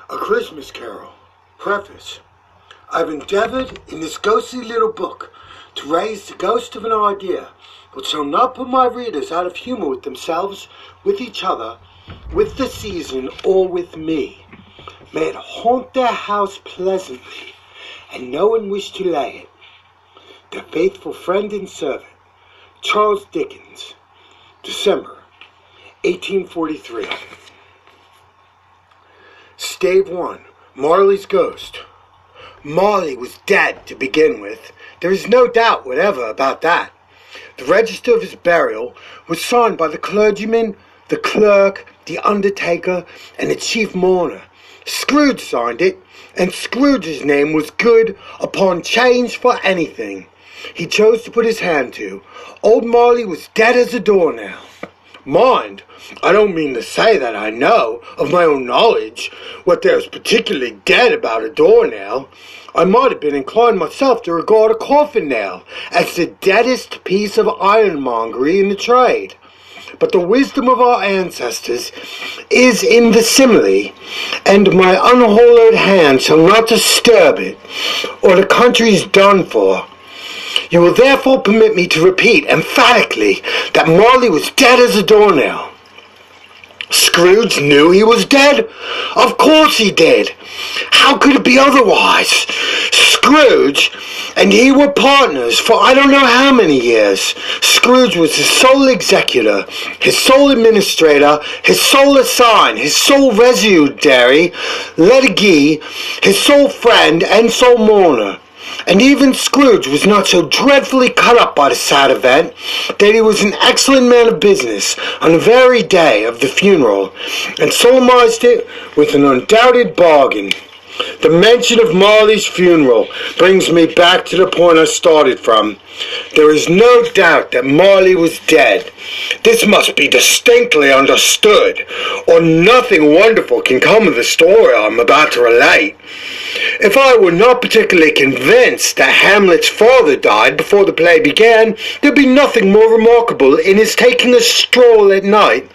A Christmas Carol. Preface. I've endeavored in this ghostly little book to raise the ghost of an idea which shall not put my readers out of humor with themselves, with each other, with the season, or with me. May it haunt their house pleasantly, and no one wish to lay it. Their faithful friend and servant, Charles Dickens, December 1843. Stave 1. Marley's Ghost. Marley was dead to begin with. There is no doubt whatever about that. The register of his burial was signed by the clergyman, the clerk, the undertaker, and the chief mourner. Scrooge signed it, and Scrooge's name was good upon change for anything he chose to put his hand to. Old Marley was dead as a doornail. Mind, I don't mean to say that I know, of my own knowledge, what there is particularly dead about a doornail. I might have been inclined myself to regard a coffin nail as the deadest piece of ironmongery in the trade. But the wisdom of our ancestors is in the simile, and my unhallowed hand shall not disturb it, or the country's done for. You will therefore permit me to repeat emphatically that Marley was dead as a doornail. Scrooge knew he was dead? Of course he did. How could it be otherwise? Scrooge and he were partners for I don't know how many years. Scrooge was his sole executor, his sole administrator, his sole assign, his sole residuary, legatee, his sole friend and sole mourner. And even Scrooge was not so dreadfully cut up by the sad event that he was an excellent man of business on the very day of the funeral, and solemnized it with an undoubted bargain. The mention of Marley's funeral brings me back to the point I started from. There is no doubt that Marley was dead. This must be distinctly understood, or nothing wonderful can come of the story I am about to relate. If I were not particularly convinced that Hamlet's father died before the play began, there'd be nothing more remarkable in his taking a stroll at night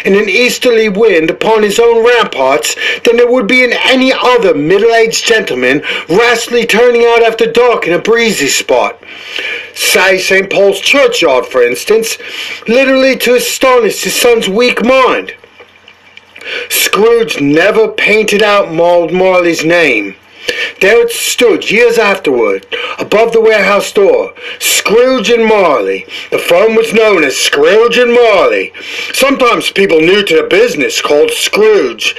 in an easterly wind upon his own ramparts than there would be in any other middle-aged gentleman rashly turning out after dark in a breezy spot. Say St. Paul's churchyard, for instance, literally to astonish his son's weak mind. Scrooge never painted out Marley's name. There it stood years afterward, above the warehouse door, Scrooge and Marley. The firm was known as Scrooge and Marley. Sometimes people new to the business called Scrooge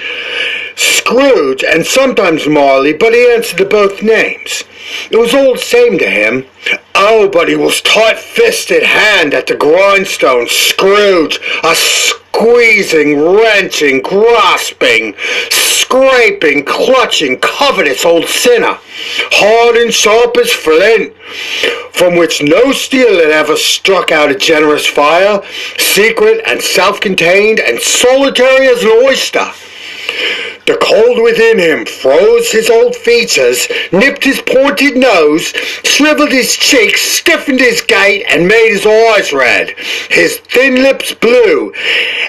and sometimes Marley, but he answered to both names. It was all the same to him. Oh, but he was tight-fisted hand at the grindstone. Scrooge, a squeezing, wrenching, grasping, scraping, clutching, covetous old sinner, hard and sharp as flint, from which no steel had ever struck out a generous fire, secret and self-contained and solitary as an oyster. The cold within him froze his old features, nipped his pointed nose, shriveled his cheeks, stiffened his gait, and made his eyes red. His thin lips blew,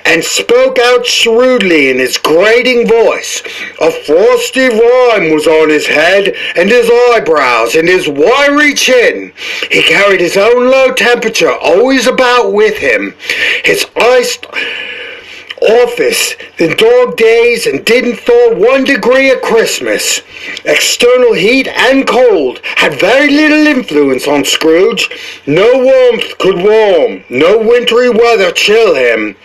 and spoke out shrewdly in his grating voice. A frosty rime was on his head, and his eyebrows, and his wiry chin. He carried his own low temperature always about with him. His iced office in dog days and didn't thaw 1 degree at Christmas. External heat and cold had very little influence on Scrooge. No warmth could warm, no wintry weather chill him.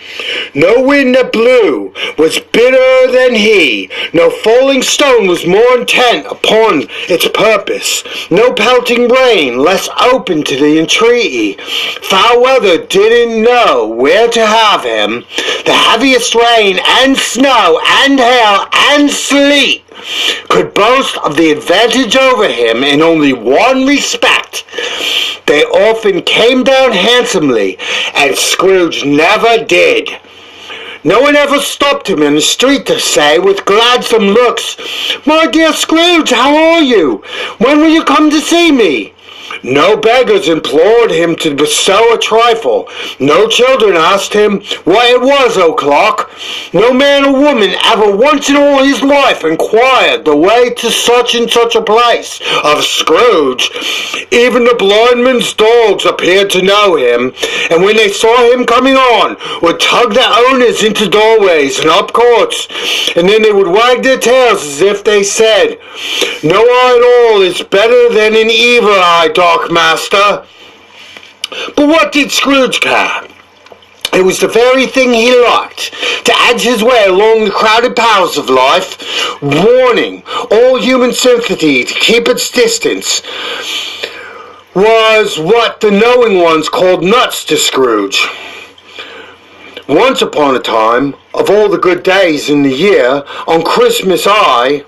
No wind that blew was bitterer than he. No falling stone was more intent upon its purpose. No pelting rain less open to the entreaty. Foul weather didn't know where to have him. The heaviest rain and snow and hail and sleet could boast of the advantage over him in only one respect. They often came down handsomely, and Scrooge never did. No one ever stopped him in the street to say, with gladsome looks, "My dear Scrooge, how are you? When will you come to see me?" No beggars implored him to bestow a trifle. No children asked him what it was o'clock. No man or woman ever once in all his life inquired the way to such and such a place of Scrooge. Even the blind man's dogs appeared to know him, and when they saw him coming on, would tug their owners into doorways and up courts, and then they would wag their tails as if they said, "No eye at all is better than an evil eye, dark master." But what did Scrooge care? It was the very thing he liked, to edge his way along the crowded paths of life, warning all human sympathy to keep its distance, was what the knowing ones called nuts to Scrooge. Once upon a time, of all the good days in the year, on Christmas Eve,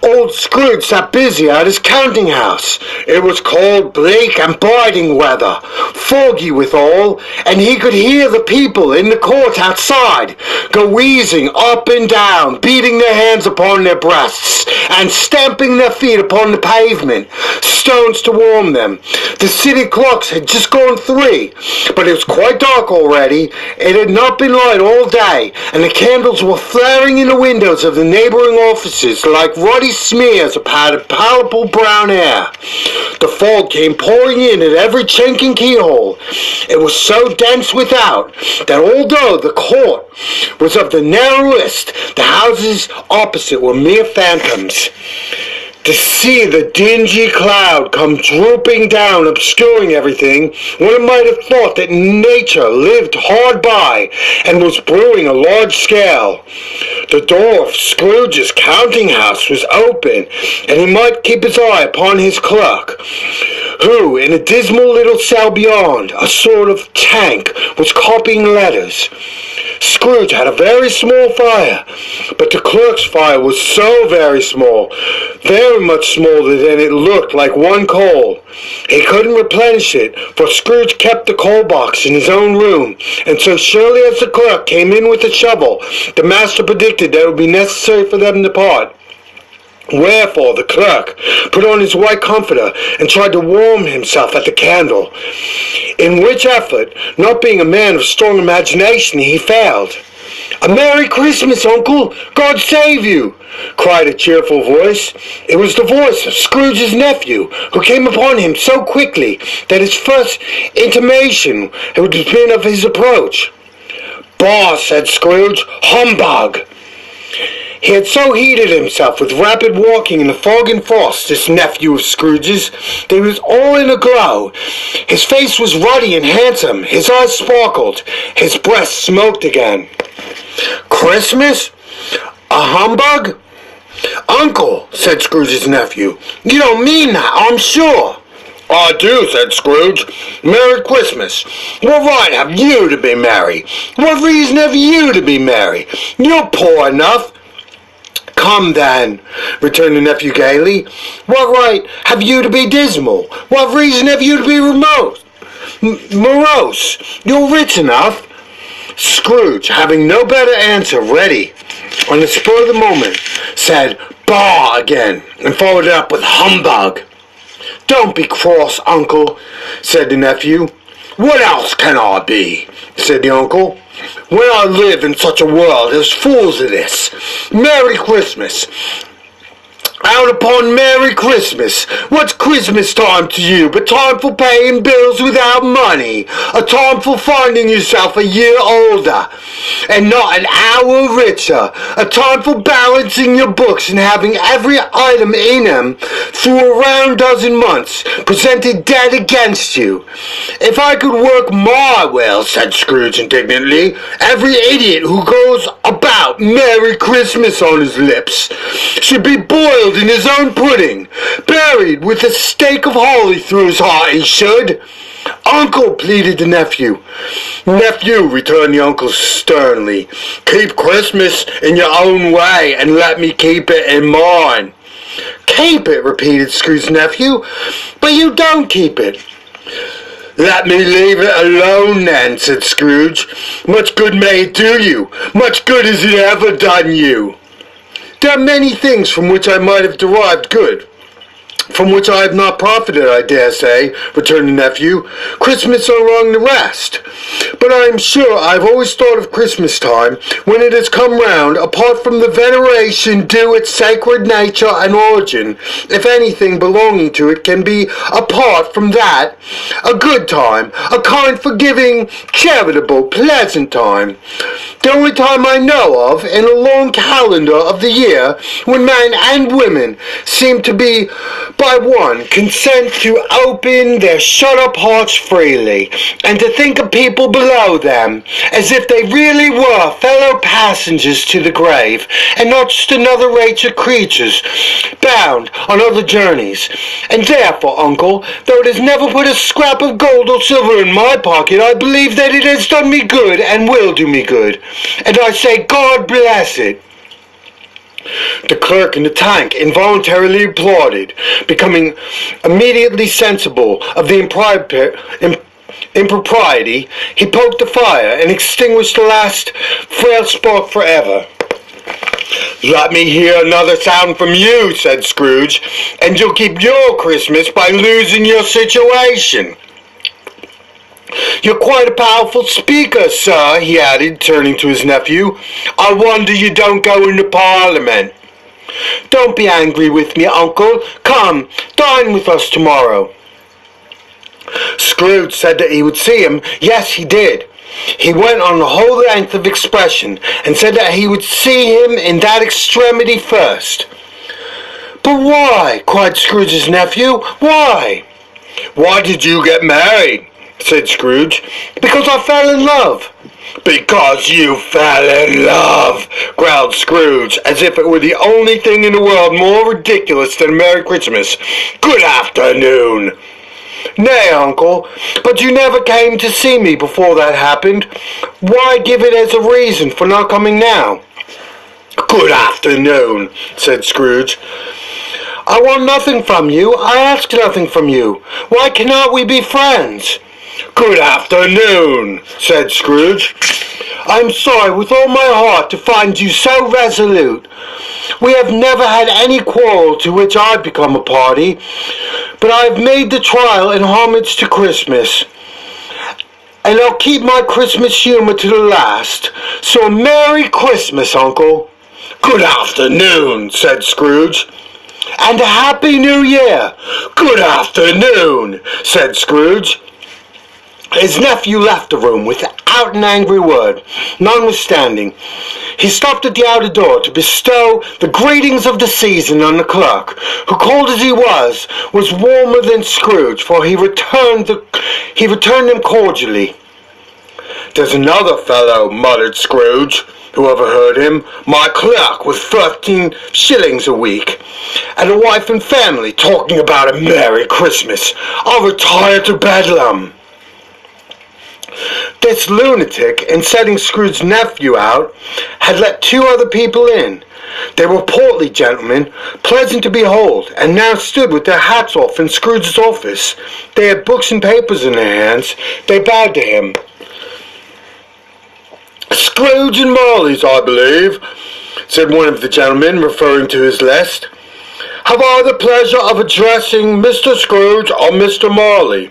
old Scrooge sat busy at his counting house. It was cold, bleak, and biting weather, foggy withal, and he could hear the people in the court outside go wheezing up and down, beating their hands upon their breasts, and stamping their feet upon the pavement, stones to warm them. The city clocks had just gone 3, but it was quite dark already. It had not been light all day, and the candles were flaring in the windows of the neighboring offices like ruddy smears upon a palpable brown air. The fog came pouring in at every chink and keyhole. It was so dense without that although the court was of the narrowest, the houses opposite were mere phantoms. To see the dingy cloud come drooping down, obscuring everything, one might have thought that nature lived hard by and was brewing a large scale. The door of Scrooge's counting house was open, and he might keep his eye upon his clerk, who, in a dismal little cell beyond, a sort of tank, was copying letters. Scrooge had a very small fire, but the clerk's fire was so very small, very much smaller than it looked, like one coal. He couldn't replenish it, for Scrooge kept the coal box in his own room, and so surely as the clerk came in with a shovel, the master predicted that it would be necessary for them to part. Wherefore the clerk put on his white comforter and tried to warm himself at the candle, in which effort, not being a man of strong imagination, he failed. "A Merry Christmas, Uncle! God save you!" cried a cheerful voice. It was the voice of Scrooge's nephew, who came upon him so quickly that his first intimation would have been of his approach. "Bah!" said Scrooge. "Humbug!" He had so heated himself with rapid walking in the fog and frost, this nephew of Scrooge's, that he was all in a glow. His face was ruddy and handsome, his eyes sparkled, his breast smoked again. "Christmas? A humbug?" "Uncle," said Scrooge's nephew, "you don't mean that, I'm sure." "I do," said Scrooge. "Merry Christmas. What right have you to be merry? What reason have you to be merry? You're poor enough." "Come then," returned the nephew gaily. "What right have you to be dismal? What reason have you to be morose? You're rich enough." Scrooge, having no better answer ready on the spur of the moment, said "Bah!" again, and followed it up with "Humbug." "Don't be cross, Uncle," said the nephew. "What else can I be?" said the uncle. "When I live in such a world as fools of this. Merry Christmas. Out upon Merry Christmas. What's Christmas time to you but time for paying bills without money? A time for finding yourself a year older and not an hour richer. A time for balancing your books and having every item in them through a round dozen months presented dead against you. If I could work my will," said Scrooge indignantly, "every idiot who goes about Merry Christmas on his lips should be boiled in his own pudding, buried with a stake of holly through his heart, he should." "Uncle," pleaded the nephew. "Nephew," returned the uncle sternly, "keep Christmas in your own way, and let me keep it in mine." "Keep it," repeated Scrooge's nephew, "but you don't keep it." "Let me leave it alone then," said Scrooge. "Much good may it do you. Much good has it ever done you." "There are many things from which I might have derived good. "From which I have not profited, I dare say," returned the nephew. "Christmas among the rest. But I am sure I have always thought of Christmas time, when it has come round, apart from the veneration due its sacred nature and origin, if anything belonging to it can be apart from that, a good time, a kind, forgiving, charitable, pleasant time. The only time I know of in a long calendar of the year when men and women seem to be by one consent to open their shut-up hearts freely, and to think of people below them as if they really were fellow passengers to the grave, and not just another race of creatures bound on other journeys. And therefore, uncle, though it has never put a scrap of gold or silver in my pocket, I believe that it has done me good and will do me good, and I say God bless it." The clerk in the tank involuntarily applauded, becoming immediately sensible of the impropriety. He poked the fire and extinguished the last frail spark forever. "Let me hear another sound from you," said Scrooge, "and you'll keep your Christmas by losing your situation. You're quite a powerful speaker, sir," he added, turning to his nephew. "I wonder you don't go into Parliament. Don't be angry with me, uncle. Come, dine with us tomorrow." Scrooge said that he would see him. Yes, he did. He went on the whole length of expression, and said that he would see him in that extremity first. "But why?" cried Scrooge's nephew. "Why?" "Why did you get married?" said Scrooge. "Because I fell in love." "Because you fell in love," growled Scrooge, as if it were the only thing in the world more ridiculous than a Merry Christmas. "Good afternoon." "Nay, uncle, but you never came to see me before that happened. Why give it as a reason for not coming now?" "Good afternoon," said Scrooge. "I want nothing from you. I ask nothing from you. Why cannot we be friends?" "Good afternoon," said Scrooge. "I am sorry with all my heart to find you so resolute. We have never had any quarrel to which I've become a party, but I have made the trial in homage to Christmas, and I'll keep my Christmas humor to the last. So a Merry Christmas, uncle." "Good afternoon," said Scrooge. "And a Happy New Year." "Good afternoon," said Scrooge. His nephew left the room without an angry word. Notwithstanding, he stopped at the outer door to bestow the greetings of the season on the clerk, who, cold as he was warmer than Scrooge, for he returned them cordially. "There's another fellow," muttered Scrooge, who overheard him, "my clerk with 13 shillings a week, and a wife and family, talking about a Merry Christmas. I'll retire to Bedlam." This lunatic, in setting Scrooge's nephew out, had let 2 other people in. They were portly gentlemen, pleasant to behold, and now stood with their hats off in Scrooge's office. They had books and papers in their hands. They bowed to him. "Scrooge and Marley's, I believe," said one of the gentlemen, referring to his list. "Have I the pleasure of addressing Mr. Scrooge or Mr. Marley?"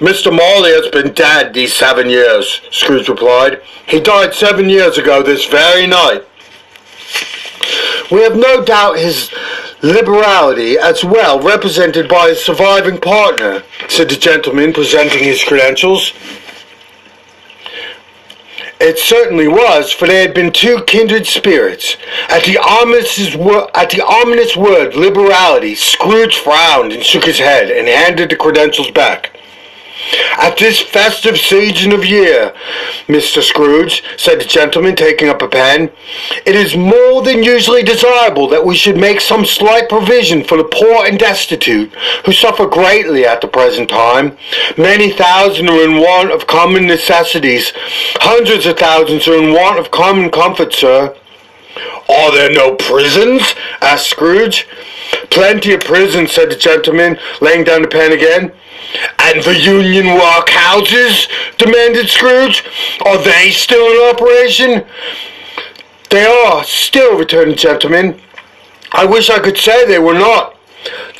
"Mr. Marley has been dead these 7 years," Scrooge replied. "He died 7 years ago this very night." "We have no doubt his liberality as well represented by his surviving partner," said the gentleman, presenting his credentials. It certainly was, for they had been 2 kindred spirits. At the ominous word liberality, Scrooge frowned and shook his head and handed the credentials back. "At this festive season of year, Mr. Scrooge," said the gentleman, taking up a pen, "it is more than usually desirable that we should make some slight provision for the poor and destitute, who suffer greatly at the present time. Many thousands are in want of common necessities. Hundreds of thousands are in want of common comfort, sir." "Are there no prisons?" asked Scrooge. "Plenty of prisons," said the gentleman, laying down the pen again. "And the union workhouses?" demanded Scrooge. "Are they still in operation?" "They are still," returned the gentleman. "I wish I could say they were not.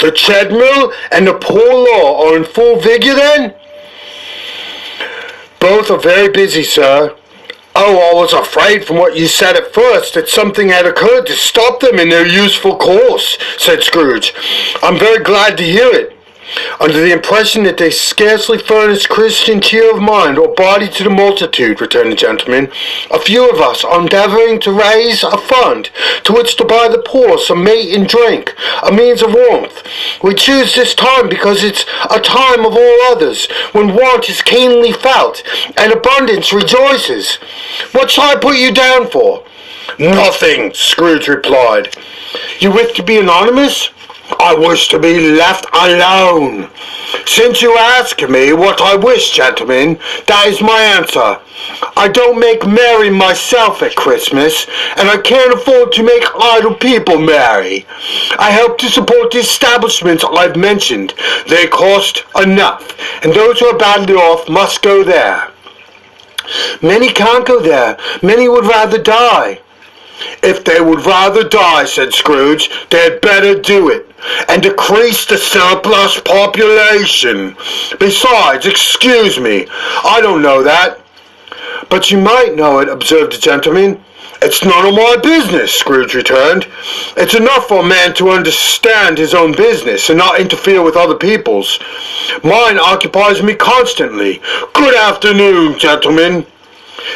The treadmill and the poor law are in full vigor then? Both are very busy, sir. Oh, I was afraid from what you said at first that something had occurred to stop them in their useful course, said Scrooge. I'm very glad to hear it. Under the impression that they scarcely furnish Christian cheer of mind or body to the multitude, returned the gentleman, a few of us are endeavouring to raise a fund to which to buy the poor some meat and drink, a means of warmth. We choose this time because it's a time of all others, when want is keenly felt, and abundance rejoices. What shall I put you down for? Nothing, Scrooge replied. You wish to be anonymous? I wish to be left alone. Since you ask me what I wish, gentlemen, that is my answer. I don't make merry myself at Christmas, and I can't afford to make idle people merry. I help to support the establishments I've mentioned. They cost enough, and those who are badly off must go there. Many can't go there. Many would rather die. If they would rather die, said Scrooge, they had better do it, and decrease the surplus population. Besides, excuse me, I don't know that. But you might know it, observed the gentleman. It's none of my business, Scrooge returned. It's enough for a man to understand his own business and not interfere with other people's. Mine occupies me constantly. Good afternoon, gentlemen.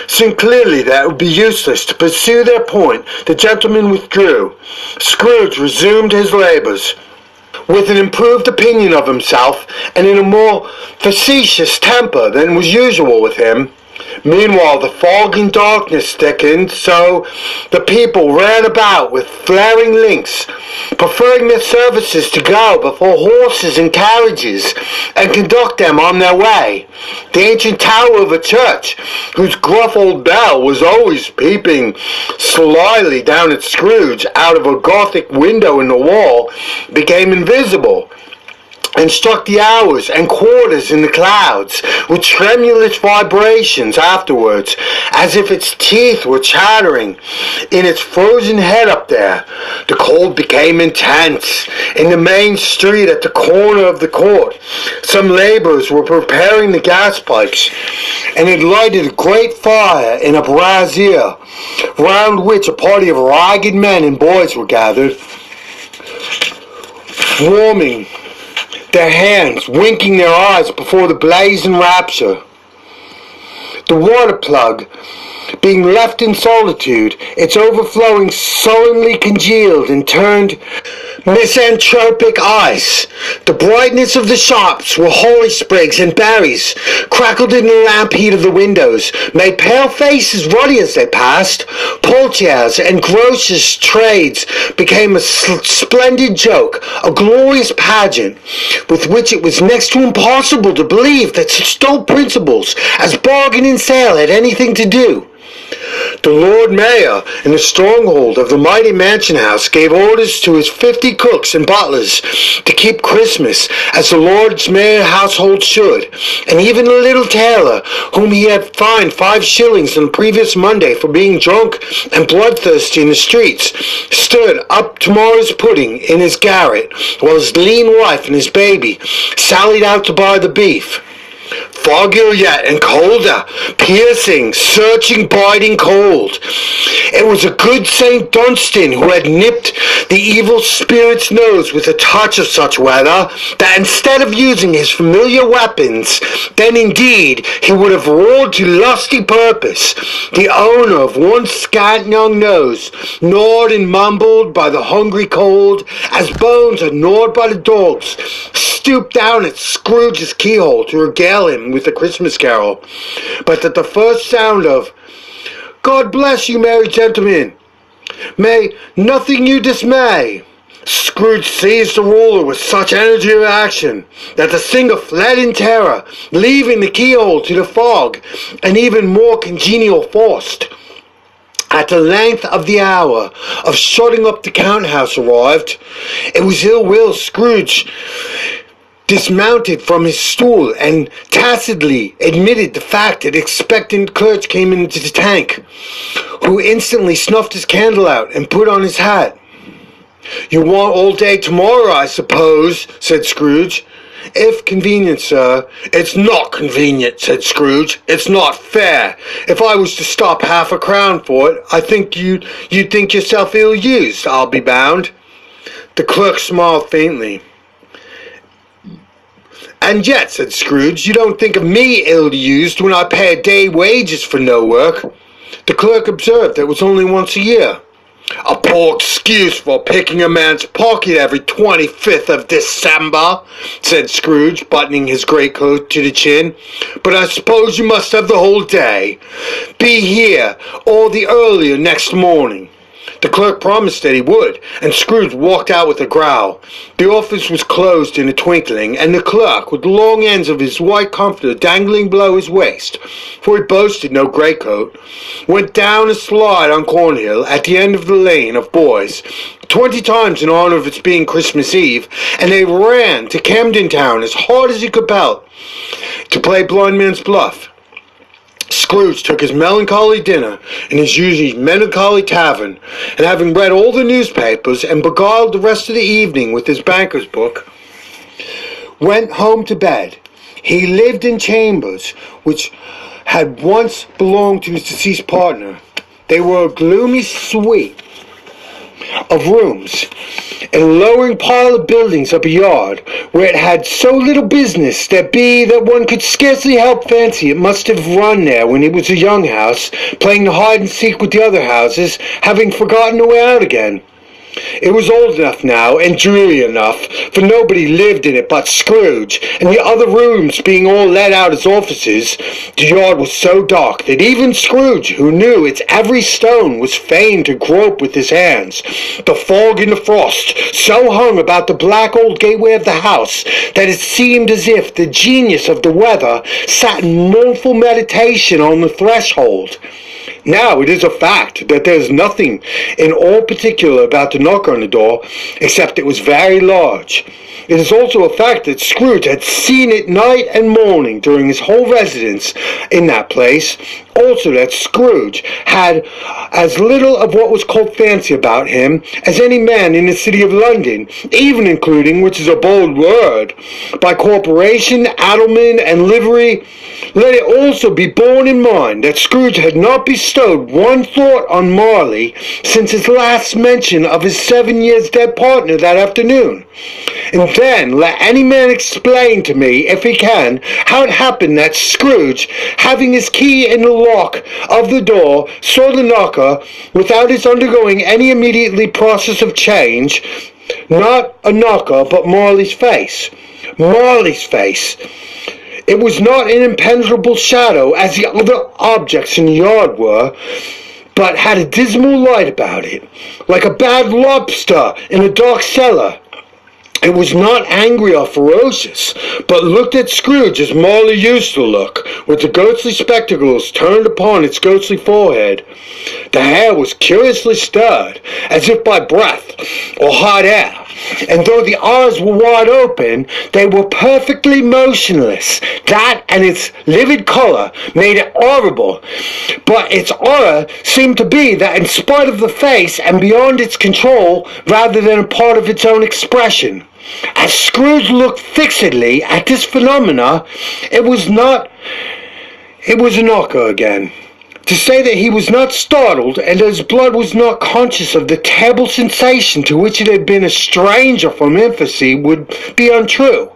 Seeing clearly that it would be useless to pursue their point, the gentleman withdrew. Scrooge resumed his labours. With an improved opinion of himself, and in a more facetious temper than was usual with him. Meanwhile, the fog and darkness thickened, so the people ran about with flaring links, preferring their services to go before horses and carriages, and conduct them on their way. The ancient tower of a church, whose gruff old bell was always peeping slyly down at Scrooge out of a Gothic window in the wall, became invisible, and struck the hours and quarters in the clouds with tremulous vibrations afterwards, as if its teeth were chattering in its frozen head up there. The cold became intense. In the main street at the corner of the court, some labourers were preparing the gas pipes, and had lighted a great fire in a brazier, round which a party of ragged men and boys were gathered, warming their hands, winking their eyes before the blaze in rapture. The water plug, being left in solitude, its overflowing sullenly congealed and turned misanthropic ice. The brightness of the shops were holly sprigs and berries, crackled in the lamp heat of the windows, made pale faces ruddy as they passed. Portiers and grocers' trades became a splendid joke, a glorious pageant, with which it was next to impossible to believe that such dull principles as bargain and sale had anything to do. The Lord Mayor, in the stronghold of the mighty mansion house, gave orders to his 50 cooks and butlers to keep Christmas as the Lord's Mayor household should, and even the little tailor, whom he had fined 5 shillings on the previous Monday for being drunk and bloodthirsty in the streets, stood up tomorrow's pudding in his garret, while his lean wife and his baby sallied out to buy the beef. Foggier yet and colder, piercing, searching, biting cold. It was a good St. Dunstan who had nipped the evil spirit's nose with a touch of such weather, that instead of using his familiar weapons, then indeed he would have roared to lusty purpose. The owner of one scant young nose, gnawed and mumbled by the hungry cold, as bones are gnawed by the dogs, stooped down at Scrooge's keyhole to regale him with a Christmas carol, but at the first sound of "God bless you, merry gentlemen, may nothing you dismay," Scrooge seized the ruler with such energy of action that the singer fled in terror, leaving the keyhole to the fog, and even more congenial frost. At the length of the hour of shutting up the count-house arrived. It was ill-will Scrooge dismounted from his stool and tacitly admitted the fact that expectant clerk came into the tank, who instantly snuffed his candle out and put on his hat. "You want all day tomorrow, I suppose," said Scrooge. "If convenient, sir." "It's not convenient," said Scrooge. "It's not fair. If I was to stop half a crown for it, I think you'd think yourself ill-used, I'll be bound." The clerk smiled faintly. "And yet," said Scrooge, "you don't think of me ill-used when I pay a day wages for no work." The clerk observed that it was only once a year. "A poor excuse for picking a man's pocket every 25th of December," said Scrooge, buttoning his greatcoat to the chin. "But I suppose you must have the whole day. Be here all the earlier next morning." The clerk promised that he would, and Scrooge walked out with a growl. The office was closed in a twinkling, and the clerk, with the long ends of his white comforter dangling below his waist, for he boasted no greatcoat, went down a slide on Cornhill at the end of the lane of boys 20 times in honor of its being Christmas Eve, and they ran to Camden Town as hard as he could pelt to play blindman's buff. Scrooge took his melancholy dinner in his usually melancholy tavern, and having read all the newspapers and beguiled the rest of the evening with his banker's book, went home to bed. He lived in chambers which had once belonged to his deceased partner. They were a gloomy suite of rooms in a lowering pile of buildings up a yard, where it had so little business that one could scarcely help fancy it must have run there when it was a young house, playing the hide and seek with the other houses, having forgotten the way out again. It was old enough now, and dreary enough, for nobody lived in it but Scrooge, and the other rooms being all let out as offices, the yard was so dark that even Scrooge, who knew its every stone, was fain to grope with his hands. The fog and the frost so hung about the black old gateway of the house that it seemed as if the genius of the weather sat in mournful meditation on the threshold. Now it is a fact that there is nothing in all particular about the knocker on the door, except it was very large. It is also a fact that Scrooge had seen it night and morning during his whole residence in that place. Also that Scrooge had as little of what was called fancy about him as any man in the city of London, even including, which is a bold word, by corporation, addleman, and livery. Let it also be borne in mind that Scrooge had not bestowed one thought on Marley since his last mention of his 7 years dead partner that afternoon. And then let any man explain to me, if he can, how it happened that Scrooge, having his key in the lock of the door, saw the knocker without his undergoing any immediately process of change, not a knocker, but Marley's face. Marley's face. It was not an impenetrable shadow, as the other objects in the yard were, but had a dismal light about it, like a bad lobster in a dark cellar. It was not angry or ferocious, but looked at Scrooge as Marley used to look, with the ghostly spectacles turned upon its ghostly forehead. The hair was curiously stirred, as if by breath or hot air, and though the eyes were wide open, they were perfectly motionless. That and its livid colour made it horrible, but its horror seemed to be that in spite of the face and beyond its control, rather than a part of its own expression. As Scrooge looked fixedly at this phenomena, it was a knocker again. To say that he was not startled, and that his blood was not conscious of the terrible sensation to which it had been a stranger from infancy, would be untrue.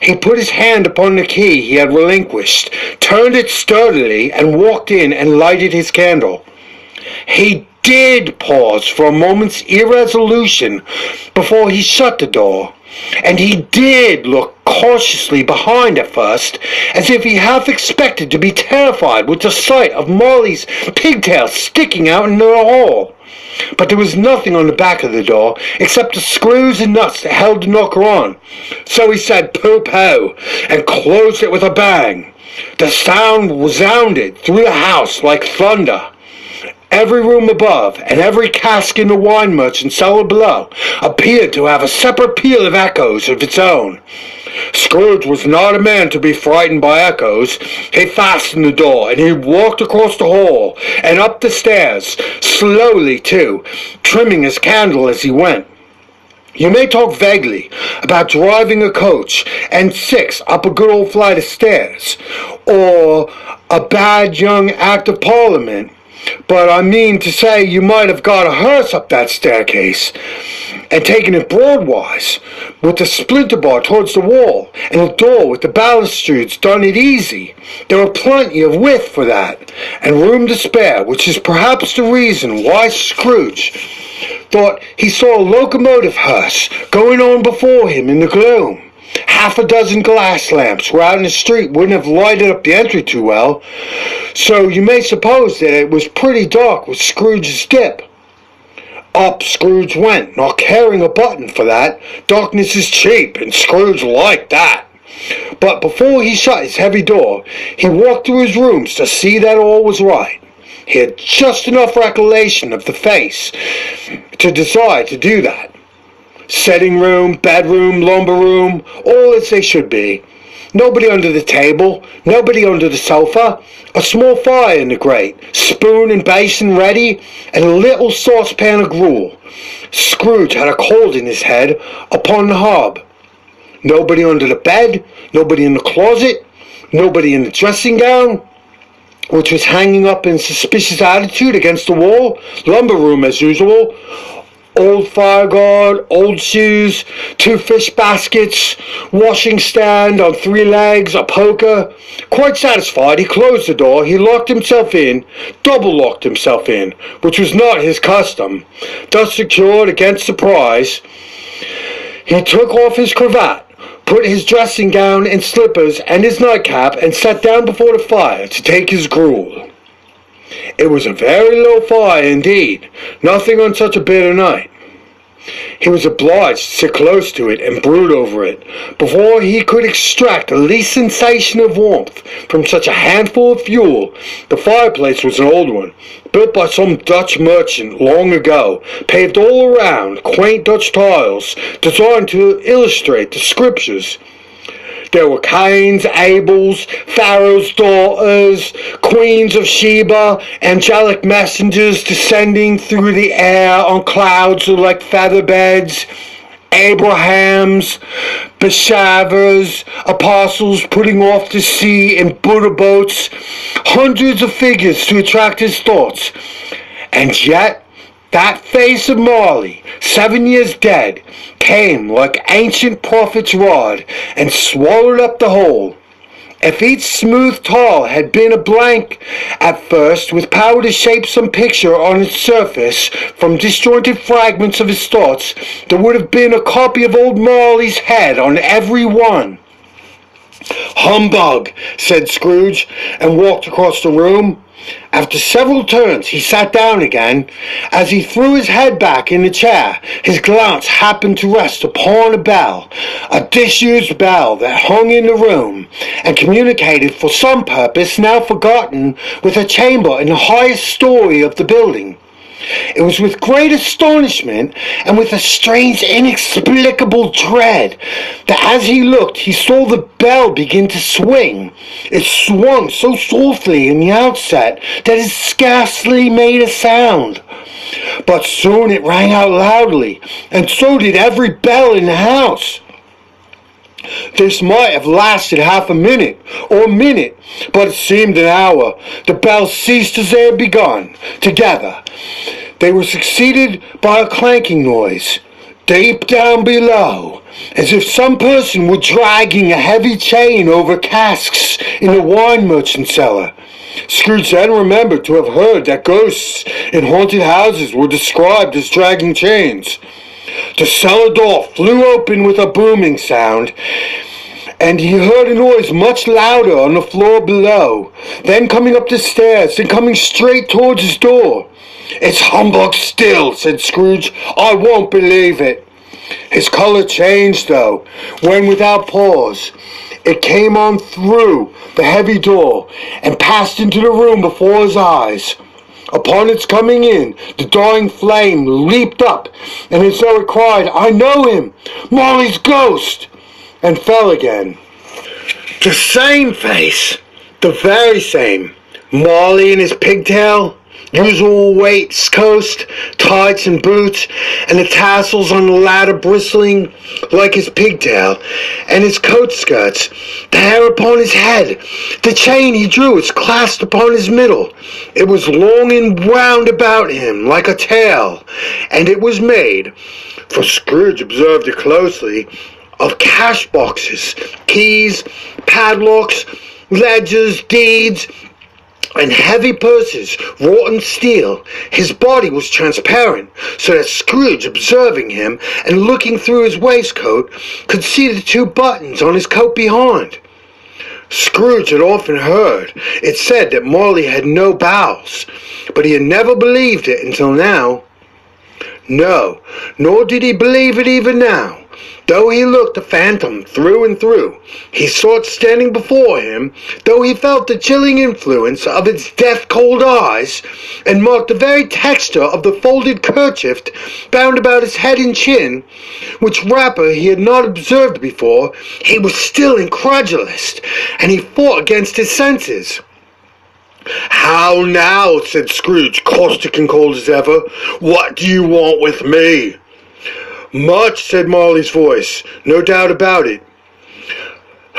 He put his hand upon the key he had relinquished, turned it sturdily, and walked in and lighted his candle. He did pause for a moment's irresolution before he shut the door, and he did look cautiously behind at first, as if he half expected to be terrified with the sight of Marley's pigtails sticking out in the hall. But there was nothing on the back of the door except the screws and nuts that held the knocker on. So he said "pooh-pooh" and closed it with a bang. The sound resounded through the house like thunder. Every room above, and every cask in the wine merchant's cellar below, appeared to have a separate peal of echoes of its own. Scrooge was not a man to be frightened by echoes. He fastened the door, and he walked across the hall, and up the stairs, slowly too, trimming his candle as he went. You may talk vaguely about driving a coach and 6 up a good old flight of stairs, or a bad young Act of Parliament, but I mean to say you might have got a hearse up that staircase and taken it broadwise, with the splinter bar towards the wall, and a door with the balustrades done it easy. There were plenty of width for that, and room to spare, which is perhaps the reason why Scrooge thought he saw a locomotive hearse going on before him in the gloom. Half a dozen glass lamps were out in the street wouldn't have lighted up the entry too well, so you may suppose that it was pretty dark with Scrooge's dip. Up Scrooge went, not caring a button for that. Darkness is cheap, and Scrooge liked that. But before he shut his heavy door, he walked through his rooms to see that all was right. He had just enough recollection of the face to decide to do that. Setting room, bedroom, lumber room, all as they should be. Nobody under the table, nobody under the sofa, a small fire in the grate, spoon and basin ready, and a little saucepan of gruel. Scrooge had a cold in his head upon the hob. Nobody under the bed, nobody in the closet, nobody in the dressing gown, which was hanging up in suspicious attitude against the wall. Lumber room as usual. Old fire guard, old shoes, 2 fish baskets, washing stand on 3 legs, a poker. Quite satisfied, he closed the door, he locked himself in, double locked himself in, which was not his custom. Thus secured against surprise, he took off his cravat, put his dressing gown and slippers and his nightcap, and sat down before the fire to take his gruel. It was a very low fire indeed, nothing on such a bitter night. He was obliged to sit close to it and brood over it, before he could extract the least sensation of warmth from such a handful of fuel. The fireplace was an old one, built by some Dutch merchant long ago, paved all around, quaint Dutch tiles, designed to illustrate the scriptures. There were Cain's, Abel's, Pharaoh's daughters, queens of Sheba, angelic messengers descending through the air on clouds like feather beds, Abraham's, Beshavers, apostles putting off to sea in Buddha boats, hundreds of figures to attract his thoughts. And yet, that face of Marley, 7 years dead, came like ancient prophet's rod and swallowed up the whole. If each smooth tile had been a blank at first, with power to shape some picture on its surface from disjointed fragments of his thoughts, there would have been a copy of old Marley's head on every one. "Humbug," said Scrooge, and walked across the room. After several turns, he sat down again. As he threw his head back in the chair, his glance happened to rest upon a bell, a disused bell that hung in the room, and communicated for some purpose now forgotten with a chamber in the highest story of the building. It was with great astonishment and with a strange inexplicable dread that as he looked he saw the bell begin to swing. It swung so softly in the outset that it scarcely made a sound. But soon it rang out loudly, and so did every bell in the house. This might have lasted half a minute or a minute, but it seemed an hour. The bells ceased as they had begun. Together, they were succeeded by a clanking noise, deep down below, as if some person were dragging a heavy chain over casks in the wine merchant's cellar. Scrooge then remembered to have heard that ghosts in haunted houses were described as dragging chains. The cellar door flew open with a booming sound, and he heard a noise much louder on the floor below, then coming up the stairs, then coming straight towards his door. "It's humbug still," said Scrooge. "I won't believe it." His colour changed, though, when without pause it came on through the heavy door and passed into the room before his eyes. Upon its coming in, the dying flame leaped up, and as though it cried, "I know him, Marley's ghost," and fell again. The same face, the very same, Marley in his pigtail, usual waistcoat, tights and boots, and the tassels on the latter bristling like his pigtail, and his coat skirts, the hair upon his head, the chain he drew was clasped upon his middle. It was long and wound about him like a tail, and it was made, for Scrooge observed it closely, of cash boxes, keys, padlocks, ledgers, deeds, and heavy purses wrought in steel. His body was transparent, so that Scrooge, observing him and looking through his waistcoat, could see the two buttons on his coat behind. Scrooge had often heard it said that Marley had no bowels, but he had never believed it until now. No, nor did he believe it even now. Though he looked the phantom through and through, he saw it standing before him, though he felt the chilling influence of its death-cold eyes, and marked the very texture of the folded kerchief bound about his head and chin, which wrapper he had not observed before. He was still incredulous, and he fought against his senses. "How now?" said Scrooge, caustic and cold as ever. "What do you want with me?" "Much," said Marley's voice, "no doubt about it."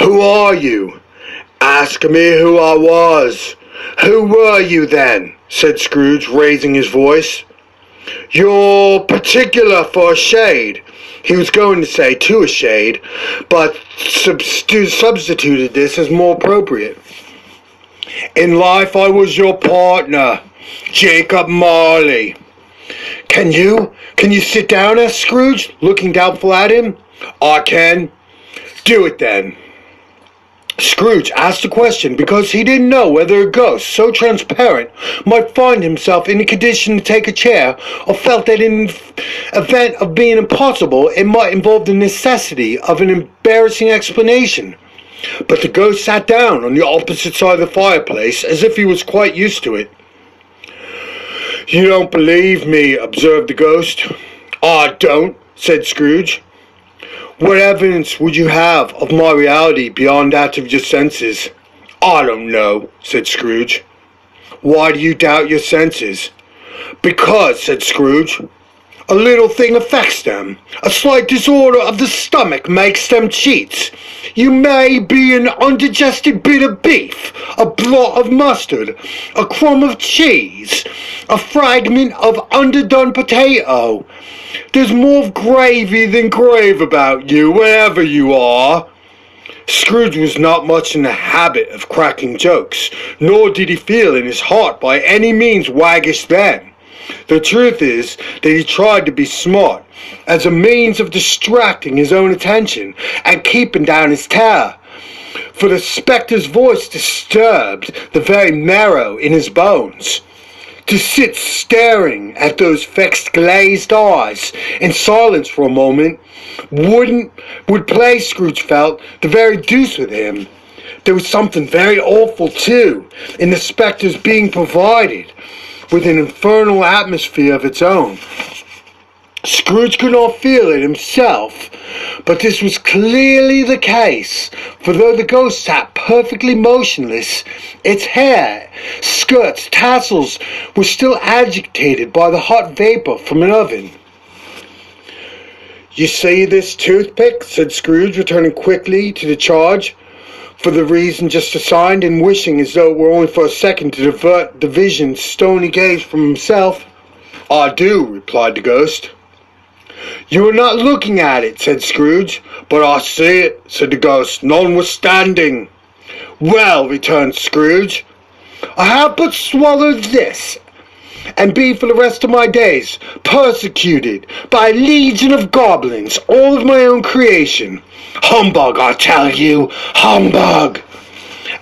"Who are you?" "Ask me who I was." "Who were you then?" said Scrooge, raising his voice. "You're particular for a shade." He was going to say to a shade, but substituted this as more appropriate. "In life I was your partner, Jacob Marley." Can you sit down?" asked Scrooge, looking doubtful at him. "I can." "Do it then." Scrooge asked the question because he didn't know whether a ghost so transparent might find himself in a condition to take a chair, or felt that in event of being impossible, it might involve the necessity of an embarrassing explanation. But the ghost sat down on the opposite side of the fireplace, as if he was quite used to it. "You don't believe me," observed the ghost. "I don't," said Scrooge. "What evidence would you have of my reality beyond that of your senses?" "I don't know," said Scrooge. "Why do you doubt your senses?" "Because," said Scrooge, "a little thing affects them. A slight disorder of the stomach makes them cheats. You may be an undigested bit of beef, a blot of mustard, a crumb of cheese, a fragment of underdone potato. There's more gravy than grave about you, wherever you are." Scrooge was not much in the habit of cracking jokes, nor did he feel in his heart by any means waggish then. The truth is that he tried to be smart, as a means of distracting his own attention and keeping down his terror, for the spectre's voice disturbed the very marrow in his bones. To sit staring at those fixed glazed eyes in silence for a moment would play, Scrooge felt, the very deuce with him. There was something very awful, too, in the spectre's being provided with an infernal atmosphere of its own. Scrooge could not feel it himself, but this was clearly the case, for though the ghost sat perfectly motionless, its hair, skirts, tassels were still agitated by the hot vapor from an oven. "You see this toothpick?" said Scrooge, returning quickly to the charge, for the reason just assigned, and wishing as though it were only for a second to divert the vision's stony gaze from himself. "I do," replied the ghost. "You are not looking at it," said Scrooge. "But I see it," said the ghost, notwithstanding. "Well," returned Scrooge, "I have but swallowed this, and be for the rest of my days persecuted by a legion of goblins, all of my own creation. Humbug, I tell you, humbug!"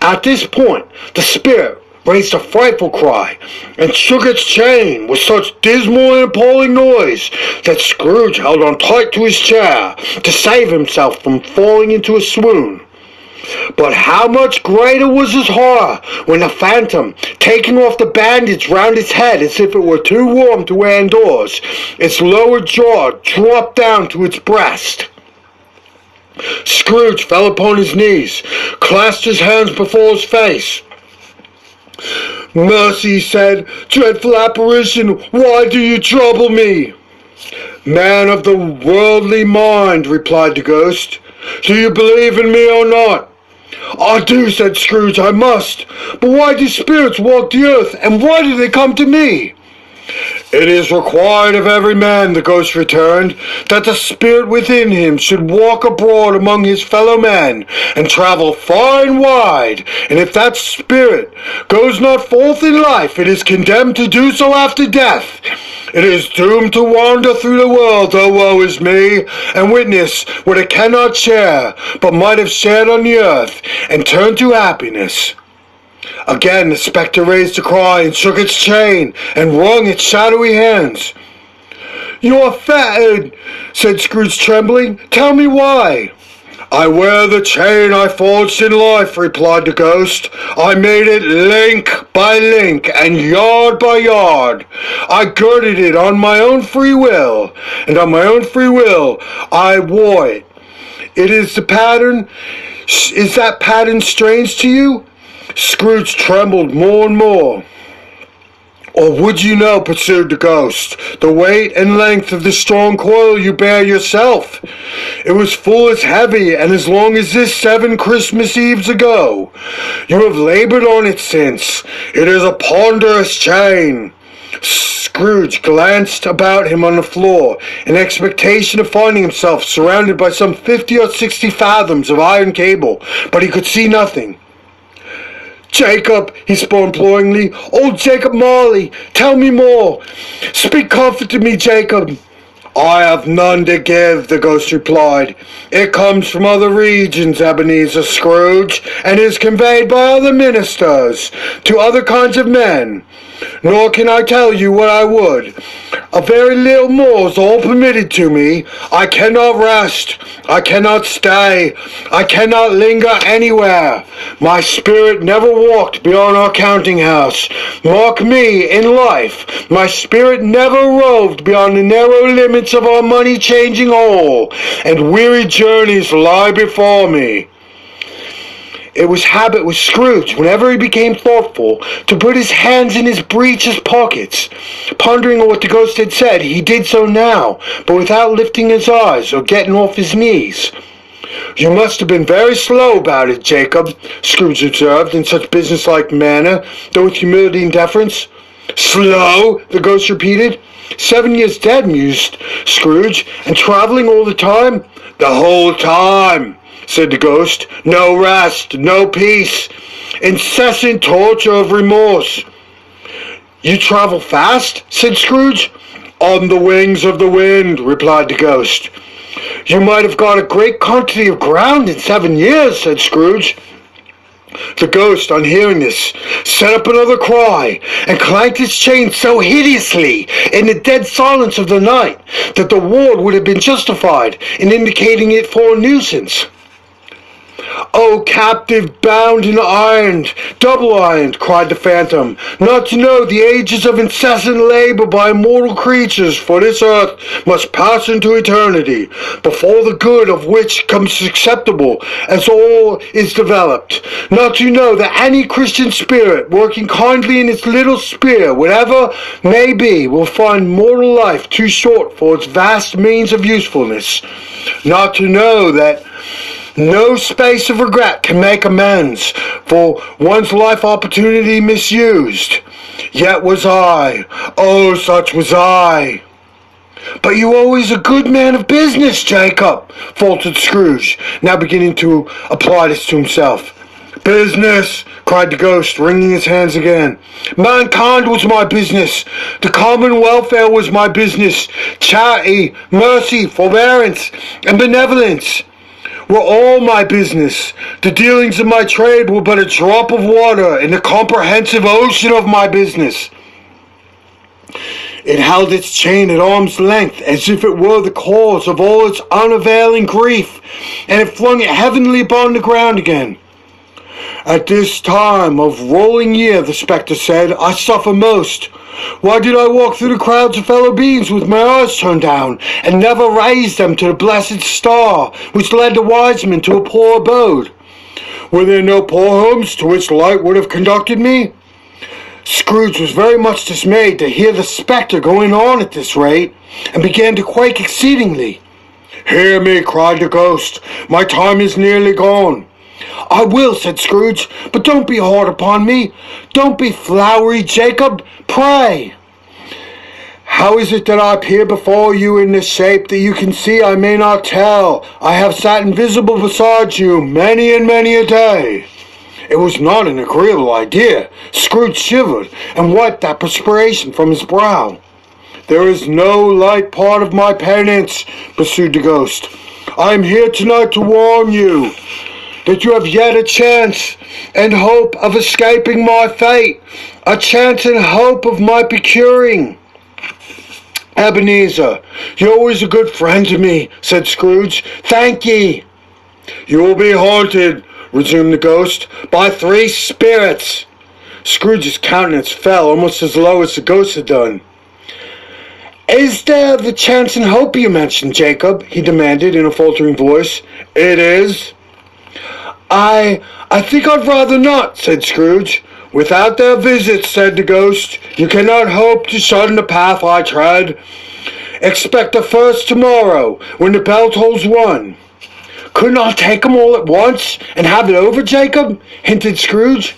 At this point, the spirit raised a frightful cry, and shook its chain with such dismal and appalling noise that Scrooge held on tight to his chair to save himself from falling into a swoon. But how much greater was his horror when the phantom, taking off the bandage round its head as if it were too warm to wear indoors, its lower jaw dropped down to its breast. Scrooge fell upon his knees, clasped his hands before his face. "Mercy," said, "dreadful apparition, why do you trouble me?" "Man of the worldly mind," replied the ghost, "do you believe in me or not?" "I do," said Scrooge, "I must. But why do spirits walk the earth, and why do they come to me?" "It is required of every man," the ghost returned, "that the spirit within him should walk abroad among his fellow men, and travel far and wide, and if that spirit goes not forth in life, it is condemned to do so after death. It is doomed to wander through the world, oh woe is me, and witness what it cannot share, but might have shared on the earth, and turn to happiness." Again the spectre raised a cry, and shook its chain, and wrung its shadowy hands. "You are fettered," said Scrooge, trembling. "Tell me why." "I wear the chain I forged in life," replied the ghost. "I made it link by link, and yard by yard. I girded it on my own free will, and on my own free will I wore it. It is the pattern. Is that pattern strange to you?" Scrooge trembled more and more. "Or would you know," pursued the ghost, "the weight and length of the strong coil you bear yourself? It was full as heavy and as long as this 7 Christmas Eves ago. You have labored on it since. It is a ponderous chain." Scrooge glanced about him on the floor, in expectation of finding himself surrounded by some 50 or 60 fathoms of iron cable, but he could see nothing. "Jacob," he spoke imploringly, "old Jacob Marley, tell me more. Speak comfort to me, Jacob." "I have none to give," the ghost replied. "It comes from other regions, Ebenezer Scrooge, and is conveyed by other ministers to other kinds of men. Nor can I tell you what I would. A very little more is all permitted to me. I cannot rest. I cannot stay. I cannot linger anywhere. My spirit never walked beyond our counting house. Mark me, in life, my spirit never roved beyond the narrow limits of our money-changing hole, and weary journeys lie before me." It was habit with Scrooge, whenever he became thoughtful, to put his hands in his breeches pockets. Pondering on what the ghost had said, he did so now, but without lifting his eyes or getting off his knees. "You must have been very slow about it, Jacob," Scrooge observed in such businesslike manner, though with humility and deference. "Slow?" the ghost repeated. 7 years dead," mused Scrooge, "and travelling all the time?" "The whole time," said the ghost. "No rest, no peace, incessant torture of remorse." "You travel fast?" said Scrooge. "On the wings of the wind," replied the ghost. "You might have got a great quantity of ground in 7 years," said Scrooge. The ghost, on hearing this, set up another cry, and clanked its chain so hideously in the dead silence of the night that the ward would have been justified in indicating it for a nuisance. "O captive, bound and ironed, double-ironed," cried the phantom, "not to know the ages of incessant labor by mortal creatures, for this earth must pass into eternity, before the good of which comes acceptable as all is developed. Not to know that any Christian spirit, working kindly in its little sphere, whatever may be, will find mortal life too short for its vast means of usefulness. Not to know that no space of regret can make amends for one's life opportunity misused. Yet was I, oh such was I." "But you were always a good man of business, Jacob," faltered Scrooge, now beginning to apply this to himself. "Business!" cried the ghost, wringing his hands again. "Mankind was my business. The common welfare was my business. Charity, mercy, forbearance, and benevolence were all my business. The dealings of my trade were but a drop of water in the comprehensive ocean of my business. It held its chain at arm's length as if it were the cause of all its unavailing grief, and it flung it heavenly upon the ground again. At this time of rolling year, the spectre said, I suffer most. Why did I walk through the crowds of fellow beings with my eyes turned down, and never raise them to the blessed star, which led the wise men to a poor abode? Were there no poor homes to which light would have conducted me? Scrooge was very much dismayed to hear the spectre going on at this rate, and began to quake exceedingly. "Hear me," cried the ghost. "My time is nearly gone." "I will," said Scrooge, "but don't be hard upon me. Don't be flowery, Jacob, pray." "How is it that I appear before you in this shape that you can see I may not tell? I have sat invisible beside you many and many a day." It was not an agreeable idea. Scrooge shivered and wiped that perspiration from his brow. "There is no light part of my penance," pursued the ghost. "I am here tonight to warn you that you have yet a chance and hope of escaping my fate, a chance and hope of my procuring." "Ebenezer, you're always a good friend to me," said Scrooge. "Thank ye." "You will be haunted," resumed the ghost, "by 3 spirits. Scrooge's countenance fell almost as low as the ghost had done. "Is there the chance and hope you mentioned, Jacob?" he demanded in a faltering voice. "It is." I think I'd rather not," said Scrooge. "Without their visits," said the ghost, "you cannot hope to shun the path I tread. Expect the first tomorrow, when the bell tolls 1. "Couldn't I take 'em all at once, and have it over, Jacob?" hinted Scrooge.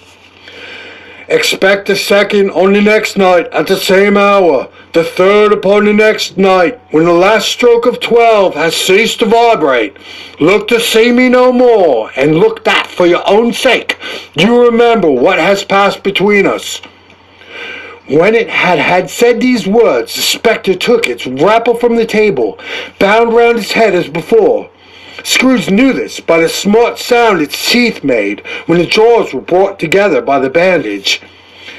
"Expect the second on the next night at the same hour, the third upon the next night, when the last stroke of 12 has ceased to vibrate. Look to see me no more, and look that for your own sake you remember what has passed between us." When it had said these words, the spectre took its wrapper from the table, bound round its head as before. Scrooge knew this by the smart sound its teeth made when the jaws were brought together by the bandage.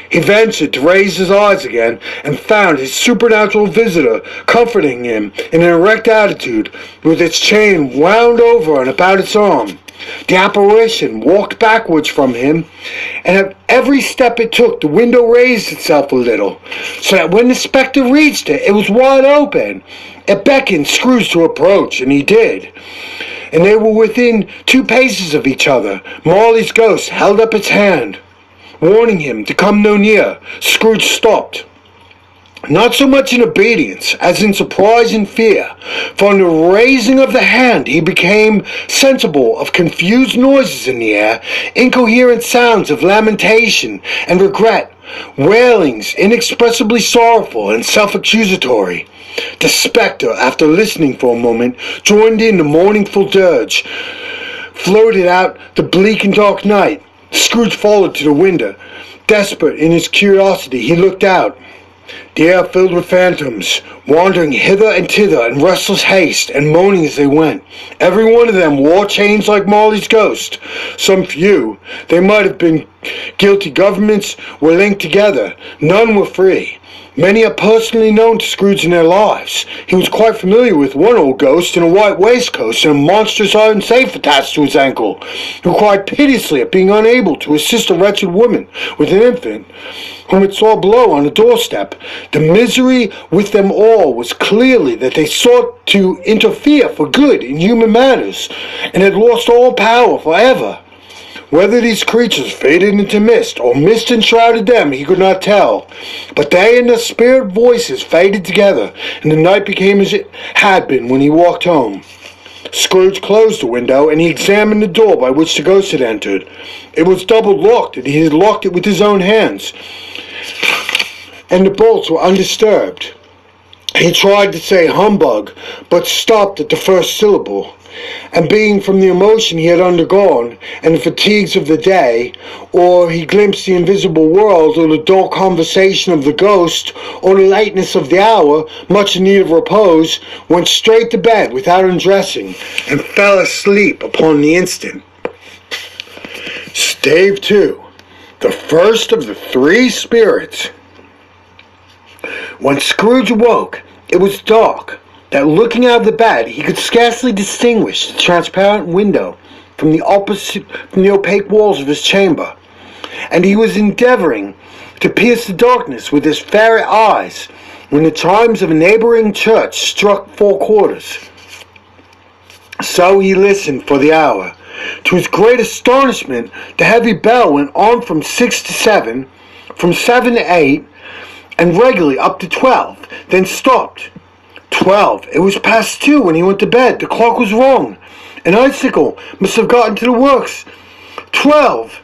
He ventured to raise his eyes again, and found his supernatural visitor comforting him in an erect attitude, with its chain wound over and about its arm. The apparition walked backwards from him, and at every step it took, the window raised itself a little, so that when the spectre reached it, it was wide open. It beckoned Scrooge to approach, and he did. And they were within 2 paces of each other. Marley's ghost held up its hand, warning him to come no near. Scrooge stopped, not so much in obedience as in surprise and fear, for on the raising of the hand he became sensible of confused noises in the air, incoherent sounds of lamentation and regret, wailings inexpressibly sorrowful and self-accusatory. The spectre, after listening for a moment, joined in the mournful dirge, floated out the bleak and dark night. Scrooge followed to the window. Desperate in his curiosity, he looked out. The air filled with phantoms, wandering hither and thither in restless haste, and moaning as they went. Every one of them wore chains like Marley's ghost. Some few, they might have been guilty governments, were linked together. None were free. Many are personally known to Scrooge in their lives. He was quite familiar with one old ghost in a white waistcoat and a monstrous iron safe attached to his ankle, who cried piteously at being unable to assist a wretched woman with an infant, whom it saw below on the doorstep. The misery with them all was clearly that they sought to interfere for good in human matters, and had lost all power forever. Whether these creatures faded into mist, or mist enshrouded them, he could not tell. But they and their spirit voices faded together, and the night became as it had been when he walked home. Scrooge closed the window, and he examined the door by which the ghost had entered. It was double locked, and he had locked it with his own hands, and the bolts were undisturbed. He tried to say humbug, but stopped at the first syllable. And being from the emotion he had undergone, and the fatigues of the day, or he glimpsed the invisible world, or the dull conversation of the ghost, or the lateness of the hour, much in need of repose, went straight to bed without undressing, and fell asleep upon the instant. Stave 2. The first of the 3 spirits. When Scrooge awoke, it was dark, that looking out of the bed he could scarcely distinguish the transparent window from the opaque walls of his chamber, and he was endeavoring to pierce the darkness with his ferret eyes when the chimes of a neighboring church struck 4 quarters. So he listened for the hour. To his great astonishment, the heavy bell went on from 6 to 7, from 7 to 8, and regularly up to 12, then stopped. 12. It was past 2 when he went to bed. The clock was wrong. An icicle must have gotten to the works. 12.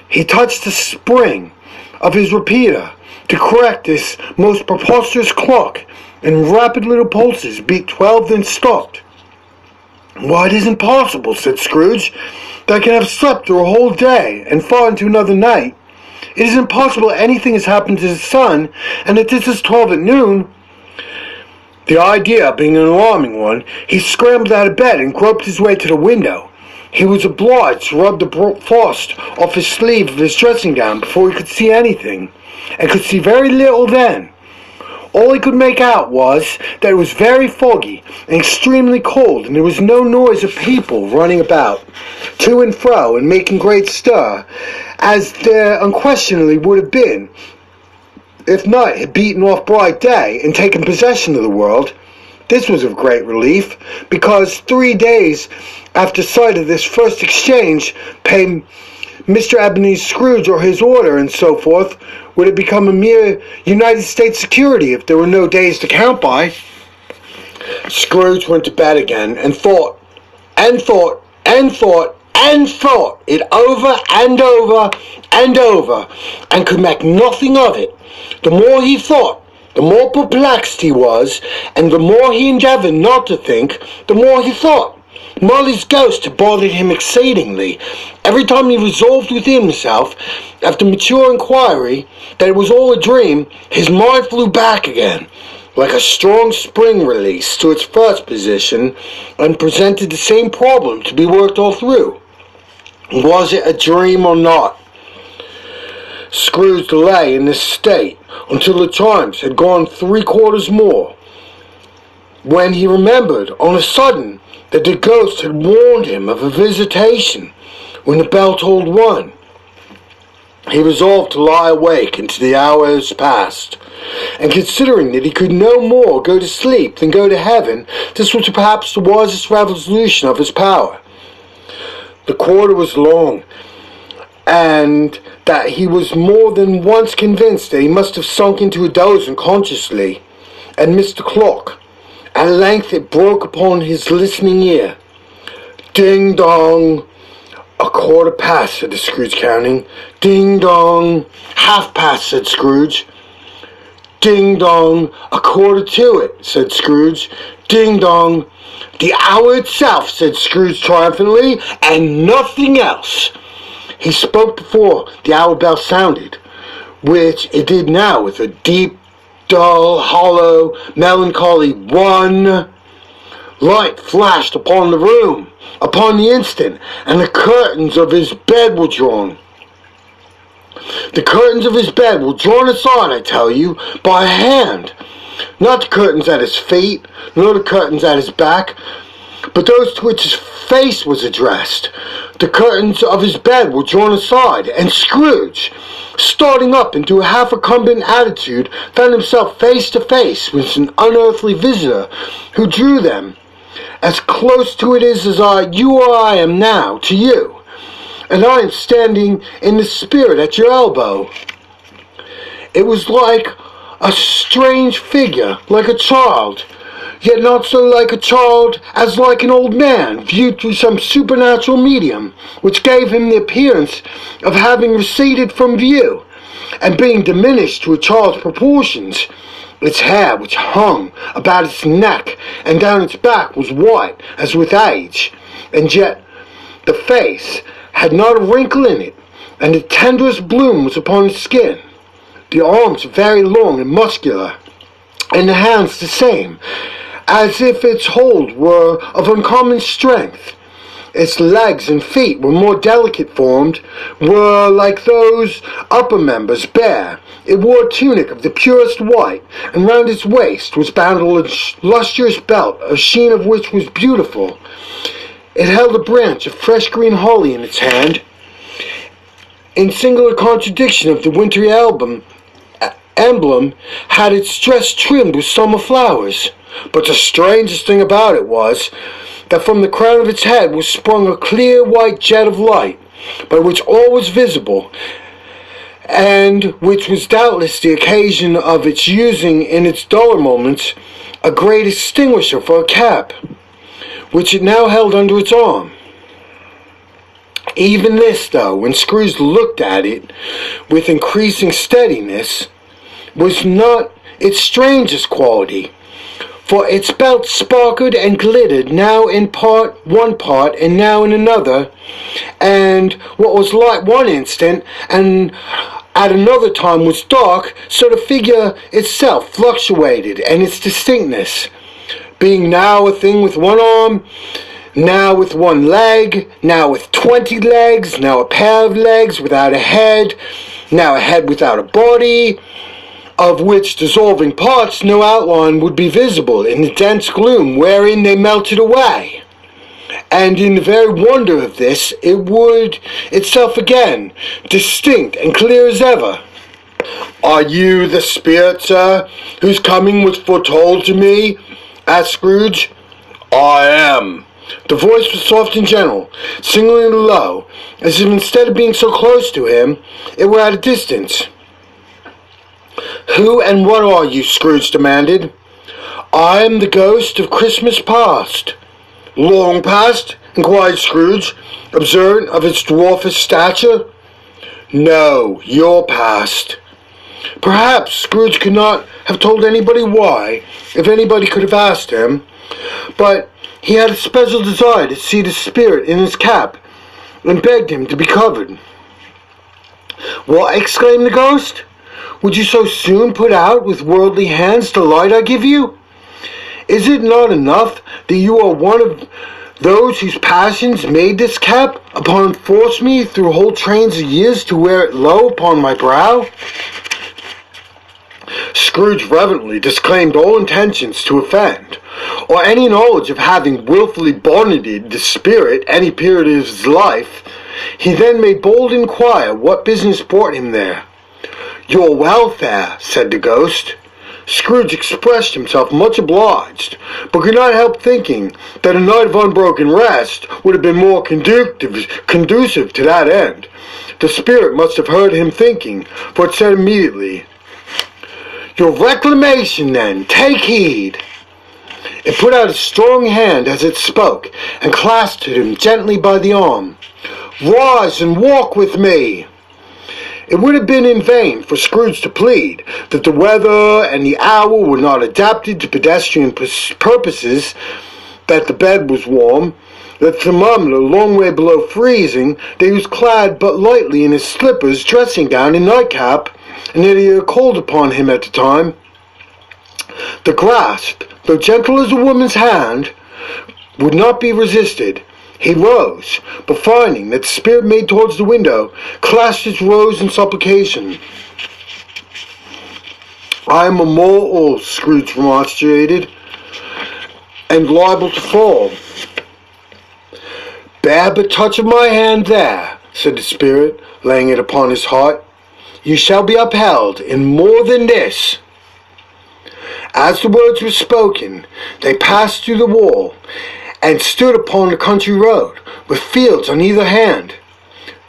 He touched the spring of his repeater to correct this most preposterous clock, and rapid little pulses beat 12, then stopped. "Why, it isn't possible," said Scrooge, "that I can have slept through a whole day and far into another night. It isn't possible that anything has happened to the sun, and that this is 12 at noon." The idea being an alarming one, he scrambled out of bed and groped his way to the window. He was obliged to rub the frost off his sleeve of his dressing gown before he could see anything, and could see very little then. All he could make out was that it was very foggy and extremely cold, and there was no noise of people running about to and fro and making great stir, as there unquestionably would have been if night had beaten off bright day and taken possession of the world. This was of great relief, because 3 days after sight of this first exchange, pay Mr. Ebenezer Scrooge or his order and so forth would have become a mere United States security if there were no days to count by. Scrooge went to bed again and thought, and thought, and thought, and thought it over and over and over, and could make nothing of it. The more he thought, the more perplexed he was, and the more he endeavored not to think, the more he thought. Marley's ghost bothered him exceedingly. Every time he resolved within himself, after mature inquiry, that it was all a dream, his mind flew back again, like a strong spring release, to its first position, and presented the same problem to be worked all through. Was it a dream or not? Scrooge lay in this state until the chimes had gone 3/4 more, when he remembered on a sudden that the ghost had warned him of a visitation when the bell tolled 1. He resolved to lie awake until the hours passed, and considering that he could no more go to sleep than go to heaven, this was perhaps the wisest resolution of his power. The quarter was long, and that he was more than once convinced that he must have sunk into a doze unconsciously, and missed the clock. At length it broke upon his listening ear. Ding dong. 1/4 said the Scrooge, counting. Ding dong. 1/2, said Scrooge. Ding dong. 1/4 to it, said Scrooge. Ding dong. The hour itself, said Scrooge triumphantly, and nothing else. He spoke before the hour bell sounded, which it did now with a deep, dull, hollow, melancholy 1. Light flashed upon the room upon the instant, and the curtains of his bed were drawn. The curtains of his bed were drawn aside, I tell you, by a hand. Not the curtains at his feet, nor the curtains at his back, but those to which his face was addressed. The curtains of his bed were drawn aside, and Scrooge, starting up into a half-recumbent attitude, found himself face to face with an unearthly visitor, who drew them as close to it as you or I am now to you, and I am standing in the spirit at your elbow. It was like a strange figure, like a child, yet not so like a child as like an old man, viewed through some supernatural medium, which gave him the appearance of having receded from view, and being diminished to a child's proportions. Its hair, which hung about its neck and down its back, was white as with age, and yet the face had not a wrinkle in it, and the tenderest bloom was upon its skin. The arms very long and muscular, and the hands the same, as if its hold were of uncommon strength. Its legs and feet were more delicate formed, were like those upper members bare. It wore a tunic of the purest white, and round its waist was bound a lustrous belt, a sheen of which was beautiful. It held a branch of fresh green holly in its hand, in singular contradiction of the wintry emblem, had its dress trimmed with summer flowers. But the strangest thing about it was that from the crown of its head was sprung a clear white jet of light, by which all was visible, and which was doubtless the occasion of its using in its duller moments a great extinguisher for a cap, which it now held under its arm. Even this, though, when Scrooge looked at it with increasing steadiness, was not its strangest quality, for its belt sparkled and glittered, now in one part and now in another, and what was light one instant and at another time was dark, so the figure itself fluctuated, and its distinctness, being now a thing with one arm, now with one leg, now with 20 legs, now a pair of legs without a head, now a head without a body, of which dissolving parts no outline would be visible in the dense gloom wherein they melted away. And in the very wonder of this, it would itself again, distinct and clear as ever. "Are you the spirit, sir, whose coming was foretold to me?" asked Scrooge. "I am." The voice was soft and gentle, singularly low, as if instead of being so close to him, it were at a distance. "Who and what are you?" Scrooge demanded. "I am the ghost of Christmas past." "Long past?" inquired Scrooge, observant of its dwarfish stature. "No, your past." Perhaps Scrooge could not have told anybody why, if anybody could have asked him, but he had a special desire to see the spirit in his cap, and begged him to be covered. "What?" exclaimed the ghost. "Would you so soon put out with worldly hands the light I give you? Is it not enough that you are one of those whose passions made this cap, upon forced me through whole trains of years to wear it low upon my brow?" Scrooge reverently disclaimed all intentions to offend, or any knowledge of having wilfully bonneted the spirit any period of his life. He then made bold inquire what business brought him there. "Your welfare," said the ghost. Scrooge expressed himself much obliged, but could not help thinking that a night of unbroken rest would have been more conducive to that end. The spirit must have heard him thinking, for it said immediately, "Your reclamation, then, take heed." It put out a strong hand as it spoke, and clasped him gently by the arm. "Rise and walk with me." It would have been in vain for Scrooge to plead that the weather and the hour were not adapted to pedestrian purposes, that the bed was warm, that the thermometer a long way below freezing, that he was clad but lightly in his slippers, dressing gown, and nightcap, and that he had a cold upon him at the time. The grasp, though gentle as a woman's hand, would not be resisted. He rose, but finding that the spirit made towards the window, clasped its rose in supplication. "I am a mortal," Scrooge remonstrated, "and liable to fall." "Bear but touch of my hand there," said the spirit, laying it upon his heart. "You shall be upheld in more than this." As the words were spoken, they passed through the wall, and stood upon the country road, with fields on either hand.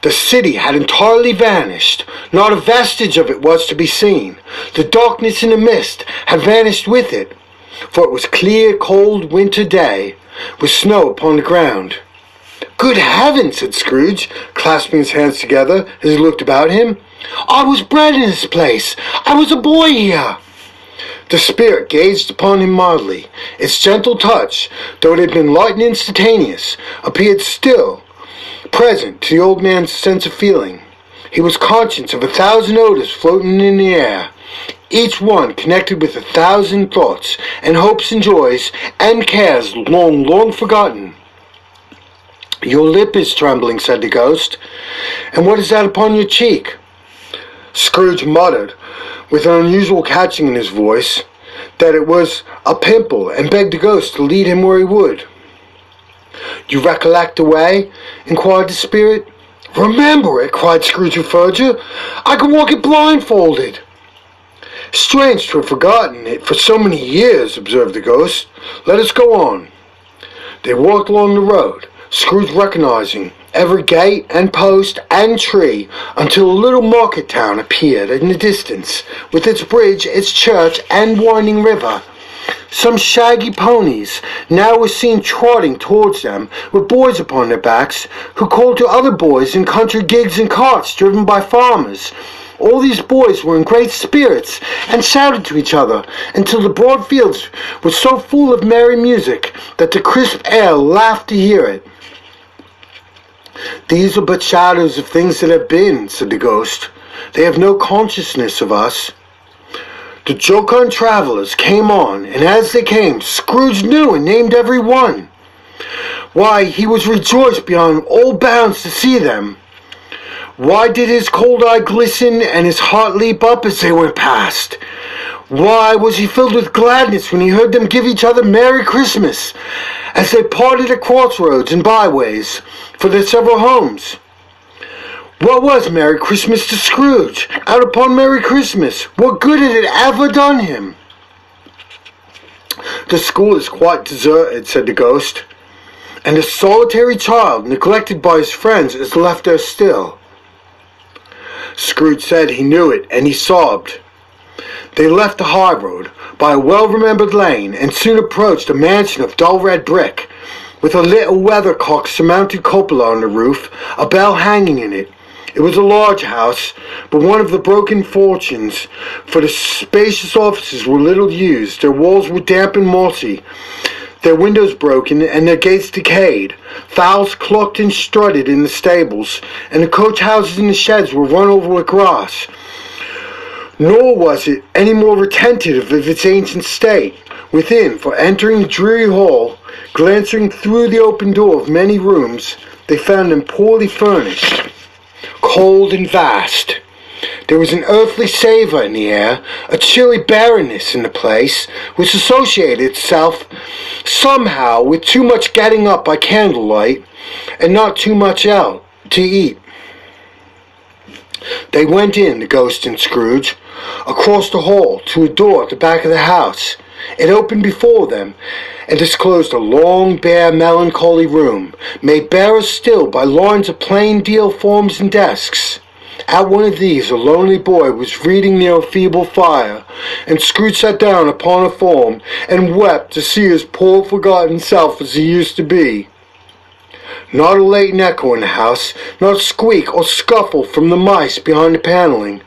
The city had entirely vanished. Not a vestige of it was to be seen. The darkness and the mist had vanished with it, for it was a clear, cold winter day, with snow upon the ground. "Good heaven!" said Scrooge, clasping his hands together as he looked about him. "I was bred in this place. I was a boy here." The spirit gazed upon him mildly. Its gentle touch, though it had been light and instantaneous, appeared still present to the old man's sense of feeling. He was conscious of 1,000 odors floating in the air, each one connected with 1,000 thoughts and hopes and joys and cares long, long forgotten. "Your lip is trembling," said the ghost. "And what is that upon your cheek?" Scrooge muttered, with an unusual catching in his voice, that it was a pimple, and begged the ghost to lead him where he would. "You recollect the way?" inquired the spirit. "Remember it!" cried Scrooge with fervour. "I can walk it blindfolded." "Strange to have forgotten it for so many years," observed the ghost. "Let us go on." They walked along the road, Scrooge recognizing every gate and post and tree, until a little market town appeared in the distance, with its bridge, its church, and winding river. Some shaggy ponies now were seen trotting towards them, with boys upon their backs, who called to other boys in country gigs and carts driven by farmers. All these boys were in great spirits, and shouted to each other, until the broad fields were so full of merry music, that the crisp air laughed to hear it. "These are but shadows of things that have been," said the ghost. "They have no consciousness of us." The jocund travelers came on, and as they came, Scrooge knew and named every one. Why, he was rejoiced beyond all bounds to see them. Why did his cold eye glisten and his heart leap up as they went past? Why was he filled with gladness when he heard them give each other Merry Christmas as they parted at crossroads and byways for their several homes? What was Merry Christmas to Scrooge? Out upon Merry Christmas, what good had it ever done him? "The school is quite deserted," said the ghost, "and a solitary child, neglected by his friends, is left there still." Scrooge said he knew it, and he sobbed. They left the high road by a well-remembered lane, and soon approached a mansion of dull red brick, with a little weathercock-surmounted cupola on the roof, a bell hanging in it. It was a large house, but one of the broken fortunes, for the spacious offices were little used, their walls were damp and mossy, their windows broken, and their gates decayed. Fowls clucked and strutted in the stables, and the coach houses and the sheds were run over with grass. Nor was it any more retentive of its ancient state within, for entering the dreary hall, glancing through the open door of many rooms, they found them poorly furnished, cold and vast. There was an earthly savour in the air, a chilly barrenness in the place, which associated itself somehow with too much getting up by candlelight, and not too much out to eat. They went in, the ghost and Scrooge, across the hall to a door at the back of the house. It opened before them, and disclosed a long, bare, melancholy room, made barer still by lines of plain deal forms and desks. At one of these a lonely boy was reading near a feeble fire, and Scrooge sat down upon a form and wept to see his poor forgotten self as he used to be. Not a latent echo in the house, not a squeak or scuffle from the mice behind the paneling,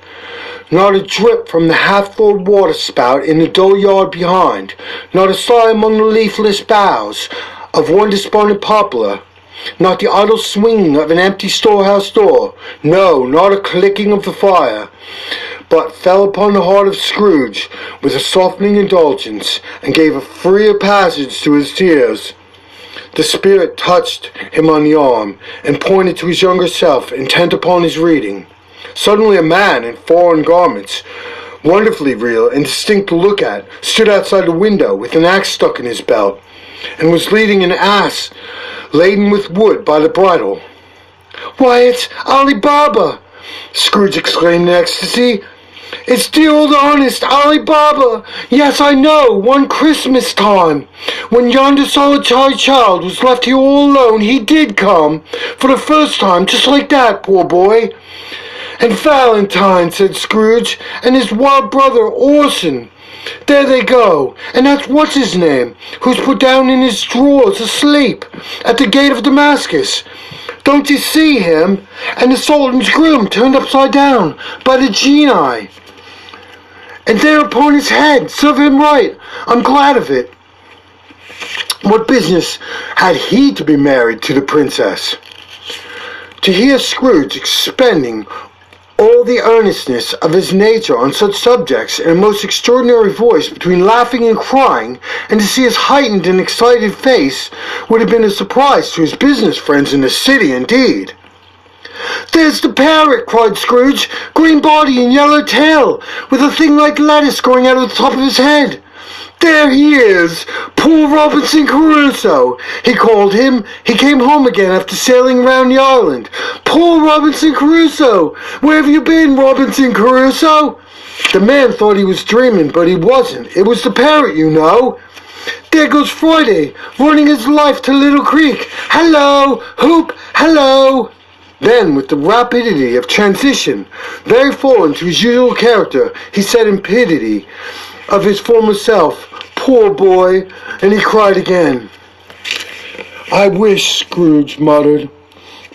not a drip from the half-filled water spout in the dull yard behind, not a sigh among the leafless boughs of one despondent poplar, not the idle swinging of an empty storehouse door, no, not a clicking of the fire, but fell upon the heart of Scrooge with a softening indulgence, and gave a freer passage to his tears. The spirit touched him on the arm, and pointed to his younger self, intent upon his reading. Suddenly a man in foreign garments, wonderfully real and distinct to look at, stood outside the window with an axe stuck in his belt, and was leading an ass laden with wood by the bridle. "Why, it's Ali Baba!" Scrooge exclaimed in ecstasy. "It's dear old honest Ali Baba! Yes, I know, one Christmas time, when yonder solitary child was left here all alone, he did come, for the first time, just like that, poor boy." "And Valentine," said Scrooge, "and his wild brother Orson. There they go, and that's what's-his-name, who's put down in his drawers asleep at the gate of Damascus. Don't you see him? And the Sultan's groom turned upside down by the genii. And there upon his head, serve him right, I'm glad of it. What business had he to be married to the princess?" To hear Scrooge expending all the earnestness of his nature on such subjects in a most extraordinary voice between laughing and crying, and to see his heightened and excited face, would have been a surprise to his business friends in the city indeed. "There's the parrot!" cried Scrooge. "Green body and yellow tail, with a thing like lettuce growing out of the top of his head. There he is! Poor Robinson Crusoe, he called him. He came home again after sailing round the island. Poor Robinson Crusoe! Where have you been, Robinson Crusoe?" The man thought he was dreaming, but he wasn't. It was the parrot, you know. There goes Friday, running his life to Little Creek. Hello, Hoop, hello. Then, with the rapidity of transition, very foreign to his usual character, he said in pity of his former self, "Poor boy," and he cried again. "I wish," Scrooge muttered,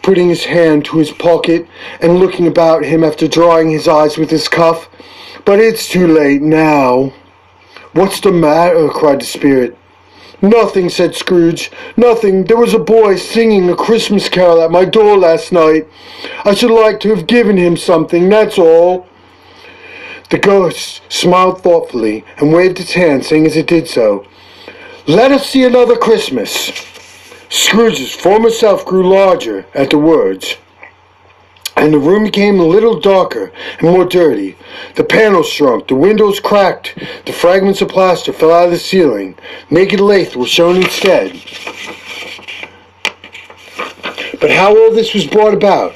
putting his hand to his pocket and looking about him after drying his eyes with his cuff, "but it's too late now." "What's the matter?" cried the spirit. "Nothing," said Scrooge. "Nothing. There was a boy singing a Christmas carol at my door last night. I should like to have given him something, that's all." The ghost smiled thoughtfully and waved its hand, saying as it did so, "Let us see another Christmas." Scrooge's former self grew larger at the words, and the room became a little darker and more dirty. The panels shrunk, the windows cracked, the fragments of plaster fell out of the ceiling. Naked lath was shown instead. But how all this was brought about,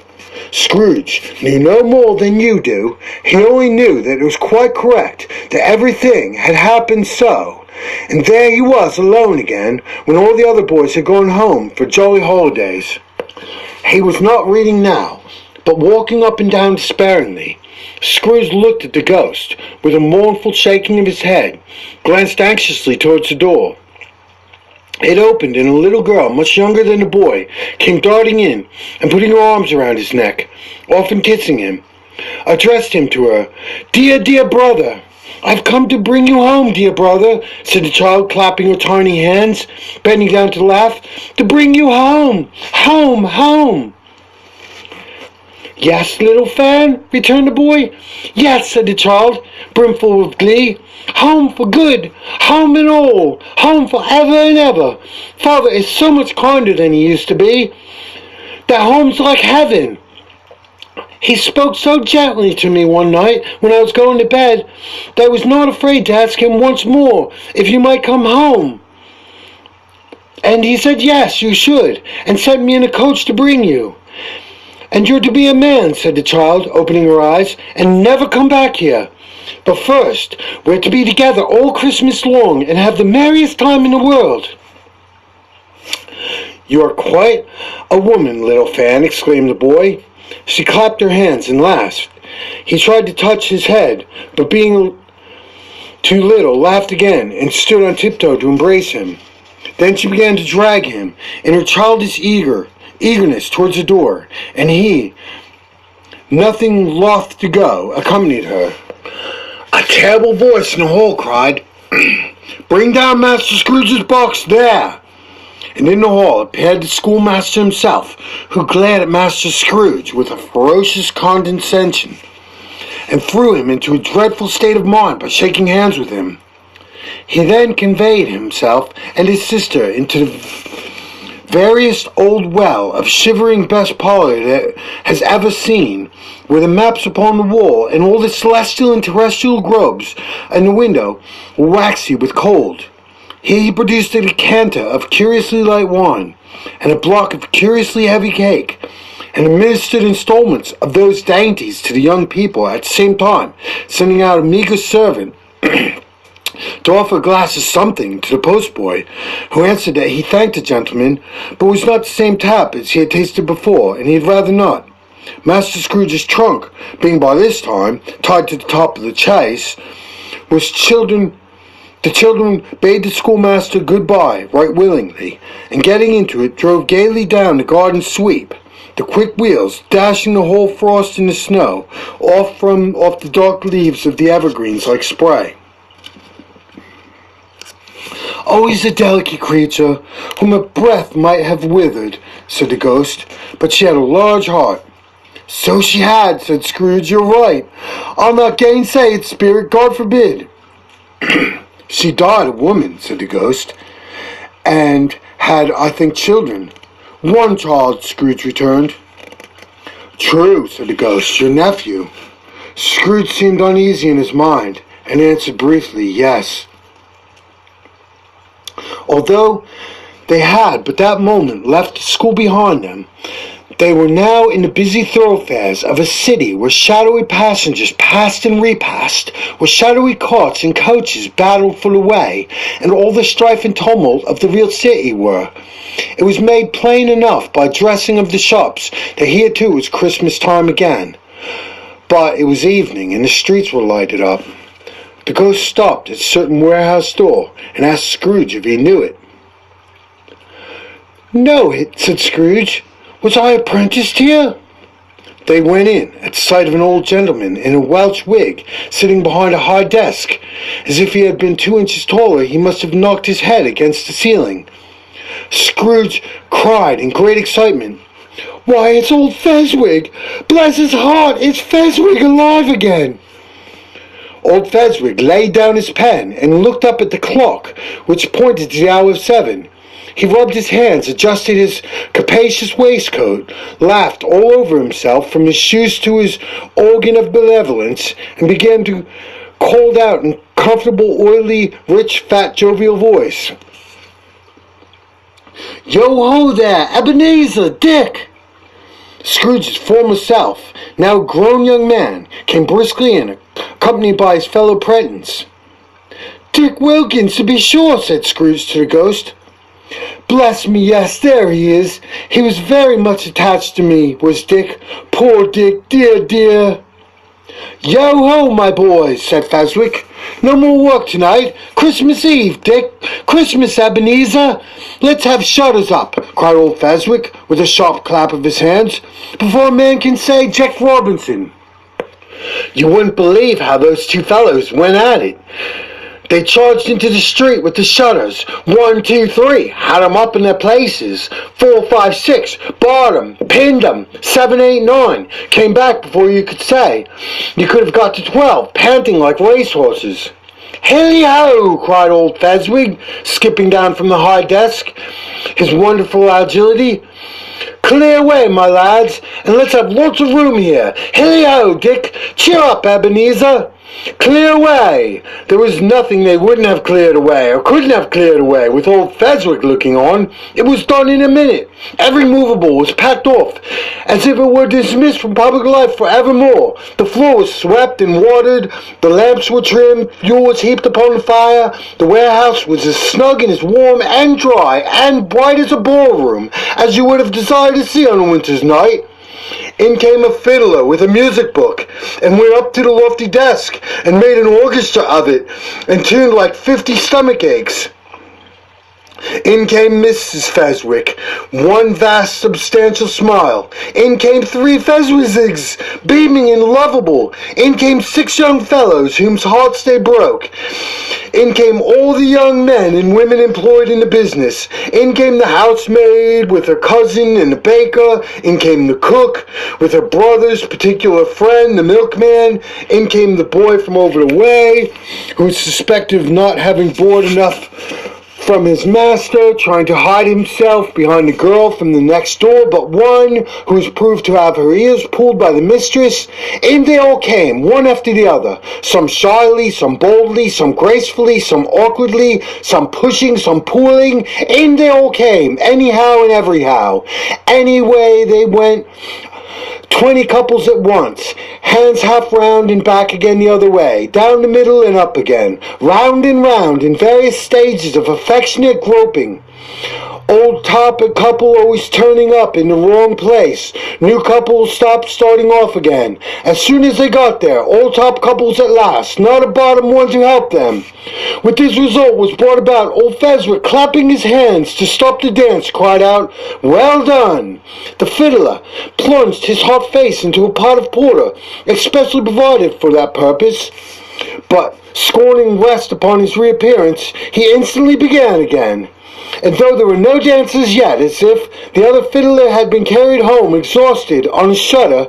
Scrooge knew no more than you do. He only knew that it was quite correct, that everything had happened so. And there he was alone again, when all the other boys had gone home for jolly holidays. He was not reading now, but walking up and down despairingly. Scrooge looked at the ghost, with a mournful shaking of his head, glanced anxiously towards the door. It opened, and a little girl, much younger than the boy, came darting in, and putting her arms around his neck, often kissing him, addressed him to her. "Dear, dear brother! I've come to bring you home, dear brother," said the child, clapping her tiny hands, bending down to laugh. "To bring you home! Home! Home!" "Yes, little fan?" returned the boy. "Yes," said the child, brimful of glee. "Home for good, home and all, home for ever and ever. Father is so much kinder than he used to be. That home's like heaven. He spoke so gently to me one night when I was going to bed that I was not afraid to ask him once more if you might come home. And he said yes, you should, and sent me in a coach to bring you. And you're to be a man," said the child, opening her eyes, "and never come back here. But first, we're to be together all Christmas long and have the merriest time in the world." "You are quite a woman, little fan," exclaimed the boy. She clapped her hands and laughed. He tried to touch his head, but being too little, laughed again and stood on tiptoe to embrace him. Then she began to drag him in her childish eagerness towards the door, and he, nothing loth to go, accompanied her. A terrible voice in the hall cried, "Bring down Master Scrooge's box there!" And in the hall appeared the schoolmaster himself, who glared at Master Scrooge with a ferocious condescension, and threw him into a dreadful state of mind by shaking hands with him. He then conveyed himself and his sister into the veriest old well of shivering best parlor that has ever seen, where the maps upon the wall and all the celestial and terrestrial globes in the window were waxy with cold. Here he produced a decanter of curiously light wine, and a block of curiously heavy cake, and administered installments of those dainties to the young people, at the same time sending out a meagre servant to offer a glass of something to the postboy, who answered that he thanked the gentleman, but was not the same tap as he had tasted before, and he had rather not. Master Scrooge's trunk, being by this time tied to the top of the chaise, the children bade the schoolmaster good-bye right willingly, and getting into it, drove gaily down the garden sweep, the quick wheels dashing the whole frost and the snow off the dark leaves of the evergreens like spray. "Always a delicate creature, whom a breath might have withered," said the ghost, "but she had a large heart." "So she had," said Scrooge. "You're right. I'll not gainsay it, spirit. God forbid." "She died a woman," said the ghost, "and had, I think, children." "One child," Scrooge returned. "True," said the ghost. "Your nephew." Scrooge seemed uneasy in his mind, and answered briefly, "Yes." Although they had but that moment left the school behind them, They were now in the busy thoroughfares of a city where shadowy passengers passed and repassed, where shadowy carts and coaches battled for the way, and all the strife and tumult of the real city were. It was made plain enough by dressing of the shops that here too was Christmas time again. But it was evening and the streets were lighted up. The ghost stopped at a certain warehouse door and asked Scrooge if he knew it. "Know it," said Scrooge. "Was I apprenticed here?" They went in at sight of an old gentleman in a Welsh wig sitting behind a high desk. As if he had been 2 inches taller, he must have knocked his head against the ceiling. Scrooge cried in great excitement, "Why, it's old Fezwig! Bless his heart, it's Fezwig alive again!" Old Fezwig laid down his pen and looked up at the clock, which pointed to the hour of 7. He rubbed his hands, adjusted his capacious waistcoat, laughed all over himself from his shoes to his organ of benevolence, and began to call out in comfortable, oily, rich, fat, jovial voice, "Yo-ho there, Ebenezer, Dick!" Scrooge's former self, now a grown young man, came briskly in, accompanied by his fellow apprentice. "Dick Wilkins, to be sure," said Scrooge to the ghost. "Bless me, yes, there he is. He was very much attached to me, was Dick. Poor Dick, dear, dear." "Yo-ho, my boys," said Fezwick. "No more work tonight. Christmas Eve, Dick. Christmas, Ebenezer. Let's have shutters up," cried old Fezwick, with a sharp clap of his hands, "before a man can say Jack Robinson." You wouldn't believe how those two fellows went at it. They charged into the street with the shutters. 1, 2, 3, had 'em up in their places. 4, 5, 6, barred 'em, pinned 'em. 7, 8, 9, came back before you could say. You could have got to 12, panting like racehorses. "Hilly-ho!" cried old Fezwig, skipping down from the high desk, his wonderful agility. "Clear away, my lads, and let's have lots of room here. Hilly-ho, Dick! Cheer up, Ebenezer! Clear away!" There was nothing they wouldn't have cleared away, or couldn't have cleared away, with old Fezwick looking on. It was done in a minute. Every movable was packed off, as if it were dismissed from public life for evermore. The floor was swept and watered, the lamps were trimmed, fuel was heaped upon the fire, the warehouse was as snug and as warm and dry and bright as a ballroom, as you would have desired to see on a winter's night. In came a fiddler with a music book, and went up to the lofty desk, and made an orchestra of it, and tuned like 50 stomach aches. In came Mrs. Fezwick, one vast substantial smile. In came 3 Fezwigs, beaming and lovable. In came 6 young fellows, whose hearts they broke. In came all the young men and women employed in the business. In came the housemaid with her cousin and the baker. In came the cook with her brother's particular friend, the milkman. In came the boy from over the way, who was suspected of not having board enough from his master, trying to hide himself behind the girl from the next door, but one who was proved to have her ears pulled by the mistress. In they all came, one after the other, some shyly, some boldly, some gracefully, some awkwardly, some pushing, some pulling. In they all came, anyhow and everyhow. Any way they went, 20 couples at once, hands half round and back again the other way, down the middle and up again, round and round in various stages of affectionate groping. Old top couple always turning up in the wrong place. New couples stopped starting off again. As soon as they got there, old top couples at last, not a bottom one to help them. With this result was brought about, old Fezwick, clapping his hands to stop the dance, cried out, "Well done!" The fiddler plunged his hot face into a pot of porter, especially provided for that purpose. But, scorning rest upon his reappearance, he instantly began again. And though there were no dancers yet, as if the other fiddler had been carried home exhausted on a shutter,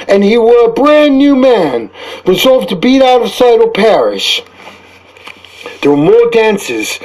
and he were a brand new man, resolved to beat out of sight or perish. There were more dances,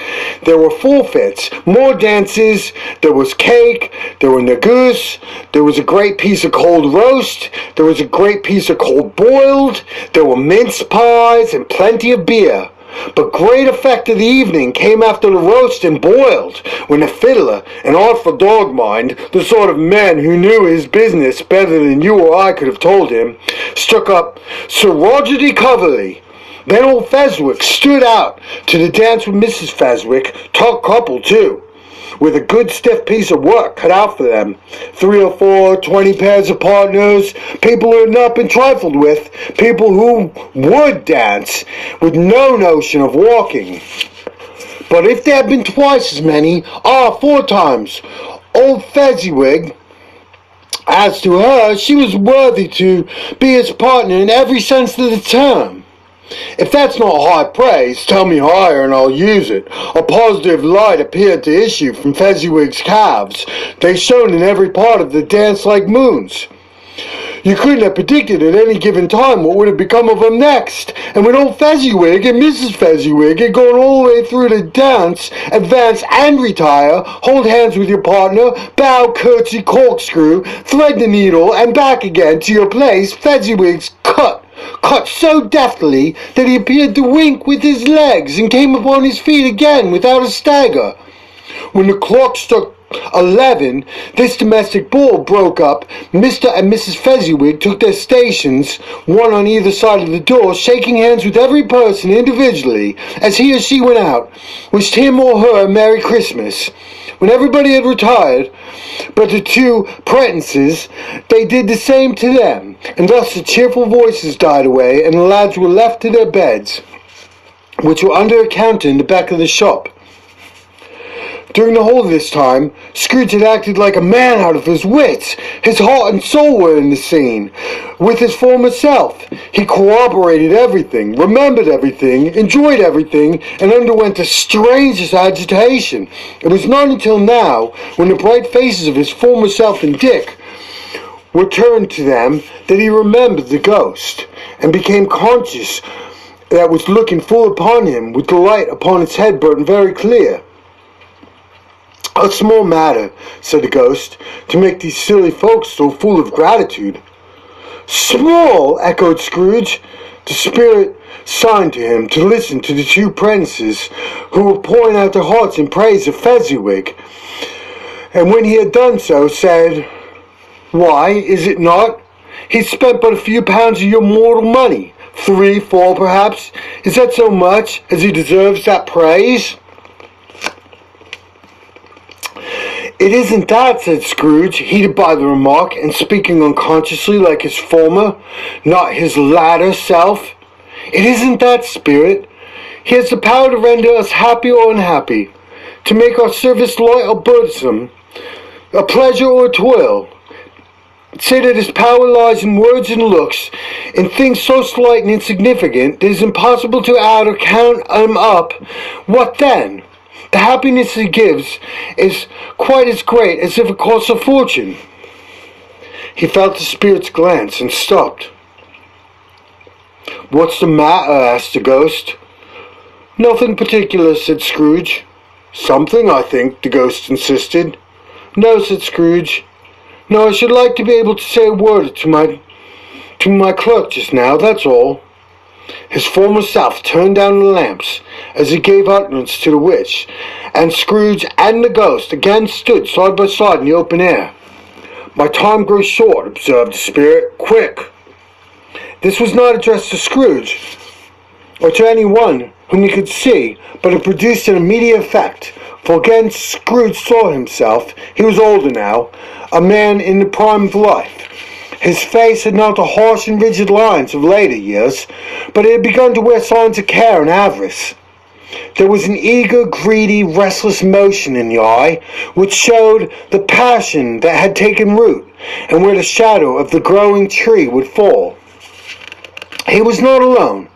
there were forfeits, more dances, there was cake, there were negus, there was a great piece of cold roast, there was a great piece of cold boiled, there were mince pies and plenty of beer. But great effect of the evening came after the roast and boiled, when the fiddler, an artful dog mind, the sort of man who knew his business better than you or I could have told him, struck up Sir Roger de Coverley. Then old Fezwick stood out to the dance with Mrs. Fezwick, top couple too, with a good stiff piece of work cut out for them. 3 or 4, 20 pairs of partners, people who had not been trifled with, people who would dance, with no notion of walking. But if there had been twice as many, 4 times, old Fezziwig, as to her, she was worthy to be his partner in every sense of the term. If that's not high praise, tell me higher and I'll use it. A positive light appeared to issue from Fezziwig's calves. They shone in every part of the dance like moons. You couldn't have predicted at any given time what would have become of them next. And when old Fezziwig and Mrs. Fezziwig had gone all the way through the dance, advance and retire, hold hands with your partner, bow, curtsy, corkscrew, thread the needle, and back again to your place, Fezziwig's cut so deftly that he appeared to wink with his legs and came upon his feet again without a stagger. When the clock struck 11, this domestic ball broke up. Mr. and Mrs. Fezziwig took their stations, one on either side of the door, shaking hands with every person individually as he or she went out, wished him or her a Merry Christmas. When everybody had retired, but the 2 prentices, they did the same to them, and thus the cheerful voices died away, and the lads were left to their beds, which were under a counter in the back of the shop. During the whole of this time, Scrooge had acted like a man out of his wits. His heart and soul were in the scene, with his former self. He corroborated everything, remembered everything, enjoyed everything, and underwent the strangest agitation. It was not until now, when the bright faces of his former self and Dick were turned to them, that he remembered the ghost, and became conscious that was looking full upon him, with the light upon its head burnt very clear. "A small matter," said the ghost, "to make these silly folks so full of gratitude." "Small!" echoed Scrooge. The spirit signed to him to listen to the 2 prentices, who were pouring out their hearts in praise of Fezziwig, and when he had done so, said, "Why, is it not? He spent but a few pounds of your mortal money. 3, 4, perhaps. Is that so much, as he deserves that praise?" "It isn't that," said Scrooge, heated by the remark, and speaking unconsciously like his former, not his latter self. "It isn't that, Spirit. He has the power to render us happy or unhappy, to make our service light or burdensome, a pleasure or a toil. Say that his power lies in words and looks, in things so slight and insignificant that it is impossible to add or count them up. What then? The happiness he gives is quite as great as if it costs a fortune." He felt the spirit's glance and stopped. "What's the matter?" asked the ghost. "Nothing particular," said Scrooge. "Something, I think," the ghost insisted. "No," said Scrooge. "No, I should like to be able to say a word to my clerk just now, that's all." His former self turned down the lamps as he gave utterance to the wish, and Scrooge and the ghost again stood side by side in the open air. "My time grows short," observed the spirit. "Quick!" This was not addressed to Scrooge, or to anyone whom he could see, but it produced an immediate effect, for again Scrooge saw himself. He was older now, a man in the prime of life. His face had not the harsh and rigid lines of later years, but it had begun to wear signs of care and avarice. There was an eager, greedy, restless motion in the eye, which showed the passion that had taken root, and where the shadow of the growing tree would fall. He was not alone,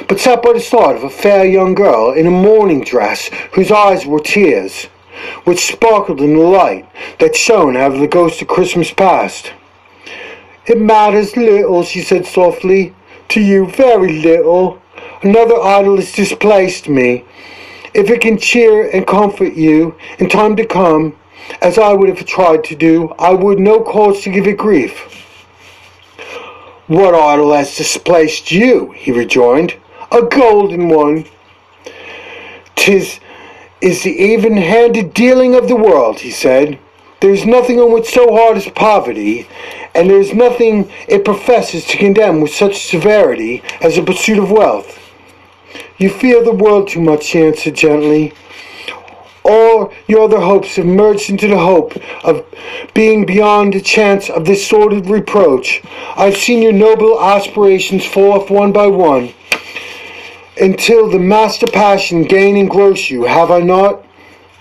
but sat by the side of a fair young girl in a mourning dress, whose eyes were tears, which sparkled in the light that shone out of the ghost of Christmas past. "It matters little," she said softly, "to you very little. Another idol has displaced me. If it can cheer and comfort you in time to come, as I would have tried to do, I would no cause to give it grief." "What idol has displaced you?" he rejoined. "A golden one." "'Tis is the even-handed dealing of the world," he said. "There is nothing on which so hard as poverty, and there is nothing it professes to condemn with such severity as the pursuit of wealth." "You fear the world too much," she answered gently. "All your other hopes have merged into the hope of being beyond the chance of this sordid reproach. I've seen your noble aspirations fall off one by one, until the master passion gain and engross you, have I not?"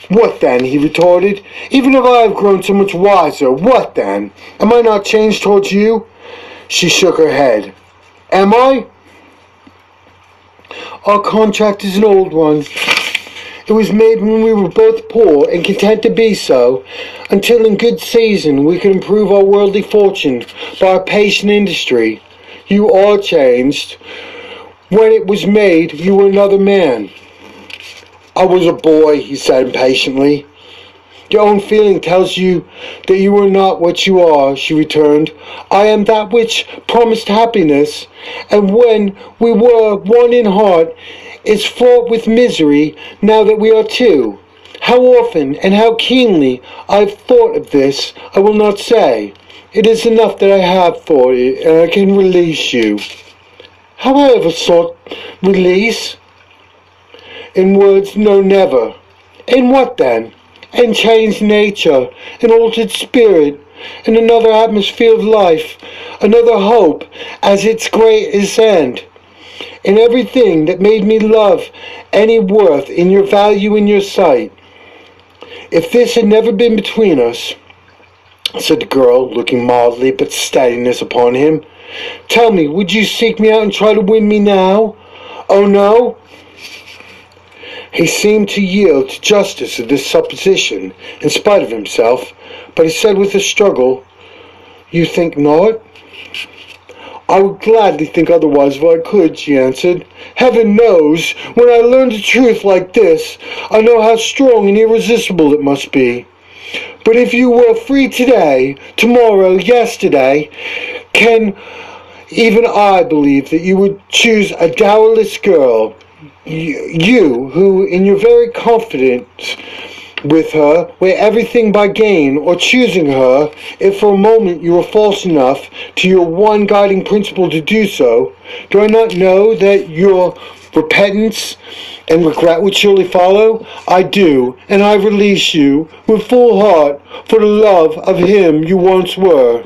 "What then?" he retorted. "Even if I have grown so much wiser, what then? Am I not changed towards you?" She shook her head. "Am I?" "Our contract is an old one. It was made when we were both poor and content to be so, until in good season we could improve our worldly fortune by our patient industry. You are changed. When it was made, you were another man." "I was a boy," he said impatiently. "Your own feeling tells you that you are not what you are," she returned. "I am that which promised happiness, and when we were one in heart, is fraught with misery now that we are two. How often and how keenly I have thought of this, I will not say. It is enough that I have thought it, and I can release you." "Have I ever sought release?" "In words, no, never." "In what then?" "In changed nature, an altered spirit, in another atmosphere of life, another hope as its greatest end. In everything that made me love any worth in your value in your sight. If this had never been between us," said the girl, looking mildly but steadiness upon him, "tell me, would you seek me out and try to win me now? Oh no?" He seemed to yield to justice of this supposition, in spite of himself, but he said with a struggle, "You think not?" "I would gladly think otherwise if I could," she answered. "Heaven knows, when I learn the truth like this, I know how strong and irresistible it must be. But if you were free today, tomorrow, yesterday, can even I believe that you would choose a dowerless girl, you who, in your very confidence with her, weigh everything by gain, or choosing her, if for a moment you were false enough to your one guiding principle to do so? Do I not know that your repentance and regret would surely follow? I do, and I release you with full heart for the love of him you once were."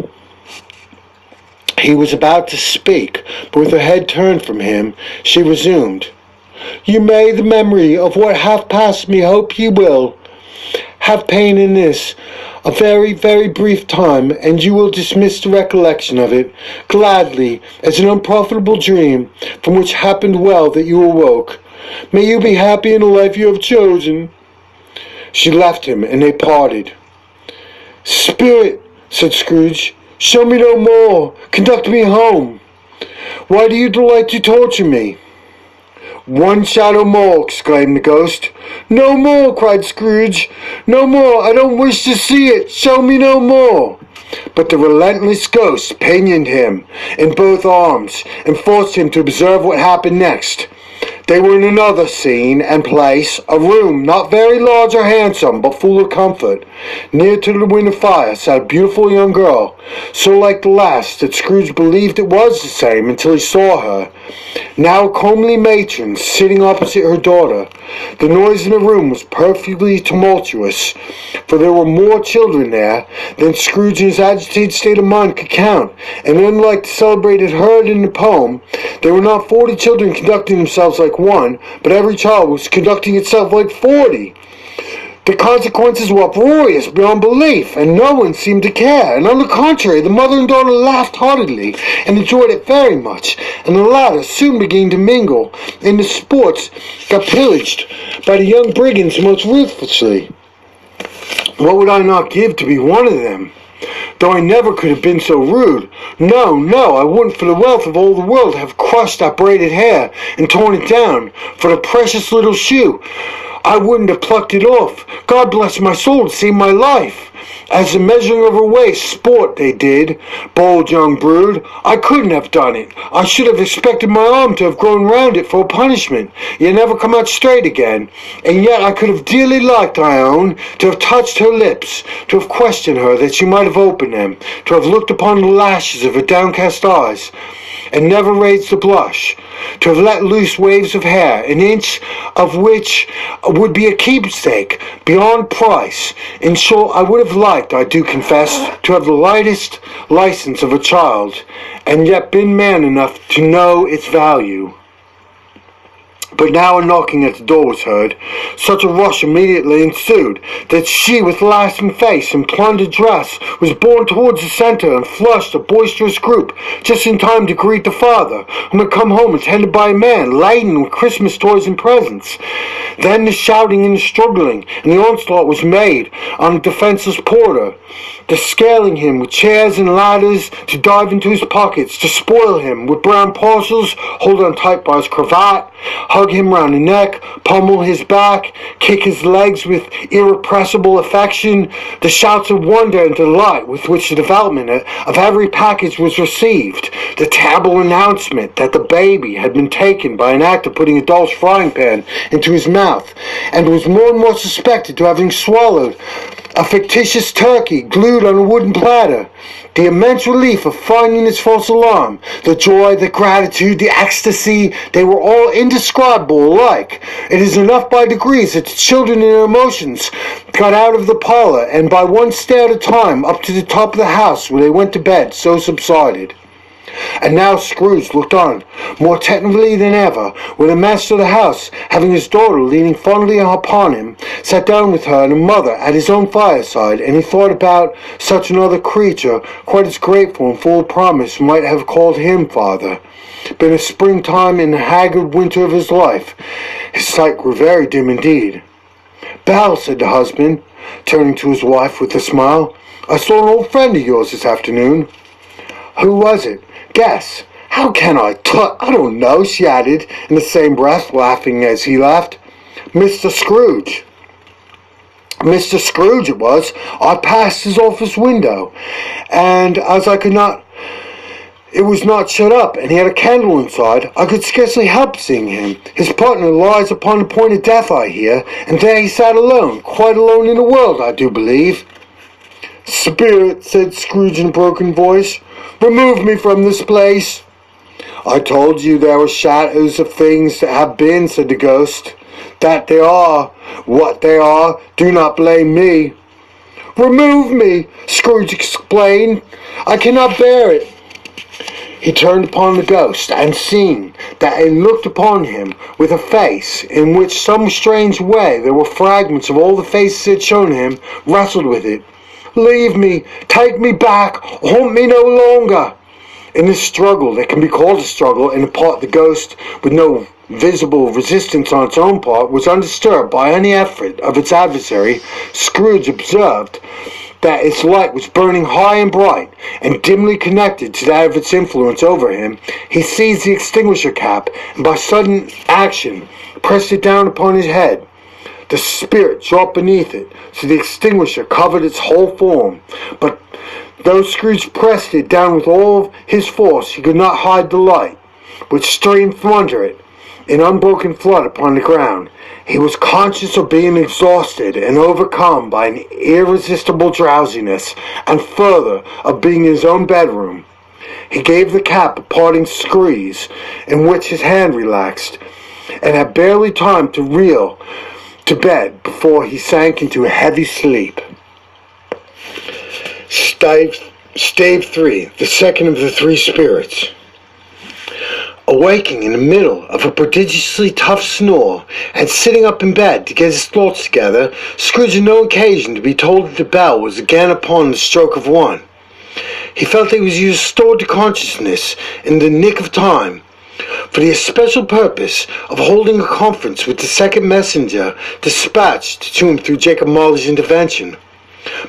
He was about to speak, but with her head turned from him, she resumed, "You may the memory of what hath passed me hope ye will have pain in this, a very, very brief time, and you will dismiss the recollection of it gladly as an unprofitable dream from which happened well that you awoke. May you be happy in the life you have chosen." She left him, and they parted. "Spirit," said Scrooge, "show me no more. Conduct me home. Why do you delight to torture me?" "One shadow more!" exclaimed the ghost. "No more!" cried Scrooge. "No more! I don't wish to see it! Show me no more!" But the relentless ghost pinioned him in both arms, and forced him to observe what happened next. They were in another scene and place, a room not very large or handsome, but full of comfort. Near to the window fire sat a beautiful young girl, so like the last that Scrooge believed it was the same until he saw her. Now a comely matron sitting opposite her daughter. The noise in the room was perfectly tumultuous, for there were more children there than Scrooge in his agitated state of mind could count, and unlike the celebrated herd in the poem, there were not 40 children conducting themselves like one, but every child was conducting itself like 40. The consequences were uproarious beyond belief, and no one seemed to care, and on the contrary, the mother and daughter laughed heartily, and enjoyed it very much, and the latter soon began to mingle in the sports got pillaged by the young brigands most ruthlessly. What would I not give to be one of them? Though I never could have been so rude. No, I wouldn't for the wealth of all the world have crushed that braided hair and torn it down for the precious little shoe. I wouldn't have plucked it off. God bless my soul, to save my life. As the measuring of her waist sport they did, bold young brood. I couldn't have done it. I should have expected my arm to have grown round it for a punishment. You never come out straight again. And yet I could have dearly liked, I own, to have touched her lips, to have questioned her that she might have opened them, to have looked upon the lashes of her downcast eyes, and never raised a blush, to have let loose waves of hair, an inch of which would be a keepsake beyond price. In short, I would have liked, I do confess, to have the lightest license of a child, and yet been man enough to know its value. But now a knocking at the door was heard. Such a rush immediately ensued that she, with laughing face and plundered dress, was borne towards the centre and flushed a boisterous group, just in time to greet the father, whom had come home attended by a man laden with Christmas toys and presents. Then the shouting and the struggling, and the onslaught was made on the defenceless porter, the scaling him with chairs and ladders, to dive into his pockets, to spoil him with brown parcels, hold on tight by his cravat, hug him round the neck, pummel his back, kick his legs with irrepressible affection. The shouts of wonder and delight with which the development of every package was received, the terrible announcement that the baby had been taken by an actor putting a doll's frying pan into his mouth, and was more and more suspected to having swallowed a fictitious turkey glued on a wooden platter, the immense relief of finding this false alarm, the joy, the gratitude, the ecstasy, they were all indescribable alike. It is enough by degrees that the children in their emotions got out of the parlour, and by one stair at a time up to the top of the house where they went to bed, so subsided. And now Scrooge looked on, more attentively than ever, when the master of the house, having his daughter leaning fondly upon him, sat down with her and her mother at his own fireside, and he thought about such another creature, quite as grateful and full of promise, might have called him father. But in the springtime, in the haggard winter of his life, his sight grew very dim indeed. "Belle," said the husband, turning to his wife with a smile, "I saw an old friend of yours this afternoon." "Who was it? Guess." "How can I? I don't know," she added in the same breath, laughing as he laughed. "Mr. Scrooge." "Mr. Scrooge it was. I passed his office window, and as it was not shut up, and he had a candle inside, I could scarcely help seeing him. His partner lies upon the point of death, I hear, and there he sat alone, quite alone in the world, I do believe." "Spirit," said Scrooge in a broken voice, "remove me from this place." "I told you there were shadows of things that have been," said the ghost. "That they are. What they are, do not blame me." "Remove me," Scrooge explained. "I cannot bear it." He turned upon the ghost, and seeing that it looked upon him with a face in which some strange way there were fragments of all the faces it had shown him, wrestled with it. "Leave me, take me back, haunt me no longer." In this struggle, that can be called a struggle, in the part the ghost, with no visible resistance on its own part, was undisturbed by any effort of its adversary, Scrooge observed that its light was burning high and bright, and dimly connected to that of its influence over him. He seized the extinguisher cap, and by sudden action pressed it down upon his head. The spirit dropped beneath it, so the extinguisher covered its whole form. But though Scrooge pressed it down with all his force, he could not hide the light, which streamed from under it in unbroken flood upon the ground. He was conscious of being exhausted and overcome by an irresistible drowsiness, and further, of being in his own bedroom. He gave the cap a parting squeeze, in which his hand relaxed, and had barely time to reel to bed before he sank into a heavy sleep. Stave 3, the second of the three spirits. Awaking in the middle of a prodigiously tough snore, and sitting up in bed to get his thoughts together, Scrooge had no occasion to be told that the bell was again upon the stroke of 1. He felt that he was restored to consciousness in the nick of time, for the especial purpose of holding a conference with the second messenger dispatched to him through Jacob Marley's intervention.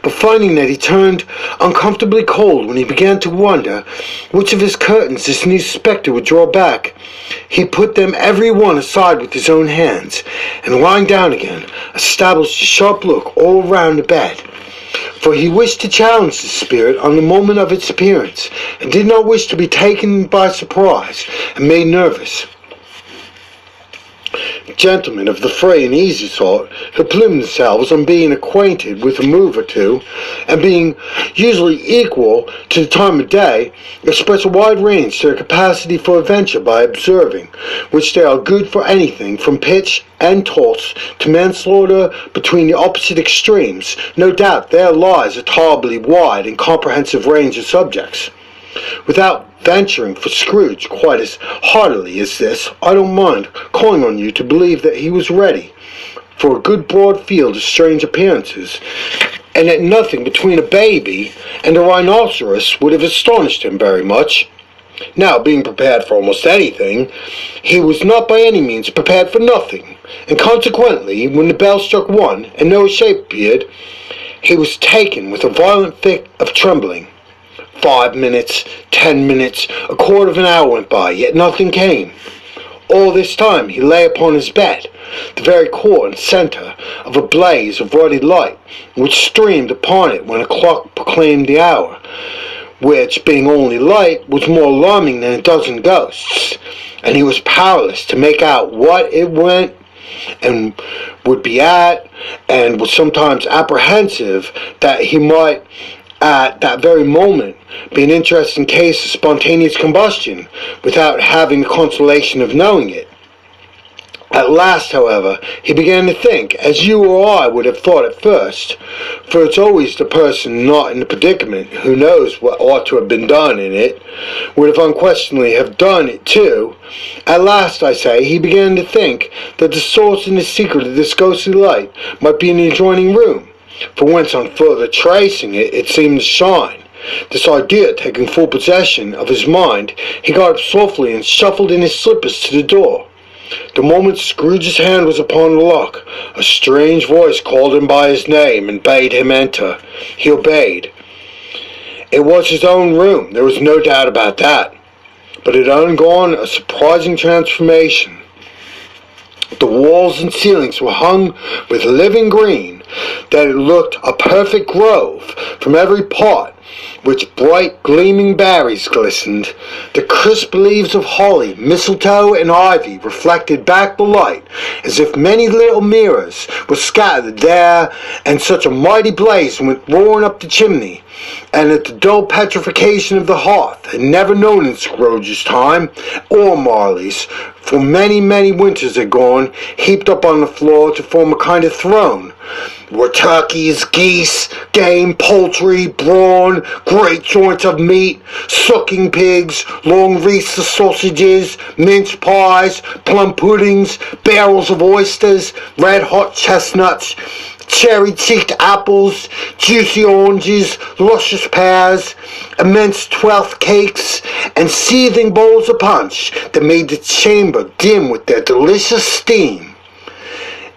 but finding that he turned uncomfortably cold when he began to wonder which of his curtains this new spectre would draw back, he put them every one aside with his own hands, and lying down again, established a sharp look all round the bed. For he wished to challenge the spirit on the moment of its appearance, and did not wish to be taken by surprise and made nervous. Gentlemen of the free and easy sort, who plume themselves on being acquainted with a move or two, and being usually equal to the time of day, express a wide range to their capacity for adventure by observing, which they are good for anything from pitch and toss to manslaughter between the opposite extremes. No doubt there lies a tolerably wide and comprehensive range of subjects. Without venturing for Scrooge quite as heartily as this, I don't mind calling on you to believe that he was ready for a good broad field of strange appearances, and that nothing between a baby and a rhinoceros would have astonished him very much. Now, being prepared for almost anything, he was not by any means prepared for nothing, and consequently, when the bell struck one and no shape appeared, he was taken with a violent fit of trembling. 5 minutes, 10 minutes, a quarter of an hour went by, yet nothing came. All this time he lay upon his bed, the very core and centre of a blaze of ruddy light, which streamed upon it when a clock proclaimed the hour, which, being only light, was more alarming than a dozen ghosts, and he was powerless to make out what it went and would be at, and was sometimes apprehensive that he might at that very moment be an interesting case of spontaneous combustion, without having the consolation of knowing it. At last, however, he began to think, as you or I would have thought at first, for it's always the person not in the predicament who knows what ought to have been done in it, would have unquestionably have done it too. At last, I say, he began to think that the source and the secret of this ghostly light might be in the adjoining room, for whence on further tracing it, it seemed to shine. This idea taking full possession of his mind, he got up softly and shuffled in his slippers to the door. The moment Scrooge's hand was upon the lock, a strange voice called him by his name and bade him enter. He obeyed. It was his own room, there was no doubt about that, but it had undergone a surprising transformation. The walls and ceilings were hung with living green, that it looked a perfect grove from every part, which bright gleaming berries glistened. The crisp leaves of holly, mistletoe, and ivy reflected back the light, as if many little mirrors were scattered there, and such a mighty blaze went roaring up the chimney, and at the dull petrification of the hearth, and never known in Scrooge's time, or Marley's, for many, many winters had gone, heaped up on the floor to form a kind of throne, were turkeys, geese, game, poultry, brawn, great joints of meat, sucking pigs, long wreaths of sausages, mince pies, plum puddings, barrels of oysters, red-hot chestnuts, cherry-cheeked apples, juicy oranges, luscious pears, immense twelfth cakes, and seething bowls of punch that made the chamber dim with their delicious steam.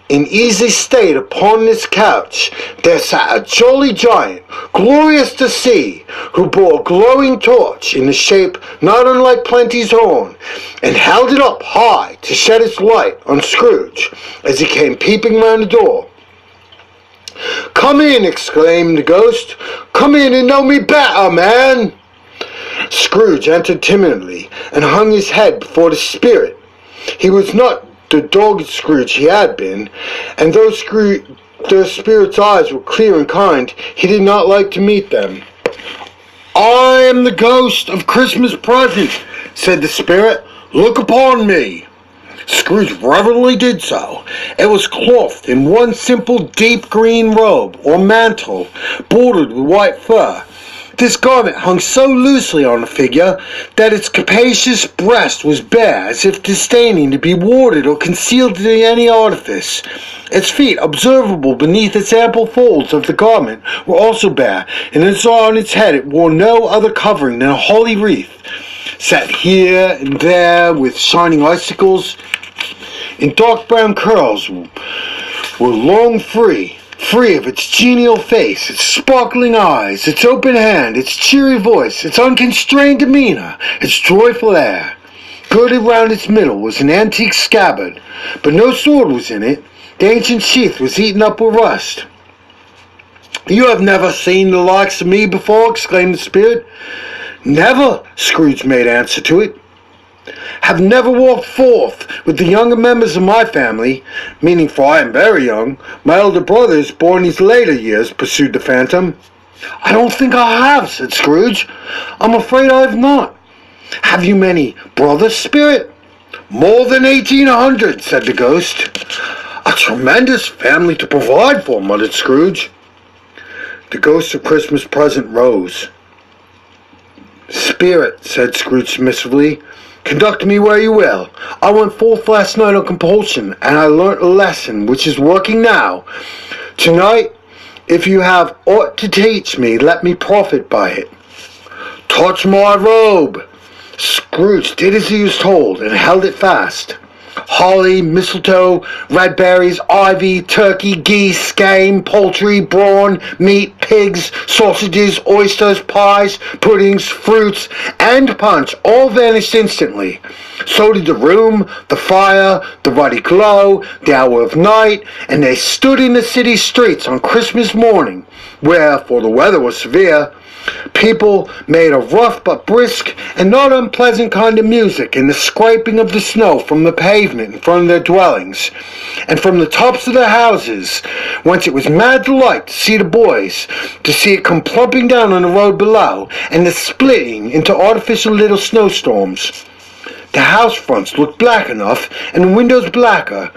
In easy state upon this couch there sat a jolly giant, glorious to see, who bore a glowing torch in the shape not unlike Plenty's horn, and held it up high to shed its light on Scrooge as he came peeping round the door. "Come in," exclaimed the ghost. "Come in and know me better, man." Scrooge entered timidly and hung his head before the spirit. He was not the dogged Scrooge he had been, and though the spirit's eyes were clear and kind, he did not like to meet them. "I am the ghost of Christmas present," said the spirit. "Look upon me." Scrooge reverently did so. It was clothed in one simple deep green robe, or mantle, bordered with white fur. This garment hung so loosely on the figure that its capacious breast was bare, as if disdaining to be warded or concealed in any artifice. Its feet, observable beneath its ample folds of the garment, were also bare, and as on its head it wore no other covering than a holly wreath, set here and there with shining icicles. In dark brown curls were long free, free of its genial face, its sparkling eyes, its open hand, its cheery voice, its unconstrained demeanor, its joyful air. Girded round its middle was an antique scabbard, but no sword was in it. The ancient sheath was eaten up with rust. "You have never seen the likes of me before," exclaimed the spirit. "Never," Scrooge made answer to it. "Have never walked forth with the younger members of my family," meaning, for I am very young. "My elder brother is born these later years," pursued the phantom. "I don't think I have," said Scrooge. "I'm afraid I have not." "Have you many brothers, spirit?" "More than 1,800, said the ghost. "A tremendous family to provide for," muttered Scrooge. The ghost of Christmas present rose. "Spirit," said Scrooge submissively, "conduct me where you will. I went forth last night on compulsion, and I learnt a lesson which is working now. Tonight, if you have aught to teach me, let me profit by it." "Touch my robe." Scrooge did as he was told, and held it fast. Holly, mistletoe, red berries, ivy, turkey, geese, game, poultry, brawn, meat, pigs, sausages, oysters, pies, puddings, fruits, and punch all vanished instantly. So did the room, the fire, the ruddy glow, the hour of night, and they stood in the city streets on Christmas morning, where, for the weather was severe, people made a rough but brisk and not unpleasant kind of music in the scraping of the snow from the pavement in front of their dwellings, and from the tops of their houses, whence it was mad delight to see the boys, to see it come plumping down on the road below, and the splitting into artificial little snowstorms. The house fronts looked black enough, and the windows blacker,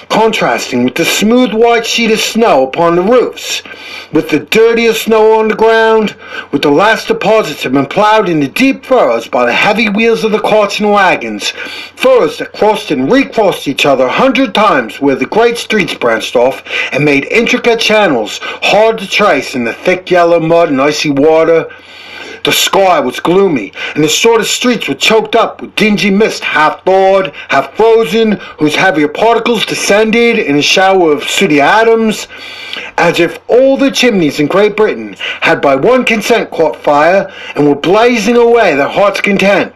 contrasting with the smooth white sheet of snow upon the roofs, with the dirtier snow on the ground, with the last deposits had been plowed into deep furrows by the heavy wheels of the carts and wagons, furrows that crossed and recrossed each other 100 times where the great streets branched off and made intricate channels hard to trace in the thick yellow mud and icy water. The sky was gloomy, and the shortest streets were choked up with dingy mist, half thawed, half frozen, whose heavier particles descended in a shower of sooty atoms, as if all the chimneys in Great Britain had by one consent caught fire, and were blazing away their heart's content.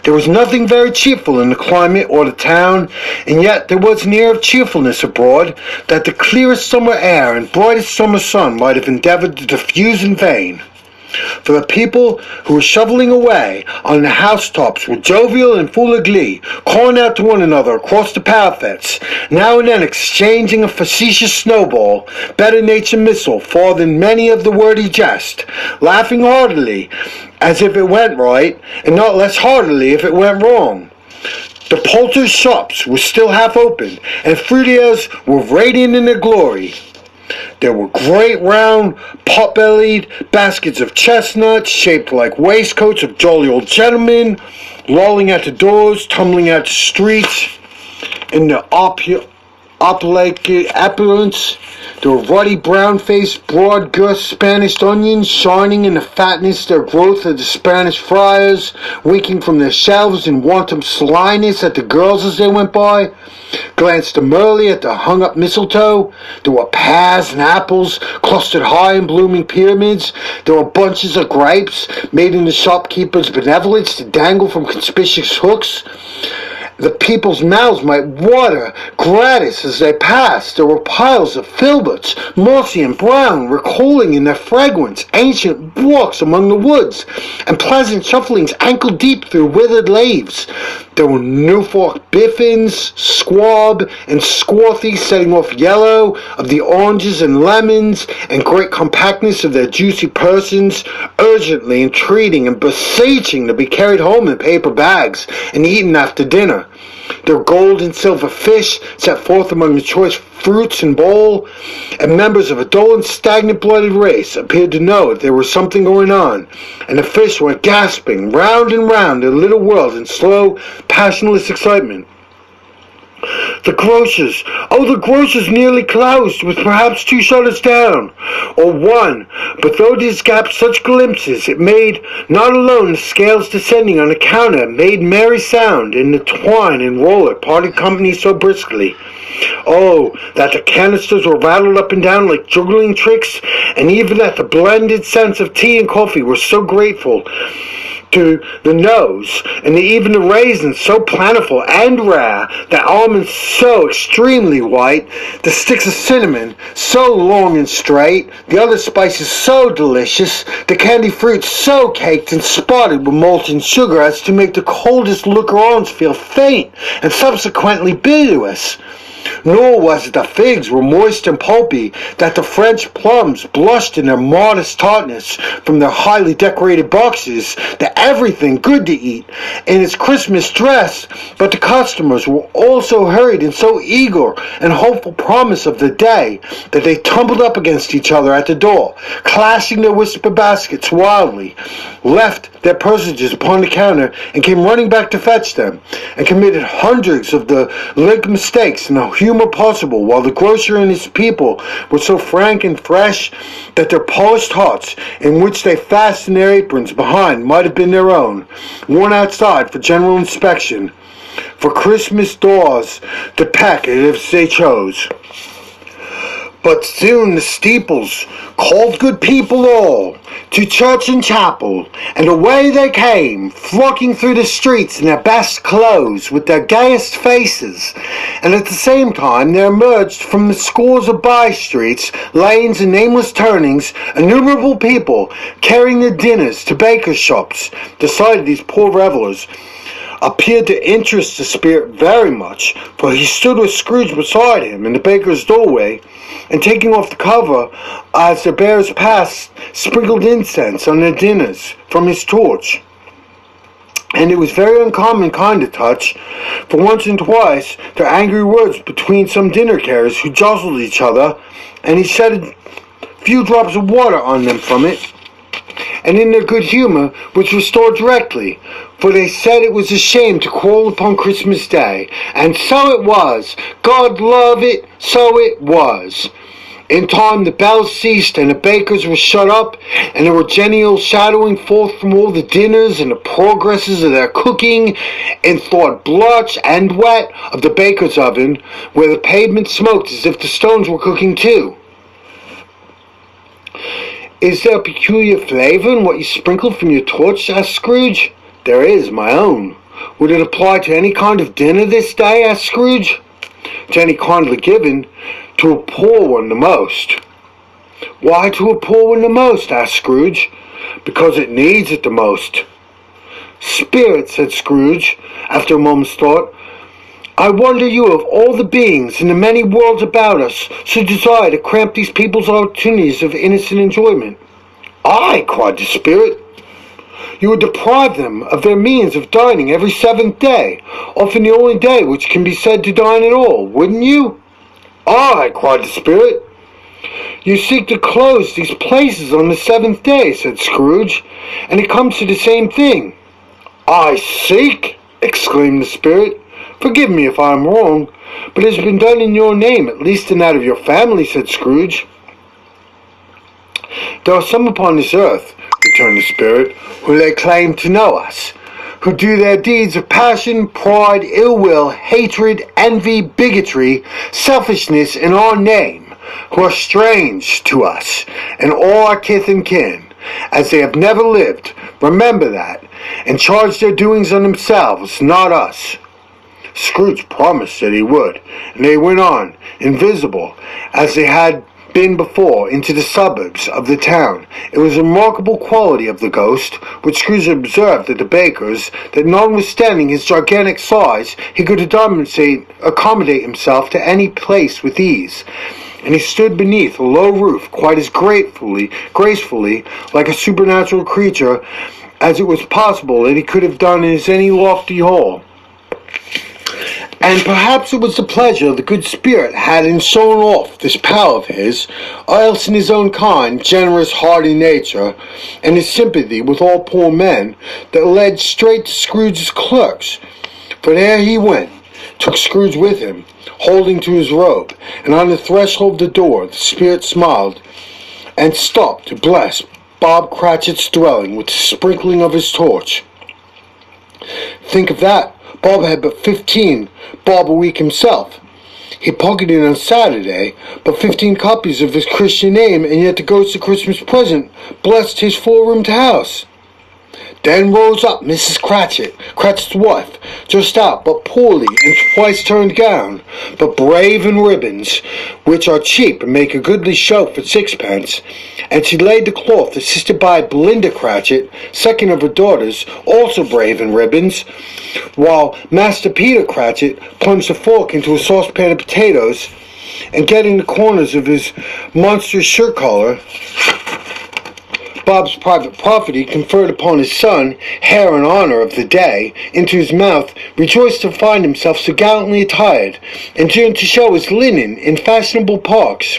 There was nothing very cheerful in the climate or the town, and yet there was an air of cheerfulness abroad that the clearest summer air and brightest summer sun might have endeavored to diffuse in vain. For the people who were shoveling away on the housetops were jovial and full of glee, calling out to one another across the parapets, now and then exchanging a facetious snowball, better-natured missile far than many of the wordy jest, laughing heartily as if it went right, and not less heartily if it went wrong. The poulterers' shops were still half open, and fruitiers were radiant in their glory. There were great round, pot-bellied baskets of chestnuts, shaped like waistcoats of jolly old gentlemen, lolling at the doors, tumbling out the streets, in the opulence. There were ruddy, brown-faced, broad-girthed Spanish onions, shining in the fatness their growth of the Spanish friars, winking from their shelves in wanton slyness at the girls as they went by, glanced demurely at the hung-up mistletoe. There were pears and apples clustered high in blooming pyramids. There were bunches of grapes made in the shopkeeper's benevolence to dangle from conspicuous hooks. The people's mouths might water gratis as they passed. There were piles of filberts, mossy and brown, recoiling in their fragrance, ancient walks among the woods, and pleasant shufflings ankle-deep through withered leaves. There were Norfolk biffins, squab, and swarthy, setting off yellow of the oranges and lemons, and great compactness of their juicy persons, urgently entreating and beseeching to be carried home in paper bags and eaten after dinner. Their gold and silver fish set forth among the choice fruits and bowl, and members of a dull and stagnant-blooded race appeared to know that there was something going on, and the fish went gasping round and round their little world in slow, passionless excitement. The grocer's. Oh, the grocer's nearly closed, with perhaps 2 shutters down, or 1. But though these gapped such glimpses, it made not alone the scales descending on the counter made merry sound, and the twine and roller parted company so briskly. Oh, that the canisters were rattled up and down like juggling tricks, and even that the blended scents of tea and coffee were so grateful to the nose, and even the raisins so plentiful and rare, the almonds so extremely white, the sticks of cinnamon so long and straight, the other spices so delicious, the candy fruit so caked and spotted with molten sugar as to make the coldest looker-ons feel faint and subsequently bilious. Nor was it the figs were moist and pulpy, that the French plums blushed in their modest tartness from their highly decorated boxes, that everything good to eat in its Christmas dress, but the customers were all so hurried and so eager and hopeful promise of the day, that they tumbled up against each other at the door, clashing their whisper baskets wildly, left their purchases upon the counter, and came running back to fetch them, and committed hundreds of the like mistakes in the humor possible, while the grocer and his people were so frank and fresh that their polished hats, in which they fastened their aprons behind, might have been their own, worn outside for general inspection, for Christmas doors to peck at if they chose. But soon the steeples called good people all to church and chapel, and away they came, flocking through the streets in their best clothes, with their gayest faces, and at the same time there emerged from the scores of by-streets, lanes, and nameless turnings, innumerable people carrying their dinners to bakers' shops. The sight of these poor revellers appeared to interest the spirit very much, for he stood with Scrooge beside him in the baker's doorway, and taking off the cover as the bearers passed, sprinkled incense on their dinners from his torch. And it was very uncommon kind of touch, for once and twice there were angry words between some dinner carriers who jostled each other, and he shed a few drops of water on them from it, and in their good humour was restored directly, for they said it was a shame to quarrel upon Christmas Day, and so it was. God love it, so it was. In time the bells ceased, and the bakers were shut up, and there were genial shadowing forth from all the dinners and the progresses of their cooking, in thought blotch and wet of the baker's oven, where the pavement smoked as if the stones were cooking too. Is there a peculiar flavour in what you sprinkled from your torch? Asked Scrooge. There is, my own. Would it apply to any kind of dinner this day? Asked Scrooge. To any kindly given, to a poor one the most. Why to a poor one the most? Asked Scrooge. Because it needs it the most. Spirit, said Scrooge, after a moment's thought, I wonder you, of all the beings in the many worlds about us, should desire to cramp these people's opportunities of innocent enjoyment. Aye, cried the spirit. You would deprive them of their means of dining every 7th day, often the only day which can be said to dine at all, wouldn't you? Aye, cried the spirit. You seek to close these places on the 7th day, said Scrooge, and it comes to the same thing. I seek, exclaimed the spirit. Forgive me if I am wrong, but it has been done in your name, at least in that of your family, said Scrooge. There are some upon this earth, returned the spirit, who lay claim to know us, who do their deeds of passion, pride, ill will, hatred, envy, bigotry, selfishness in our name, who are strange to us and all our kith and kin, as they have never lived. Remember that, and charge their doings on themselves, not us. Scrooge promised that he would, and they went on, invisible, as they had been before, into the suburbs of the town. It was a remarkable quality of the ghost, which Scrooge observed at the baker's, that notwithstanding his gigantic size, he could accommodate himself to any place with ease, and he stood beneath a low roof quite as gracefully like a supernatural creature as it was possible that he could have done in any lofty hall. And perhaps it was the pleasure the good spirit had in showing off this power of his, or else in his own kind, generous, hearty nature, and his sympathy with all poor men, that led straight to Scrooge's clerks. For there he went, took Scrooge with him, holding to his robe, and on the threshold of the door the spirit smiled and stopped to bless Bob Cratchit's dwelling with the sprinkling of his torch. Think of that! Bob had but 15 bob a week himself. He pocketed on Saturday but 15 copies of his Christian name, and yet the ghost of Christmas present blessed his 4-roomed house. Then rose up Mrs. Cratchit, Cratchit's wife, just out, but poorly, and twice turned gown, but brave in ribbons, which are cheap and make a goodly show for 6pence, and she laid the cloth, assisted by Belinda Cratchit, second of her daughters, also brave in ribbons, while Master Peter Cratchit plunged a fork into a saucepan of potatoes, and getting the corners of his monstrous shirt collar, Bob's private property, conferred upon his son, heir and honor of the day, into his mouth, rejoiced to find himself so gallantly attired, and turned to show his linen in fashionable parks.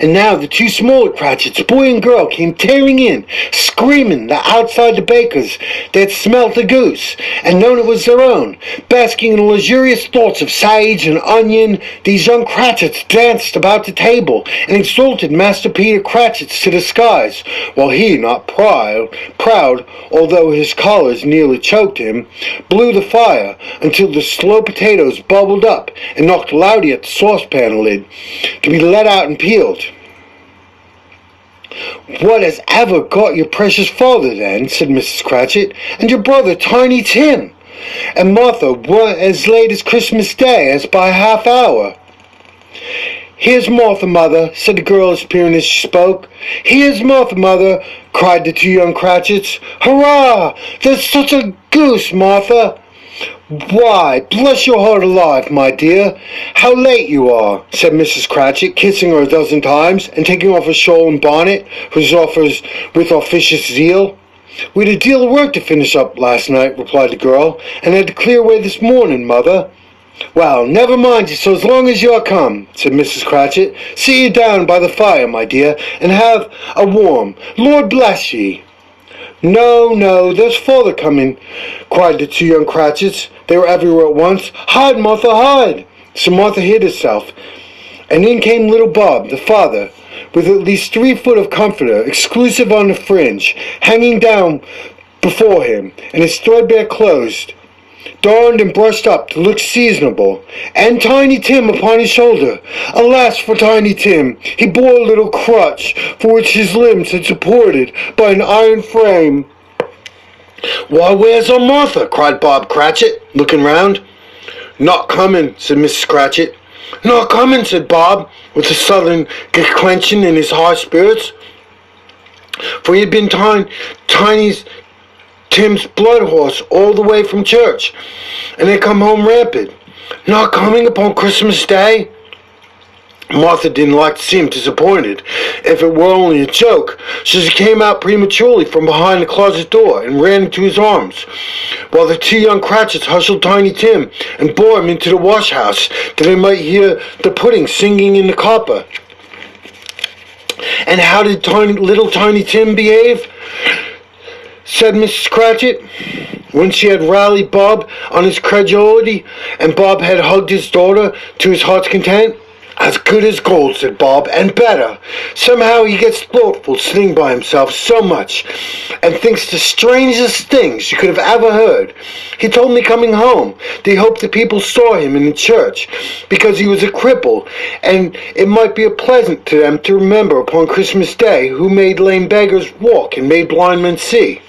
And now the 2 smaller Cratchits, boy and girl, came tearing in, screaming that outside the baker's they had smelt a goose, and known it was their own. Basking in luxurious thoughts of sage and onion, these young Cratchits danced about the table, and exalted Master Peter Cratchit to the skies, while he, not proud, although his collars nearly choked him, blew the fire, until the slow potatoes bubbled up, and knocked loudly at the saucepan lid, to be let out and peeled. "What has ever got your precious father, then?" said Mrs. Cratchit, "and your brother, Tiny Tim? And Martha weren't as late as Christmas Day, as by a half hour?" "Here's Martha, mother," said the girl as appearing as she spoke. "Here's Martha, mother," cried the 2 young Cratchits. "Hurrah! There's such a goose, Martha!" "Why, bless your heart alive, my dear, how late you are," said Mrs. Cratchit, kissing her a dozen times, and taking off her shawl and bonnet, whose offers with officious zeal. "We'd a deal of work to finish up last night," replied the girl, "and had to clear away this morning, mother." "Well, never mind you so as long as you're come," said Mrs. Cratchit. "Sit you down by the fire, my dear, and have a warm. Lord bless ye." No, there's father coming," cried the 2 young Cratchits. They were everywhere at once. "Hide, Martha, hide!" So Martha hid herself, and in came little Bob, the father, with at least 3 foot of comforter, exclusive on the fringe, hanging down before him, and his threadbare clothes, darned and brushed up to look seasonable, and Tiny Tim upon his shoulder. Alas for Tiny Tim! He bore a little crutch, for which his limbs had supported by an iron frame. "Why, where's our Martha?" cried Bob Cratchit, looking round. "Not coming," said Mrs. Cratchit. "Not coming," said Bob, with a sudden declension in his high spirits, for he had been Tiny Tim's blood horse all the way from church, and had come home rampant. "Not coming upon Christmas Day?" Martha didn't like to seem disappointed, if it were only a joke, so she came out prematurely from behind the closet door and ran into his arms, while the 2 young Cratchits hustled Tiny Tim and bore him into the wash-house, that they might hear the pudding singing in the copper. "And how did little Tiny Tim behave?" said Mrs. Cratchit, when she had rallied Bob on his credulity, and Bob had hugged his daughter to his heart's content. "As good as gold," said Bob, "and better. Somehow he gets thoughtful sitting by himself so much, and thinks the strangest things you could have ever heard. He told me coming home that he hoped the people saw him in the church, because he was a cripple, and it might be a pleasant to them to remember upon Christmas Day who made lame beggars walk and made blind men see."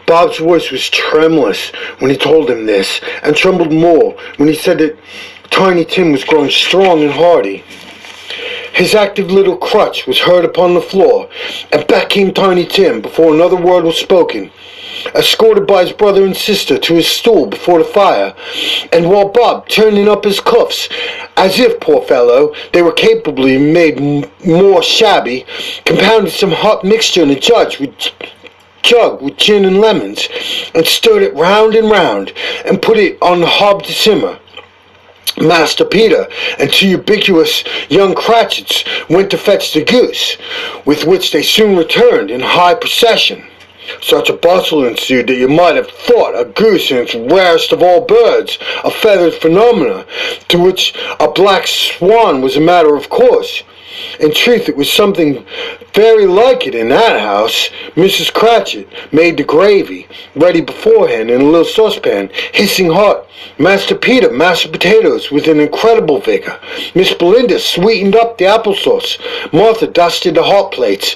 Bob's voice was tremulous when he told him this, and trembled more when he said that Tiny Tim was growing strong and hearty. His active little crutch was heard upon the floor, and back came Tiny Tim before another word was spoken, escorted by his brother and sister to his stool before the fire, and while Bob, turning up his cuffs, as if, poor fellow, they were capably made more shabby, compounded some hot mixture in a jug with gin and lemons, and stirred it round and round, and put it on the hob to simmer. Master Peter and 2 ubiquitous young Cratchits went to fetch the goose, with which they soon returned in high procession. Such a bustle ensued that you might have thought a goose in its rarest of all birds, a feathered phenomena, to which a black swan was a matter of course. In truth, it was something very like it in that house. Mrs. Cratchit made the gravy, ready beforehand in a little saucepan, hissing hot. Master Peter mashed potatoes with an incredible vigor. Miss Belinda sweetened up the applesauce. Martha dusted the hot plates.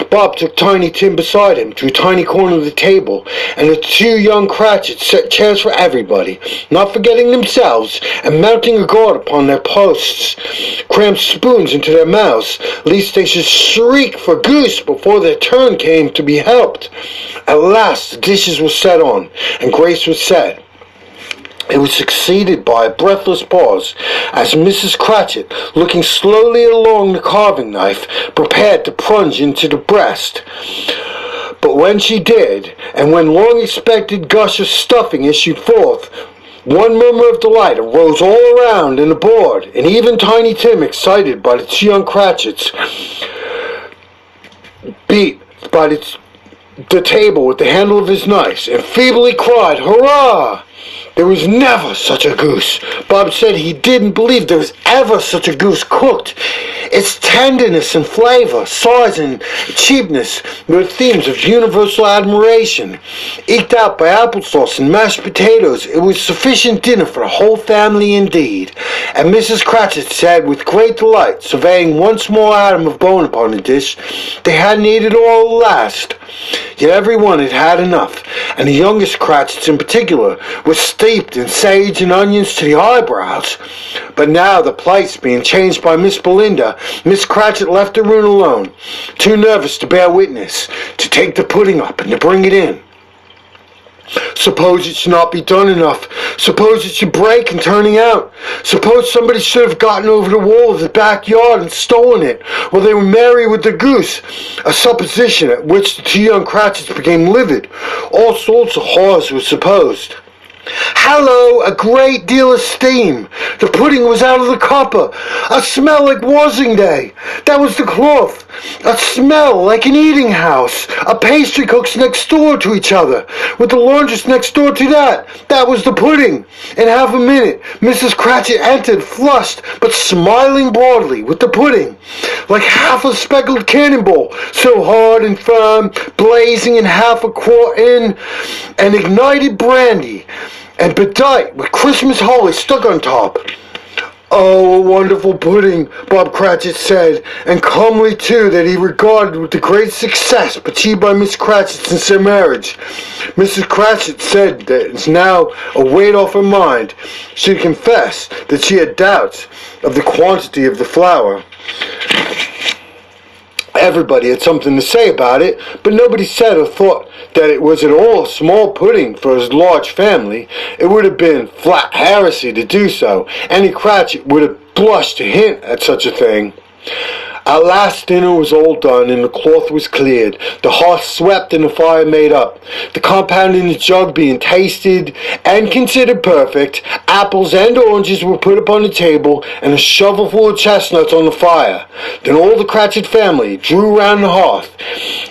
Bob took Tiny Tim beside him to a tiny corner of the table, and the two young Cratchits set chairs for everybody, not forgetting themselves, and mounting a guard upon their posts, crammed spoons into their mouths, lest they should shriek for goose before their turn came to be helped. At last the dishes were set on, and grace was said. It was succeeded by a breathless pause, as Mrs. Cratchit, looking slowly along the carving knife, prepared to plunge into the breast. But when she did, and when long-expected gush of stuffing issued forth, one murmur of delight arose all around and aboard, and even Tiny Tim, excited by the two young Cratchits, beat by the table with the handle of his knife, and feebly cried, "Hurrah!" There was never such a goose. Bob said he didn't believe there was ever such a goose cooked. Its tenderness and flavor, size and cheapness were themes of universal admiration. Eked out by applesauce and mashed potatoes, it was sufficient dinner for the whole family indeed. And Mrs. Cratchit said with great delight, surveying one small atom of bone upon the dish, they hadn't eaten it all at last. Yet every one had had enough, and the youngest Cratchits in particular were steeped in sage and onions to the eyebrows. But now, the plates being changed by Miss Belinda, Miss Cratchit left the room alone, too nervous to bear witness, to take the pudding up and to bring it in. Suppose it should not be done enough. Suppose it should break in turning out. Suppose somebody should have gotten over the wall of the backyard and stolen it while they were merry with the goose. A supposition at which the two young Cratchits became livid. All sorts of horrors were supposed. Hallo! A great deal of steam. The pudding was out of the copper. A smell like washing day. That was the cloth. A smell like an eating house. A pastry cook's next door to each other, with the laundress next door to that. That was the pudding. In half a minute, Mrs. Cratchit entered, flushed, but smiling broadly, with the pudding, like half a speckled cannonball, so hard and firm, blazing and half a quart in, and ignited brandy, and bedight with Christmas holly stuck on top. Oh, a wonderful pudding, Bob Cratchit said, and calmly too that he regarded with the great success achieved by Miss Cratchit since their marriage. Mrs. Cratchit said that it's now a weight off her mind. She confessed that she had doubts of the quantity of the flour. Everybody had something to say about it, but nobody said or thought that it was at all a small pudding for a large family. It would have been flat heresy to do so. Any Cratchit would have blushed to hint at such a thing. At last dinner was all done, and the cloth was cleared, the hearth swept, and the fire made up. The compound in the jug being tasted and considered perfect, apples and oranges were put upon the table, and a shovelful of chestnuts on the fire. Then all the Cratchit family drew round the hearth,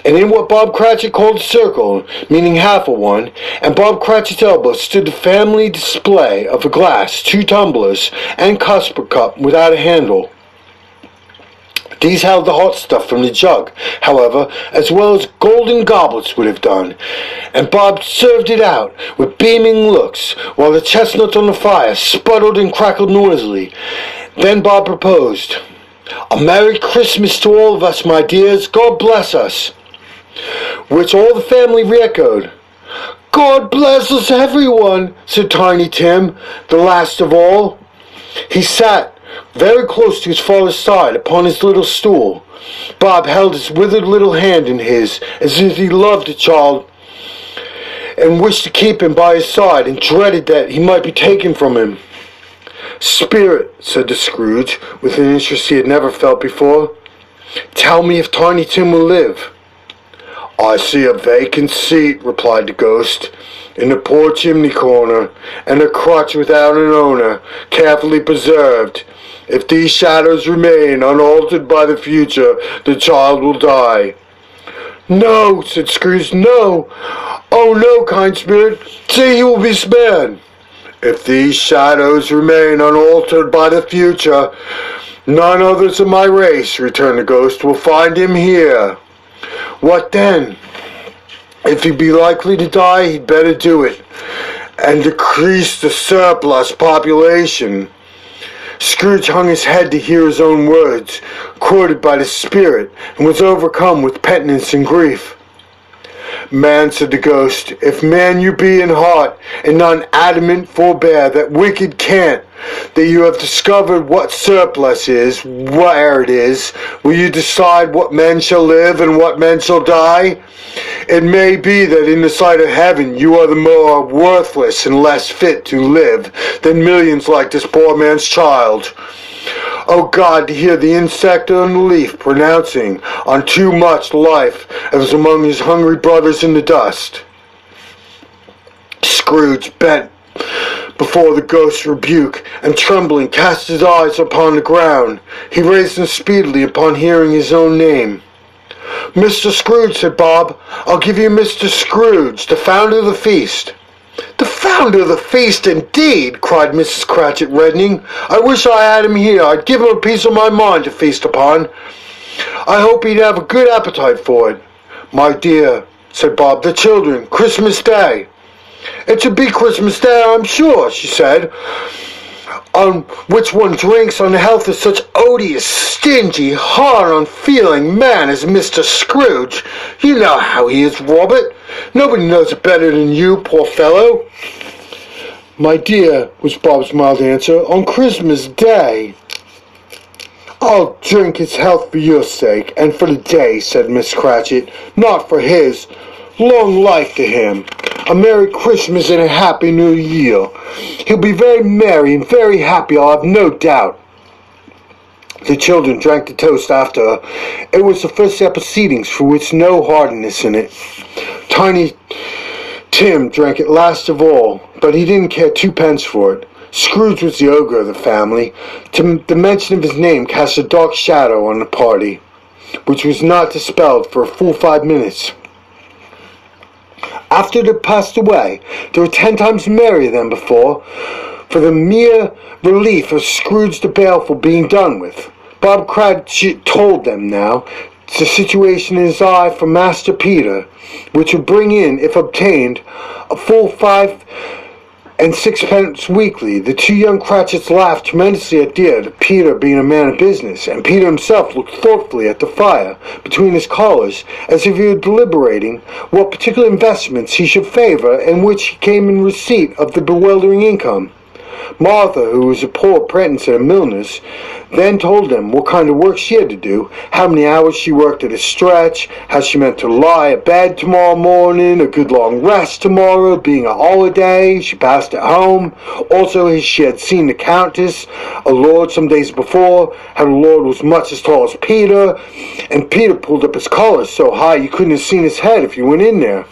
and in what Bob Cratchit called a circle, meaning half a one, and Bob Cratchit's elbow stood the family display of a glass, 2 tumblers, and custard cup without a handle. These held the hot stuff from the jug, however, as well as golden goblets would have done, and Bob served it out with beaming looks, while the chestnuts on the fire sputtered and crackled noisily. Then Bob proposed, "A Merry Christmas to all of us, my dears. God bless us," which all the family re-echoed. "God bless us, everyone," said Tiny Tim, the last of all. He sat very close to his father's side upon his little stool. Bob held his withered little hand in his, as if he loved the child and wished to keep him by his side, and dreaded that he might be taken from him. "Spirit," said the Scrooge, with an interest he had never felt before, "tell me if Tiny Tim will live." "I see a vacant seat," replied the ghost, "in the poor chimney corner, and a crutch without an owner, carefully preserved. If these shadows remain unaltered by the future, the child will die." "No," said Scrooge, "no. Oh, no, kind spirit. Say you will be spared." "If these shadows remain unaltered by the future, none others of my race," returned the ghost, "will find him here." "What then?" "If he be likely to die, he'd better do it, and decrease the surplus population." Scrooge hung his head to hear his own words, quoted by the spirit, and was overcome with penitence and grief. "Man," said the ghost, "if man you be in heart, and not adamant forbear that wicked can't, that you have discovered what surplus is, where it is, will you decide what men shall live and what men shall die? It may be that in the sight of heaven you are the more worthless and less fit to live than millions like this poor man's child. O God, to hear the insect on the leaf pronouncing on too much life as among his hungry brothers in the dust." Scrooge bent before the ghost's rebuke, and trembling cast his eyes upon the ground. He raised them speedily upon hearing his own name. "Mr. Scrooge," said Bob, "I'll give you Mr. Scrooge, the founder of the feast." "The founder of the feast, indeed!" cried Mrs. Cratchit, reddening. "I wish I had him here. I'd give him a piece of my mind to feast upon. I hope he'd have a good appetite for it." "My dear," said Bob, "the children, Christmas Day." "It should be Christmas Day, I'm sure," she said, "on which one drinks on the health of such odious, stingy, hard, unfeeling man as Mr. Scrooge. You know how he is, Robert. Nobody knows it better than you, poor fellow." "My dear," was Bob's mild answer, "on Christmas Day." "I'll drink his health for your sake, and for the day," said Miss Cratchit, "not for his. Long life to him. A Merry Christmas and a Happy New Year. He'll be very merry and very happy, I'll have no doubt." The children drank the toast after her. It was the first step of proceedings for which no hardness in it. Tiny Tim drank it last of all, but he didn't care twopence for it. Scrooge was the ogre of the family. The mention of his name cast a dark shadow on the party, which was not dispelled for a full 5 minutes. After they passed away, they were 10 times merrier than before, for the mere relief of Scrooge the Baleful being done with. Bob Cratchit told them now the situation in his eye for Master Peter, which would bring in, if obtained, a full 5 and 6 pence weekly. The two young Cratchits laughed tremendously at the idea of Peter being a man of business, and Peter himself looked thoughtfully at the fire between his collars, as if he were deliberating what particular investments he should favour, and which he came in receipt of the bewildering income. Martha, who was a poor apprentice at a milliner's, then told them what kind of work she had to do, how many hours she worked at a stretch, how she meant to lie abed tomorrow morning, a good long rest tomorrow, being a holiday, she passed at home. Also, as she had seen the Countess, a lord, some days before, how the lord was much as tall as Peter, and Peter pulled up his collar so high you couldn't have seen his head if you went in there.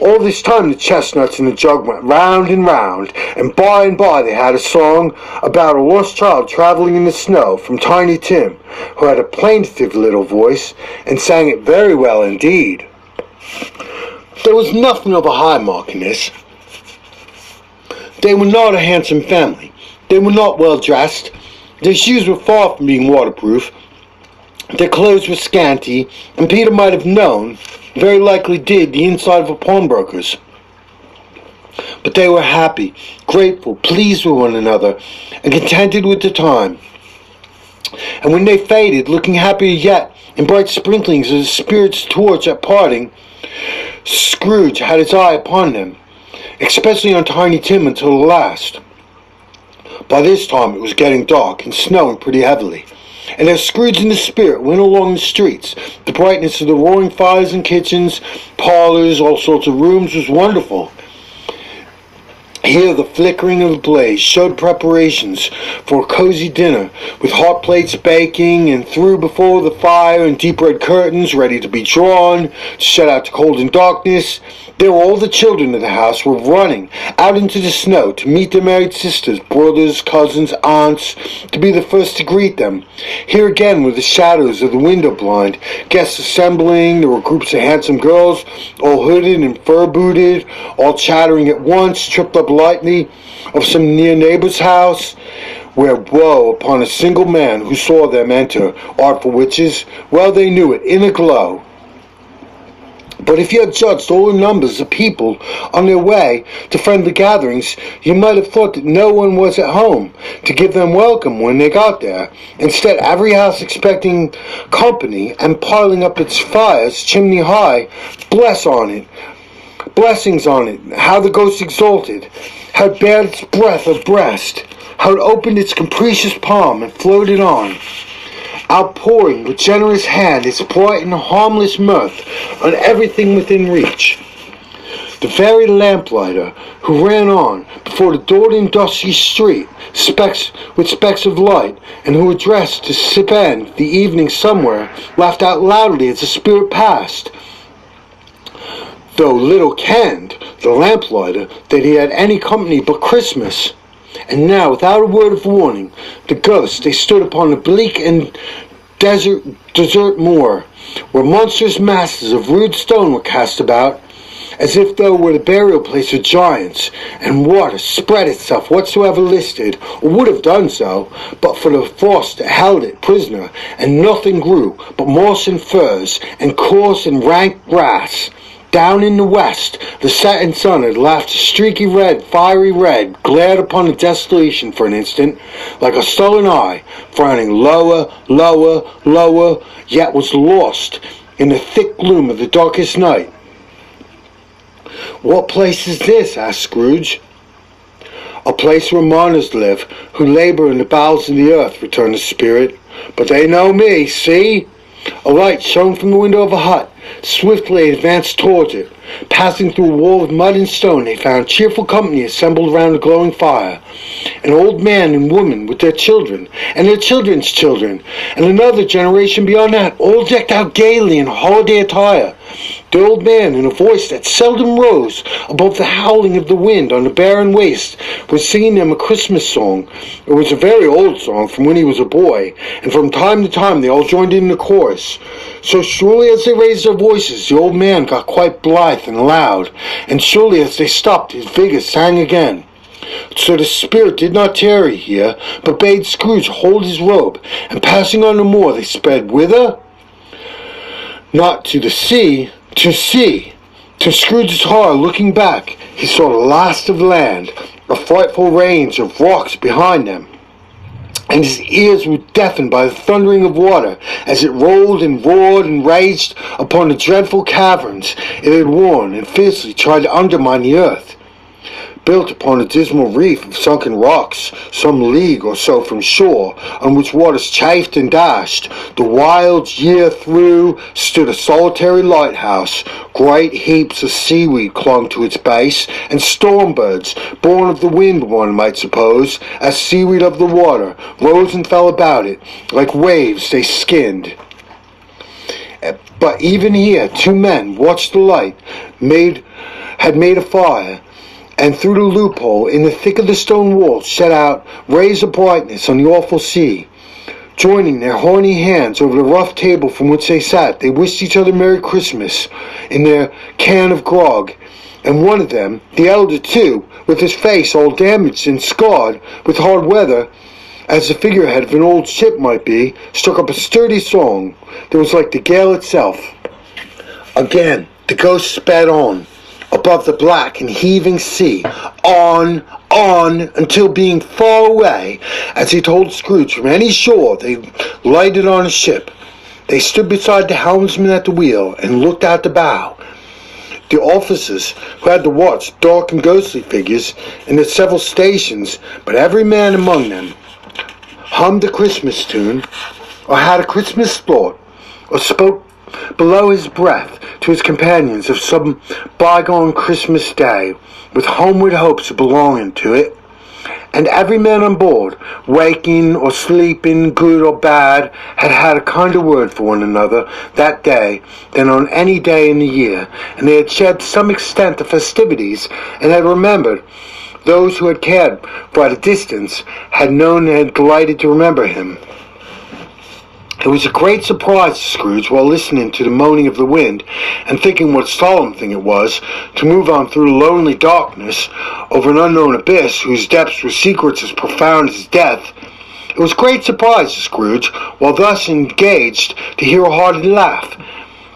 All this time the chestnuts in the jug went round and round, and by they had a song about a lost child travelling in the snow from Tiny Tim, who had a plaintive little voice, and sang it very well indeed. There was nothing of a high mark in this. They were not a handsome family. They were not well dressed. Their shoes were far from being waterproof. Their clothes were scanty, and Peter might have known, very likely did, the inside of a pawnbroker's. But they were happy, grateful, pleased with one another, and contented with the time. And when they faded, looking happier yet, in bright sprinklings of the spirit's torch at parting, Scrooge had his eye upon them, especially on Tiny Tim until the last. By this time it was getting dark and snowing pretty heavily, and as Scrooge and the spirit went along the streets, the brightness of the roaring fires in kitchens, parlors, all sorts of rooms was wonderful. Here the flickering of the blaze showed preparations for a cozy dinner, with hot plates baking, and through before the fire and deep red curtains ready to be drawn, to shut out the cold and darkness, There all the children of the house were running out into the snow to meet their married sisters, brothers, cousins, aunts, to be the first to greet them. Here again were the shadows of the window blind, guests assembling. There were groups of handsome girls, all hooded and fur-booted, all chattering at once, tripped up lightly of some near neighbor's house, where woe upon a single man who saw them enter, artful witches. Well they knew it, in a glow. But if you had judged all the numbers of people on their way to friendly gatherings, you might have thought that no one was at home to give them welcome when they got there. Instead, every house expecting company and piling up its fires chimney high, blessings on it, how the ghost exalted, how it bared its breath of breast, how it opened its capricious palm and floated on, outpouring with generous hand its bright and harmless mirth on everything within reach. The very lamplighter who ran on before the dull and dusty street, with specks of light, and who addressed to spend the evening somewhere, laughed out loudly as the spirit passed, though little kenned the lamplighter that he had any company but Christmas. And now, without a word of warning, the ghosts, they stood upon the bleak and desert moor, where monstrous masses of rude stone were cast about, as if though were the burial place of giants, and water spread itself whatsoever listed, or would have done so, but for the frost that held it prisoner, and nothing grew but moss and furze, and coarse and rank grass. Down in the west, the setting sun had laughed a streaky red, fiery red, glared upon the desolation for an instant, like a sullen eye, frowning lower, lower, lower, yet was lost in the thick gloom of the darkest night. "What place is this?" asked Scrooge. "A place where miners live, who labor in the bowels of the earth," returned the spirit. "But they know me, see?" A light shone from the window of a hut. Swiftly they advanced towards it. Passing through a wall of mud and stone, they found cheerful company assembled around a glowing fire. An old man and woman with their children, and their children's children, and another generation beyond that, all decked out gaily in holiday attire. The old man, in a voice that seldom rose above the howling of the wind on the barren waste, was singing them a Christmas song. It was a very old song from when he was a boy, and from time to time they all joined in the chorus. So surely as they raised their voices, the old man got quite blithe and loud, and surely as they stopped, his vigor sang again. So the spirit did not tarry here, but bade Scrooge hold his robe, and passing on the moor, they sped whither? Not to the sea, to sea. To Scrooge's horror, looking back, he saw the last of land, a frightful range of rocks behind them, and his ears were deafened by the thundering of water as it rolled and roared and raged upon the dreadful caverns it had worn and fiercely tried to undermine the earth. Built upon a dismal reef of sunken rocks, some league or so from shore, on which waters chafed and dashed, the wild year through stood a solitary lighthouse. Great heaps of seaweed clung to its base, and storm birds, born of the wind one might suppose, as seaweed of the water, rose and fell about it, like waves they skinned. But even here 2 men watched the light, had made a fire, and through the loophole in the thick of the stone walls shed out rays of brightness on the awful sea. Joining their horny hands over the rough table from which they sat, they wished each other Merry Christmas in their can of grog, and one of them, the elder too, with his face all damaged and scarred with hard weather, as the figurehead of an old ship might be, struck up a sturdy song that was like the gale itself. Again the ghost sped on, above the black and heaving sea, on, until being far away, as he told Scrooge, from any shore they lighted on a ship. They stood beside the helmsman at the wheel and looked out the bow. The officers who had to watch dark and ghostly figures in the several stations, but every man among them hummed a Christmas tune, or had a Christmas thought, or spoke below his breath to his companions of some bygone Christmas day, with homeward hopes of belonging to it, and every man on board, waking or sleeping, good or bad, had had a kinder word for one another that day than on any day in the year, and they had shared to some extent the festivities, and had remembered. Those who had cared for at a distance had known and had delighted to remember him. It was a great surprise to Scrooge, while listening to the moaning of the wind, and thinking what a solemn thing it was to move on through lonely darkness over an unknown abyss whose depths were secrets as profound as death. It was a great surprise to Scrooge, while thus engaged, to hear a hearty laugh.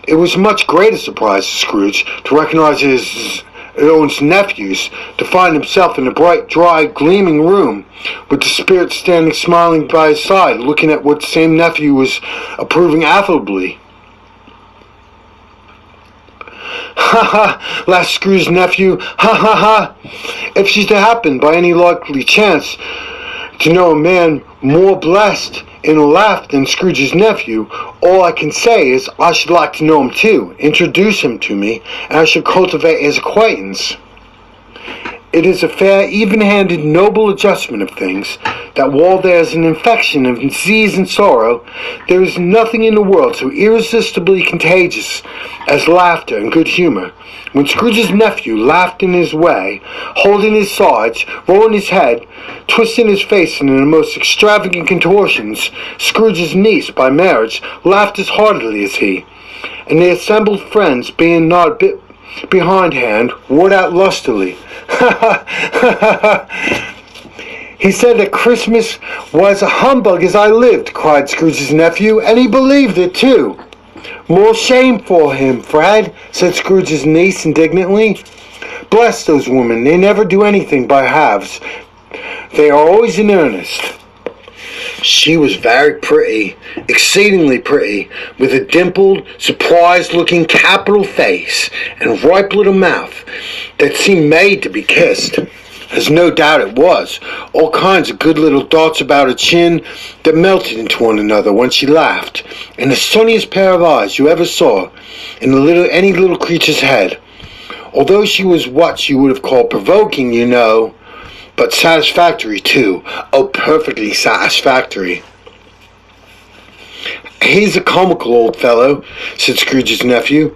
It was a much greater surprise to Scrooge to recognize his own nephews, to find himself in a bright, dry, gleaming room, with the spirit standing smiling by his side, looking at what the same nephew was approving affably. "Ha ha!" laughed Scrooge's nephew. "Ha ha ha! If she's to happen, by any likely chance, to know a man more blessed in a laugh than Scrooge's nephew, all I can say is I should like to know him too, introduce him to me, and I should cultivate his acquaintance. It is a fair, even-handed, noble adjustment of things, that while there is an infection of disease and sorrow, there is nothing in the world so irresistibly contagious as laughter and good humour. When Scrooge's nephew laughed in his way, holding his sides, rolling his head, twisting his face in the most extravagant contortions, Scrooge's niece, by marriage, laughed as heartily as he, and the assembled friends, being not a bit behindhand, roared out lustily. "He said that Christmas was a humbug as I lived," cried Scrooge's nephew, "and he believed it too." "More shame for him, Fred," said Scrooge's niece indignantly. "Bless those women, they never do anything by halves. They are always in earnest." She was very pretty, exceedingly pretty, with a dimpled, surprised-looking capital face and ripe little mouth that seemed made to be kissed, as no doubt it was, all kinds of good little dots about her chin that melted into one another when she laughed, and the sunniest pair of eyes you ever saw in any little creature's head. Although she was what you would have called provoking, you know, but satisfactory too. Oh, perfectly satisfactory. "He's a comical old fellow," said Scrooge's nephew.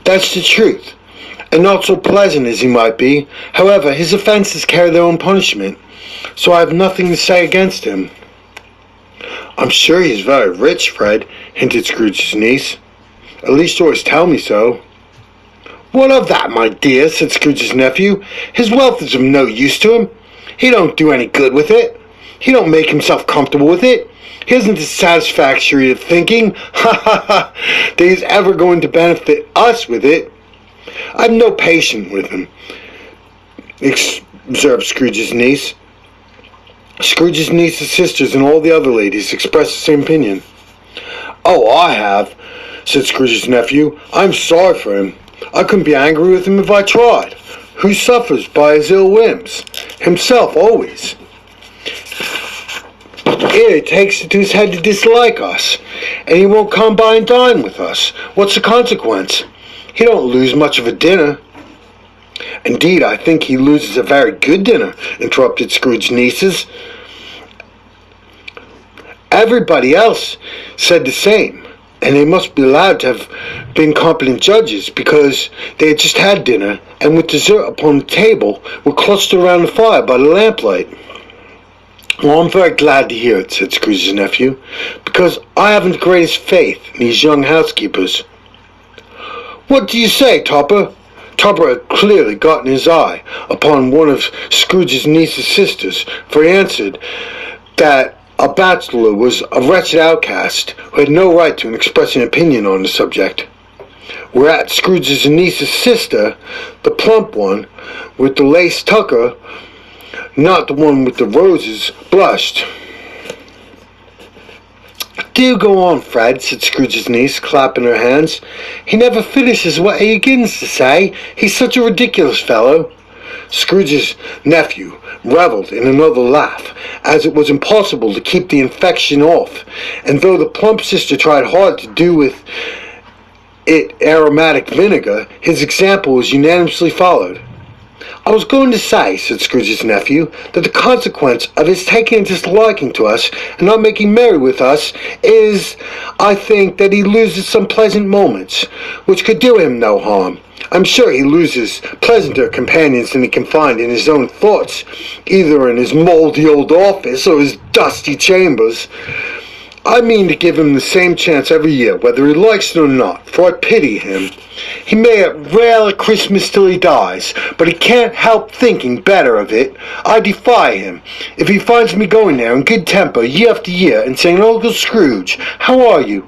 "That's the truth, and not so pleasant as he might be. However, his offences carry their own punishment, so I have nothing to say against him." "I'm sure he is very rich, Fred," hinted Scrooge's niece. "At least always tell me so." "What of that, my dear?" said Scrooge's nephew. "His wealth is of no use to him. He don't do any good with it. He don't make himself comfortable with it. He isn't satisfactory of thinking, that he's ever going to benefit us with it. I've no patience with him," observed Scrooge's niece. Scrooge's niece's sisters and all the other ladies expressed the same opinion. "Oh, I have," said Scrooge's nephew. "I'm sorry for him. I couldn't be angry with him if I tried. Who suffers by his ill whims? Himself always. It takes it to his head to dislike us, and he won't come by and dine with us. What's the consequence? He don't lose much of a dinner." "Indeed, I think he loses a very good dinner," interrupted Scrooge's nieces. Everybody else said the same, and they must be allowed to have been competent judges, because they had just had dinner, and with dessert upon the table, were clustered around the fire by the lamplight. "Well, I'm very glad to hear it," said Scrooge's nephew, "because I haven't the greatest faith in these young housekeepers." "What do you say, Topper?" Topper had clearly gotten his eye upon one of Scrooge's niece's sisters, for he answered that a bachelor was a wretched outcast who had no right to express an opinion on the subject. Whereat Scrooge's niece's sister, the plump one with the lace tucker, not the one with the roses, blushed. "Do go on, Fred," said Scrooge's niece, clapping her hands. "He never finishes what he begins to say. He's such a ridiculous fellow." Scrooge's nephew revelled in another laugh, as it was impossible to keep the infection off, and though the plump sister tried hard to do with it aromatic vinegar, his example was unanimously followed. "I was going to say," said Scrooge's nephew, "that the consequence of his taking a disliking to us and not making merry with us is, I think, that he loses some pleasant moments, which could do him no harm. I'm sure he loses pleasanter companions than he can find in his own thoughts, either in his mouldy old office or his dusty chambers. I mean to give him the same chance every year, whether he likes it or not, for I pity him. He may rail at Christmas till he dies, but he can't help thinking better of it. I defy him. If he finds me going there in good temper year after year and saying, 'Uncle Scrooge, how are you?'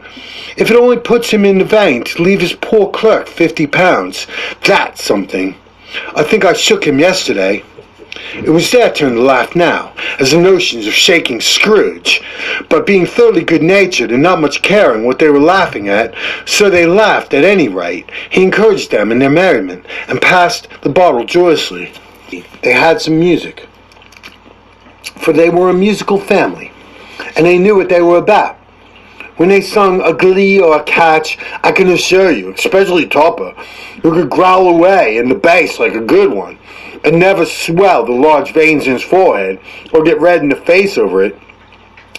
if it only puts him in the vein to leave his poor clerk £50, that's something. I think I shook him yesterday." It was their turn to laugh now, as the notions of shaking Scrooge, but being thoroughly good-natured and not much caring what they were laughing at, so they laughed at any rate. He encouraged them in their merriment, and passed the bottle joyously. They had some music, for they were a musical family, and they knew what they were about. When they sung a glee or a catch, I can assure you, especially Topper, who could growl away in the bass like a good one, and never swell the large veins in his forehead, or get red in the face over it,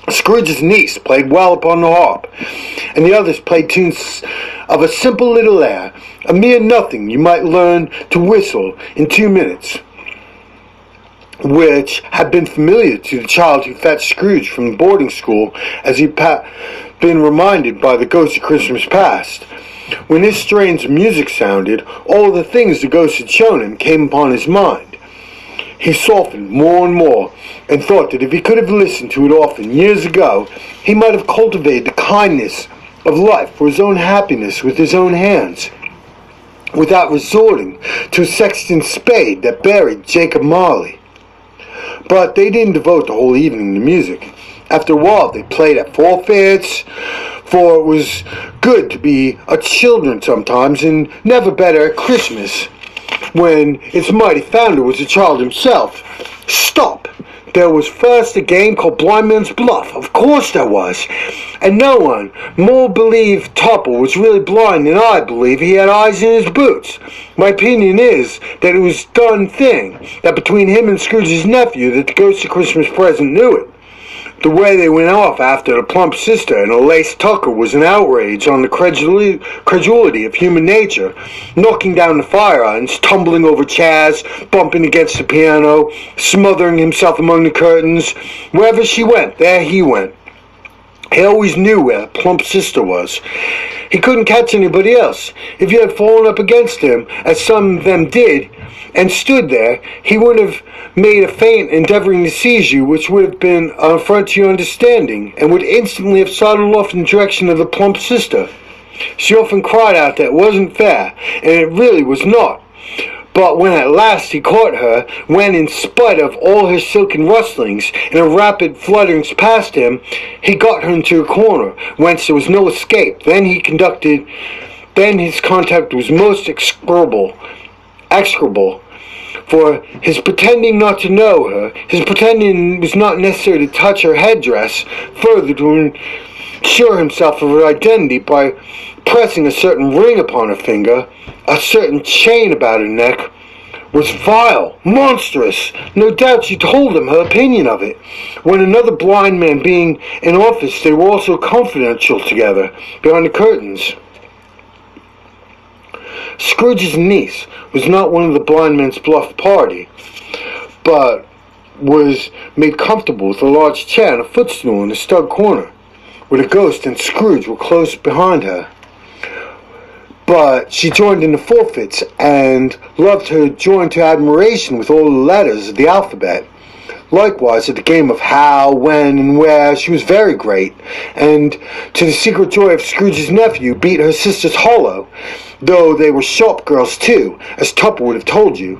Scrooge's niece played well upon the harp, and the others played tunes of a simple little air, a mere nothing you might learn to whistle in 2 minutes, which had been familiar to the child who fetched Scrooge from the boarding school, as he'd been reminded by the ghost of Christmas past. When this strains of music sounded, all the things the ghost had shown him came upon his mind. He softened more and more, and thought that if he could have listened to it often years ago, he might have cultivated the kindness of life for his own happiness with his own hands, without resorting to a sexton's spade that buried Jacob Marley. But they didn't devote the whole evening to music. After a while they played at forfeits, for it was good to be a children sometimes, and never better at Christmas, when its mighty founder was a child himself. Stop! There was first a game called Blind Man's Bluff. Of course there was. And no one more believed Topper was really blind than I believe he had eyes in his boots. My opinion is that it was a done thing, that between him and Scrooge's nephew that the ghost of Christmas present knew it. The way they went off after the plump sister and a lace tucker was an outrage on the credulity of human nature, knocking down the fire irons, tumbling over chairs, bumping against the piano, smothering himself among the curtains. Wherever she went, there he went. He always knew where plump sister was. He couldn't catch anybody else. If you had fallen up against him, as some of them did, and stood there, he would have made a feint endeavoring to seize you, which would have been an affront to your understanding, and would instantly have sidled off in the direction of the plump sister. She often cried out that it wasn't fair, and it really was not. But when at last he caught her, when in spite of all her silken rustlings and her rapid flutterings past him, he got her into a corner, whence there was no escape, then his conduct was most execrable, for his pretending not to know her, his pretending was not necessary to touch her headdress, further to ensure himself of her identity by pressing a certain ring upon her finger, a certain chain about her neck, was vile, monstrous. No doubt she told him her opinion of it. When another blind man being in office, they were also confidential together, behind the curtains. Scrooge's niece was not one of the Blind Man's Bluff party, but was made comfortable with a large chair and a footstool in a snug corner, where the ghost and Scrooge were close behind her. But she joined in the forfeits, and loved her joined to admiration with all the letters of the alphabet. Likewise, at the game of how, when, and where, she was very great, and to the secret joy of Scrooge's nephew, beat her sisters hollow, though they were sharp girls too, as Tupper would have told you.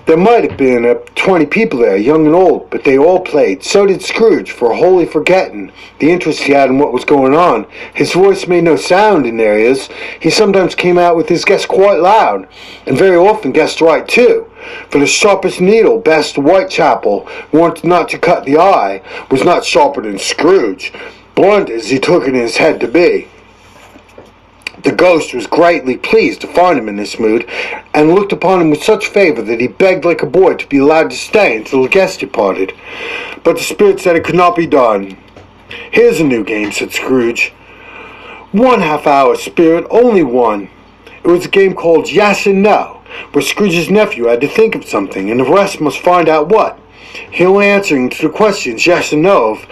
There might have been 20 people there, young and old, but they all played. So did Scrooge, for wholly forgetting the interest he had in what was going on. His voice made no sound in their ears. He sometimes came out with his guess quite loud, and very often guessed right too. For the sharpest needle, best Whitechapel, warned not to cut the eye, was not sharper than Scrooge, blunt as he took it in his head to be. The ghost was greatly pleased to find him in this mood, and looked upon him with such favour that he begged like a boy to be allowed to stay until the guest departed. But the spirit said it could not be done. "Here's a new game," said Scrooge. "1 half-hour, spirit, only one." It was a game called Yes and No, where Scrooge's nephew had to think of something, and the rest must find out what. He only answering to the questions yes and no of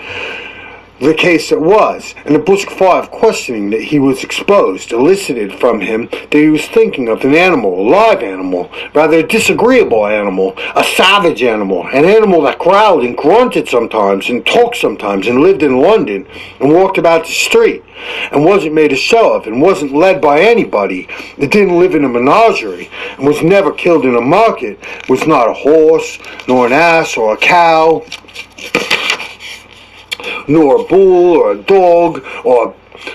the case it was, and the brisk fire of questioning that he was exposed elicited from him that he was thinking of an animal, a live animal, rather a disagreeable animal, a savage animal, an animal that growled and grunted sometimes, and talked sometimes, and lived in London, and walked about the street, and wasn't made a show of, and wasn't led by anybody, that didn't live in a menagerie, and was never killed in a market, was not a horse, nor an ass, or a cow, nor a bull, or a dog, or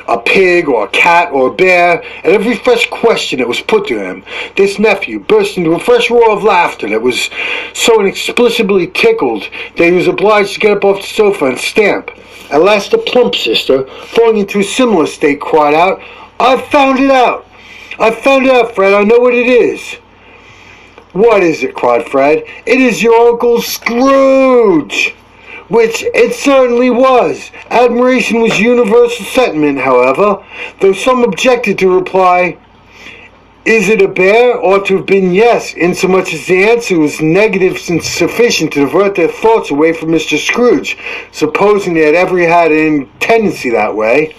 a pig, or a cat, or a bear. At every fresh question that was put to him, this nephew burst into a fresh roar of laughter that was so inexplicably tickled that he was obliged to get up off the sofa and stamp. At last the plump sister, falling into a similar state, cried out, "I've found it out! I've found it out, Fred, I know what it is." "What is it?" cried Fred. "It is your Uncle Scrooge!" Which it certainly was. Admiration was universal sentiment, however, though some objected to reply, "Is it a bear?" ought to have been yes, insomuch as the answer was negative and sufficient to divert their thoughts away from Mr. Scrooge, supposing they had ever had any tendency that way.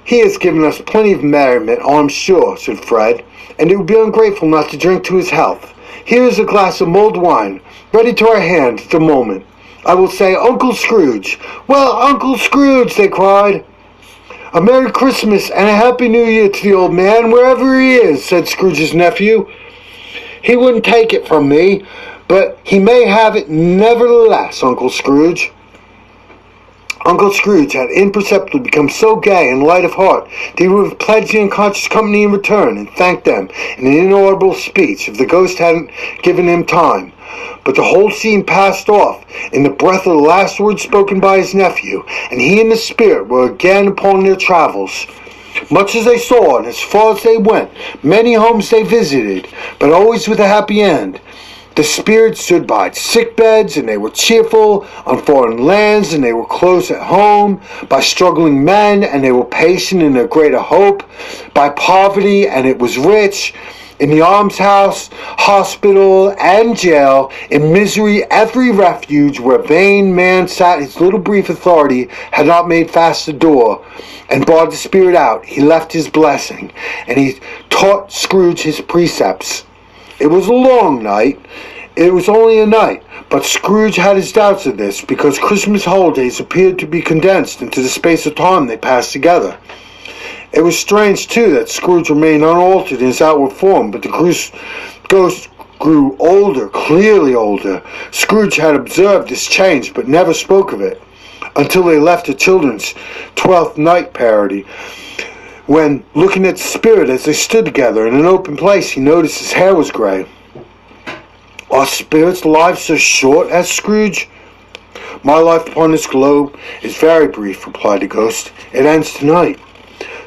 "He has given us plenty of merriment, I'm sure," said Fred, "and it would be ungrateful not to drink to his health. Here is a glass of mulled wine, ready to our hand at the moment. I will say, Uncle Scrooge." "Well, Uncle Scrooge," they cried. "A Merry Christmas and a Happy New Year to the old man, wherever he is," said Scrooge's nephew. "He wouldn't take it from me, but he may have it nevertheless, Uncle Scrooge." Uncle Scrooge had imperceptibly become so gay and light of heart that he would have pledged the unconscious company in return and thanked them in an inaudible speech if the ghost hadn't given him time. But the whole scene passed off in the breath of the last words spoken by his nephew, and he and the spirit were again upon their travels. Much as they saw and as far as they went, many homes they visited, but always with a happy end. The spirits stood by sick beds, and they were cheerful, on foreign lands, and they were close at home, by struggling men, and they were patient in their greater hope, by poverty, and it was rich, in the almshouse, hospital, and jail, in misery, every refuge where vain man sat his little brief authority had not made fast the door, and barred the spirit out. He left his blessing, and he taught Scrooge his precepts. It was a long night. It was only a night, but Scrooge had his doubts of this, because Christmas holidays appeared to be condensed into the space of time they passed together. It was strange, too, that Scrooge remained unaltered in his outward form, but the ghost grew older, clearly older. Scrooge had observed this change, but never spoke of it, until they left the children's 12th night parody. When, looking at the spirit as they stood together in an open place, he noticed his hair was gray. "Are spirits' lives so short?" asked Scrooge. "My life upon this globe is very brief," replied the ghost. "It ends tonight."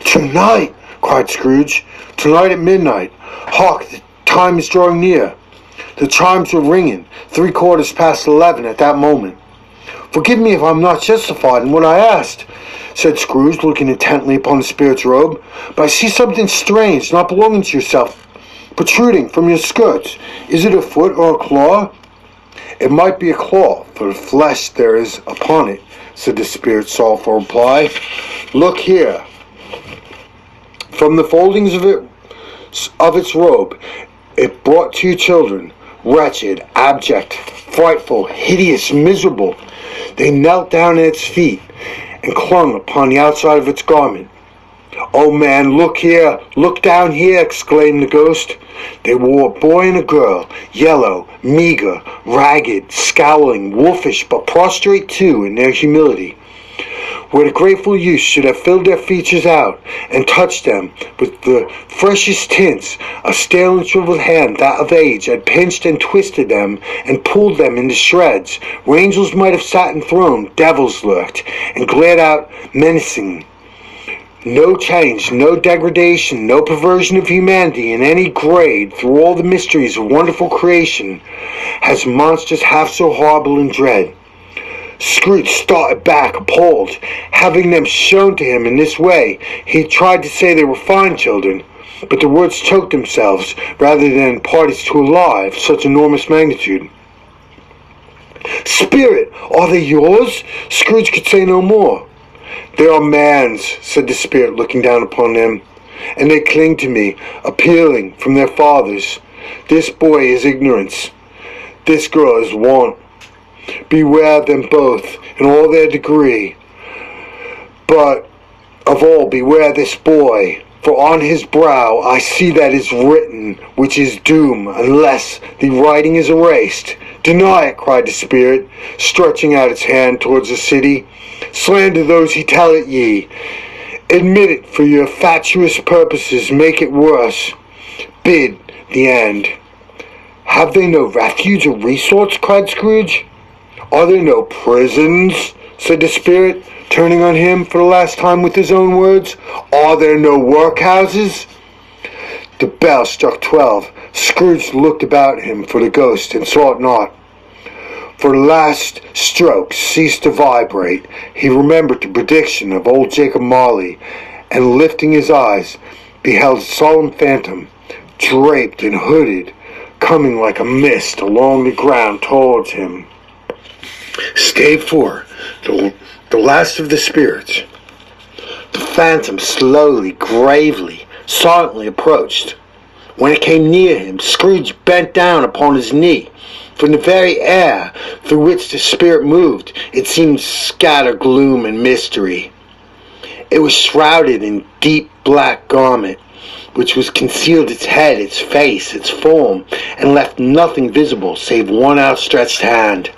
"Tonight!" cried Scrooge. "Tonight at midnight. Hark, the time is drawing near." The chimes were ringing, 11:15 at that moment. "Forgive me if I'm not justified in what I asked," said Scrooge, looking intently upon the spirit's robe, "but I see something strange, not belonging to yourself, protruding from your skirts. Is it a foot or a claw?" "It might be a claw, for the flesh there is upon it," said the spirit's sorrowful reply. "Look here." From the foldings of its robe, it brought 2 children, wretched, abject, frightful, hideous, miserable. They knelt down at its feet and clung upon the outside of its garment. "Oh man, look here, look down here," exclaimed the ghost. They were a boy and a girl, yellow, meager, ragged, scowling, wolfish, but prostrate too in their humility. Where the grateful youth should have filled their features out and touched them with the freshest tints, a stale and shriveled hand, that of age, had pinched and twisted them and pulled them into shreds. Where angels might have sat enthroned, devils lurked and glared out menacing. No change, no degradation, no perversion of humanity in any grade through all the mysteries of wonderful creation has monsters half so horrible and dread. Scrooge started back, appalled. Having them shown to him in this way, he tried to say they were fine children, but the words choked themselves rather than parties to a lie of such enormous magnitude. "Spirit, are they yours?" Scrooge could say no more. "They are man's," said the spirit, looking down upon them, "and they cling to me, appealing from their fathers. This boy is ignorance. This girl is want. Beware them both in all their degree. But of all beware this boy, for on his brow I see that is written, which is doom, unless the writing is erased. Deny it," cried the spirit, stretching out its hand towards the city. "Slander those who tell it ye. Admit it for your fatuous purposes, make it worse. Bid the end." "Have they no refuge or resource?" cried Scrooge. "Are there no prisons?" said the spirit, turning on him for the last time with his own words. "Are there no workhouses?" The bell struck 12. Scrooge looked about him for the ghost and saw it not. For the last stroke ceased to vibrate. He remembered the prediction of old Jacob Marley, and lifting his eyes, beheld a solemn phantom, draped and hooded, coming like a mist along the ground towards him. Stave 4. The last of the spirits. The phantom slowly, gravely, silently approached. When it came near him, Scrooge bent down upon his knee. From the very air through which the spirit moved, it seemed to scatter gloom and mystery. It was shrouded in deep black garment, which was concealed its head, its face, its form, and left nothing visible save one outstretched hand.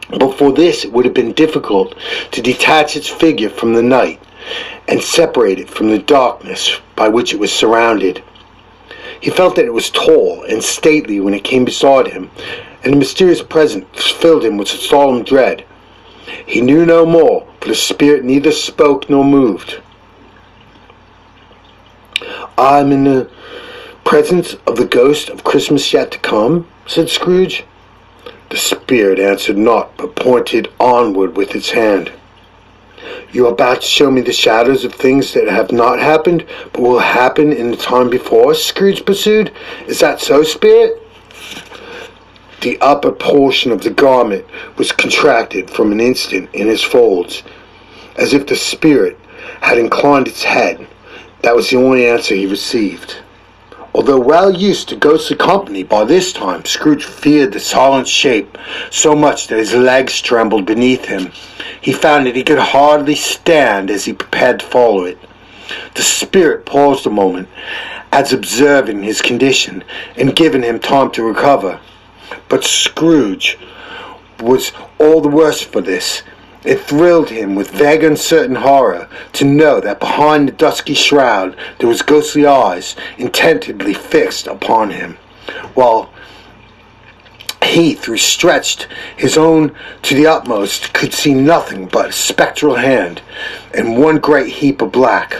But for this it would have been difficult to detach its figure from the night and separate it from the darkness by which it was surrounded. He felt that it was tall and stately when it came beside him, and the mysterious presence filled him with a solemn dread. He knew no more, for the spirit neither spoke nor moved. "I am in the presence of the ghost of Christmas yet to come," said Scrooge. The spirit answered not, but pointed onward with its hand. "You are about to show me the shadows of things that have not happened, but will happen in the time before us," Scrooge pursued. "Is that so, spirit?" The upper portion of the garment was contracted from an instant in his folds, as if the spirit had inclined its head. That was the only answer he received. Although well used to ghostly company by this time, Scrooge feared the silent shape so much that his legs trembled beneath him. He found that he could hardly stand as he prepared to follow it. The spirit paused a moment, as observing his condition and giving him time to recover. But Scrooge was all the worse for this. It thrilled him with vague uncertain horror to know that behind the dusky shroud there was ghostly eyes intently fixed upon him, while he, through stretched his own to the utmost, could see nothing but a spectral hand and one great heap of black.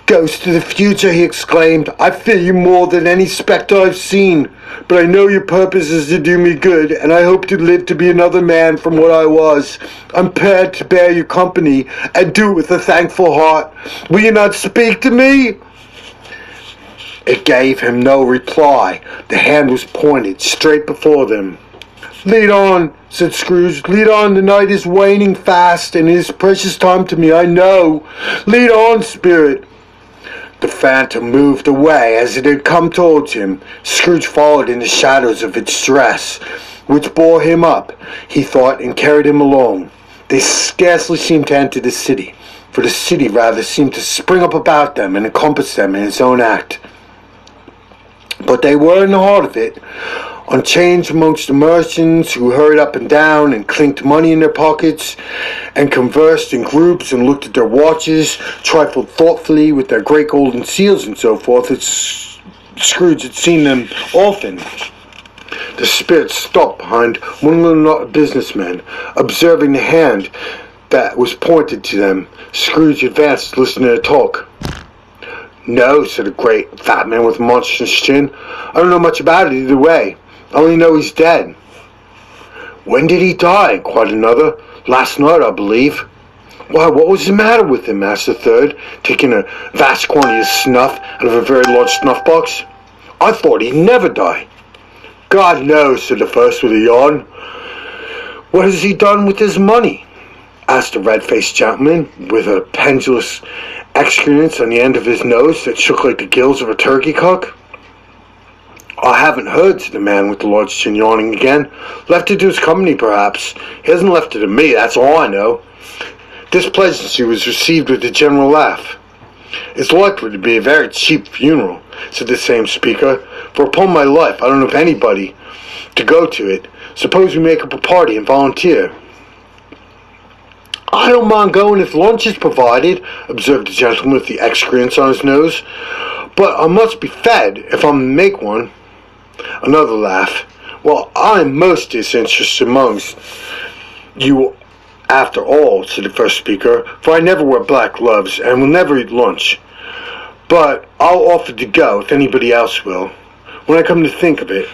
"Ghost of the future," he exclaimed, "I fear you more than any spectre I've seen, but I know your purpose is to do me good, and I hope to live to be another man from what I was. I'm prepared to bear you company, and do it with a thankful heart. Will you not speak to me?" It gave him no reply. The hand was pointed straight before them. "Lead on," said Scrooge. "Lead on. The night is waning fast, and it is precious time to me, I know. Lead on, spirit." The phantom moved away as it had come towards him. Scrooge followed in the shadows of its dress, which bore him up, he thought, and carried him along. They scarcely seemed to enter the city, for the city rather seemed to spring up about them and encompass them in its own act. But they were in the heart of it, unchanged amongst the merchants who hurried up and down and clinked money in their pockets and conversed in groups and looked at their watches, trifled thoughtfully with their great golden seals and so forth. Scrooge had seen them often. The spirit stopped behind one of the businessmen, observing the hand that was pointed to them. Scrooge advanced to listen to their talk. "No," said a great fat man with a monstrous chin. "I don't know much about it either way. I only know he's dead." "When did he die?" inquired another. "Last night, I believe." "Why, what was the matter with him?" asked the third, taking a vast quantity of snuff out of a very large snuff box. "I thought he'd never die." "God knows," said the first with a yawn. "What has he done with his money?" asked a red-faced gentleman with a pendulous excrescence on the end of his nose that shook like the gills of a turkey cock. "I haven't heard," said the man with the large chin, yawning again. "Left it to his company, perhaps. He hasn't left it to me, that's all I know." This pleasantry was received with a general laugh. "It's likely to be a very cheap funeral," said the same speaker, "for upon my life I don't know of anybody to go to it. Suppose we make up a party and volunteer." "I don't mind going if lunch is provided," observed the gentleman with the excrescence on his nose, "but I must be fed if I'm to make one." Another laugh. "Well, I'm most disinterested amongst you after all," said the first speaker, "for I never wear black gloves and will never eat lunch. But I'll offer to go if anybody else will. When I come to think of it,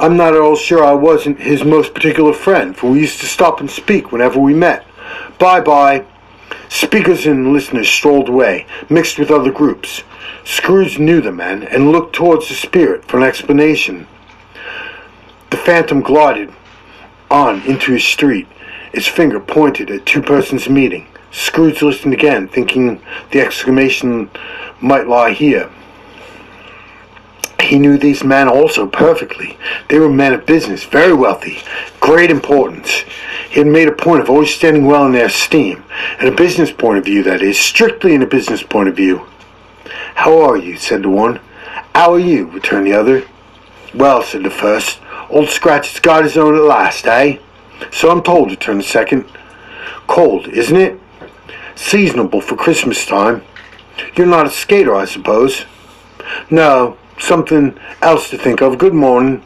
I'm not at all sure I wasn't his most particular friend, for we used to stop and speak whenever we met. Bye-bye." Speakers and listeners strolled away, mixed with other groups. Scrooge knew the men and looked towards the spirit for an explanation. The phantom glided on into his street. Its finger pointed at two persons meeting. Scrooge listened again, thinking the exclamation might lie here. He knew these men also perfectly. They were men of business, very wealthy, great importance. He had made a point of always standing well in their esteem, in a business point of view, that is, strictly in a business point of view. "How are you?" said the one. "How are you?" returned the other. "Well," said the first, "Old Scratch has got his own at last, eh?" "So I'm told," returned the second. "Cold, isn't it?" "Seasonable for Christmas time. You're not a skater, I suppose?" "No, something else to think of. Good morning."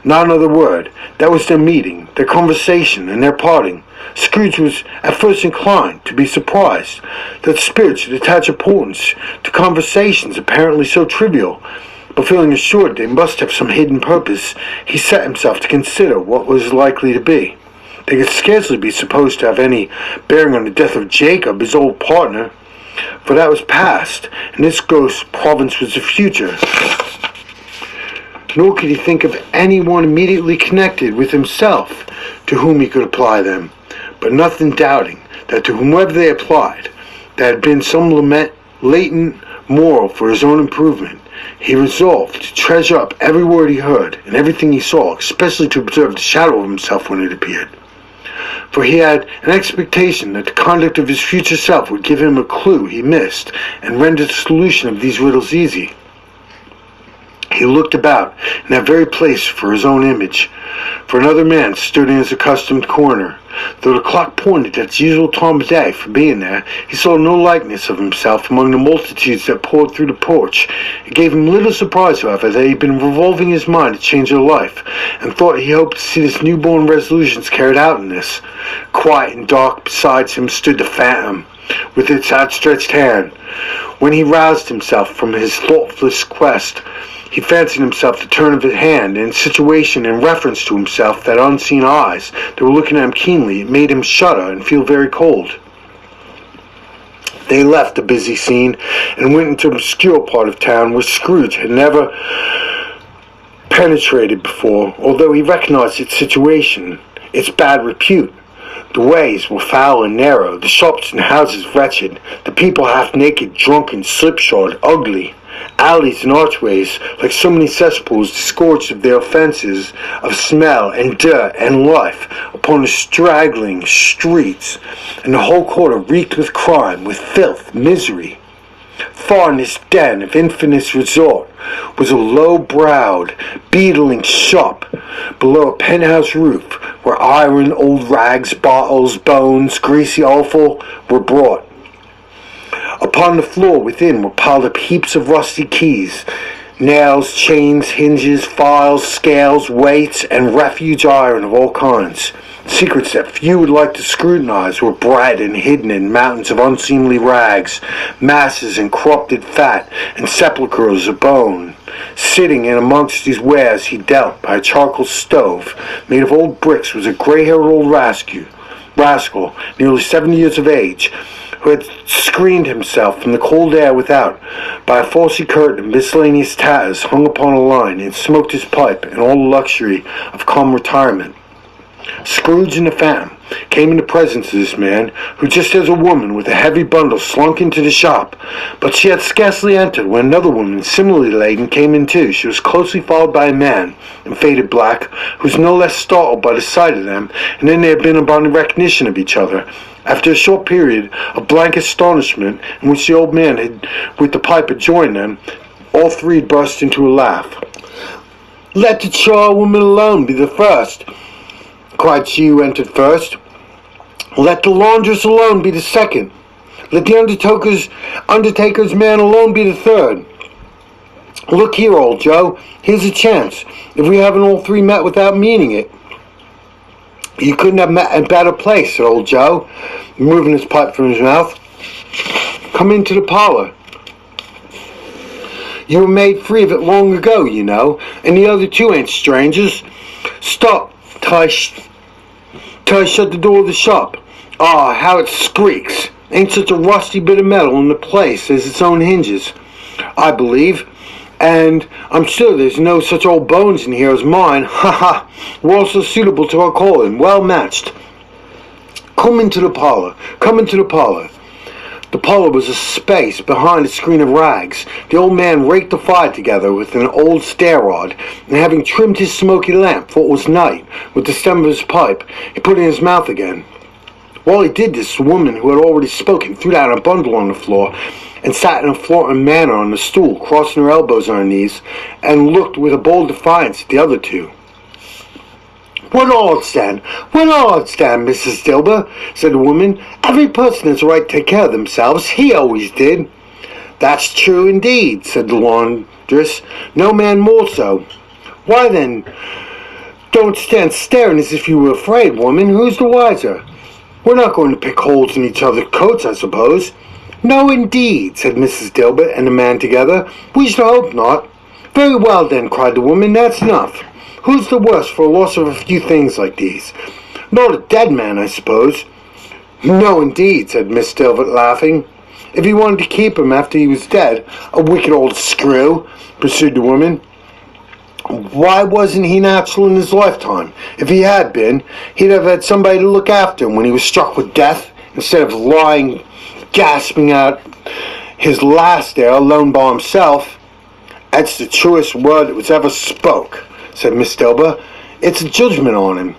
Not another word. That was their meeting, their conversation, and their parting. Scrooge was at first inclined to be surprised that spirits should attach importance to conversations apparently so trivial, but feeling assured they must have some hidden purpose, he set himself to consider what was likely to be. They could scarcely be supposed to have any bearing on the death of Jacob, his old partner, for that was past, and this ghost province was the future. Nor could he think of anyone immediately connected with himself to whom he could apply them, but nothing doubting that to whomever they applied, there had been some latent moral for his own improvement. He resolved to treasure up every word he heard and everything he saw, especially to observe the shadow of himself when it appeared. For he had an expectation that the conduct of his future self would give him a clue he missed and render the solution of these riddles easy. He looked about in that very place for his own image, for another man stood in his accustomed corner. Though the clock pointed at its usual time of day for being there, he saw no likeness of himself among the multitudes that poured through the porch. It gave him little surprise, however, that he had been revolving his mind to change their life, and thought he hoped to see his newborn resolutions carried out in this. Quiet and dark beside him stood the phantom, with its outstretched hand. When he roused himself from his thoughtless quest, he fancied himself the turn of his hand in a situation in reference to himself that unseen eyes that were looking at him keenly. It made him shudder and feel very cold. They left the busy scene and went into an obscure part of town where Scrooge had never penetrated before, although he recognized its situation, its bad repute. The ways were foul and narrow, the shops and houses wretched, the people half-naked, drunken, slipshod, ugly. Alleys and archways, like so many cesspools, disgorged of their offences of smell and dirt and life upon the straggling streets, and the whole quarter reeked with crime, with filth, misery. Far in this den of infamous resort was a low-browed, beetling shop below a penthouse roof, where iron, old rags, bottles, bones, greasy offal were brought. Upon the floor within were piled up heaps of rusty keys, Nails, chains, hinges, files, scales, weights, and refuge iron of all kinds. Secrets that few would like to scrutinize were bred and hidden in mountains of unseemly rags, masses and corrupted fat, and sepulchres of bone. Sitting in amongst these wares he dealt by a charcoal stove made of old bricks was a grey-haired old rascal, nearly 70 years of age, who had screened himself from the cold air without by a falsy curtain of miscellaneous tatters hung upon a line, and smoked his pipe in all the luxury of calm retirement. Scrooge and the Phantom came into presence of this man, who just as a woman with a heavy bundle slunk into the shop, but she had scarcely entered when another woman, similarly laden, came in too. She was closely followed by a man in faded black, who was no less startled by the sight of them, and then they had been upon the recognition of each other. After a short period of blank astonishment, in which the old man with the pipe had joined them, all three burst into a laugh. "Let the charwoman alone be the first," cried she who entered first. "Let the laundress alone be the second. Let the undertaker's man alone be the third. Look here, old Joe, here's a chance. If we haven't all three met without meaning it." "You couldn't have met a better place," said old Joe, removing his pipe from his mouth. "Come into the parlor. You were made free of it long ago, you know, and the other two ain't strangers. Stop, till I shut the door of the shop. Ah, how it squeaks! Ain't such a rusty bit of metal in the place as its own hinges, I believe. And I'm sure there's no such old bones in here as mine. Ha ha! We're also suitable to our calling, well matched. Come into the parlor. Come into the parlor." The parlor was a space behind a screen of rags. The old man raked the fire together with an old stair rod, and having trimmed his smoky lamp, for it was night, with the stem of his pipe, he put it in his mouth again. While he did this, the woman who had already spoken threw down a bundle on the floor, and sat in a flaunting manner on the stool, crossing her elbows on her knees, and looked with a bold defiance at the other two. "What odds then, Mrs. Dilber," said the woman. "Every person has a right to take care of themselves. He always did." "That's true indeed," said the laundress. "No man more so." "Why then, don't stand staring as if you were afraid, woman. Who's the wiser? We're not going to pick holes in each other's coats, I suppose." "No, indeed," said Mrs. Dilbert and the man together. "We should hope not." "Very well, then," cried the woman. "That's enough. Who's the worse for a loss of a few things like these? Not a dead man, I suppose." "No, indeed," said Miss Dilbert, laughing. "If he wanted to keep him after he was dead, a wicked old screw," pursued the woman. "Why wasn't he natural in his lifetime? If he had been, he'd have had somebody to look after him when he was struck with death, instead of lying gasping out his last there alone by himself." "That's the truest word that was ever spoke," said Miss Dilber. "It's a judgment on him."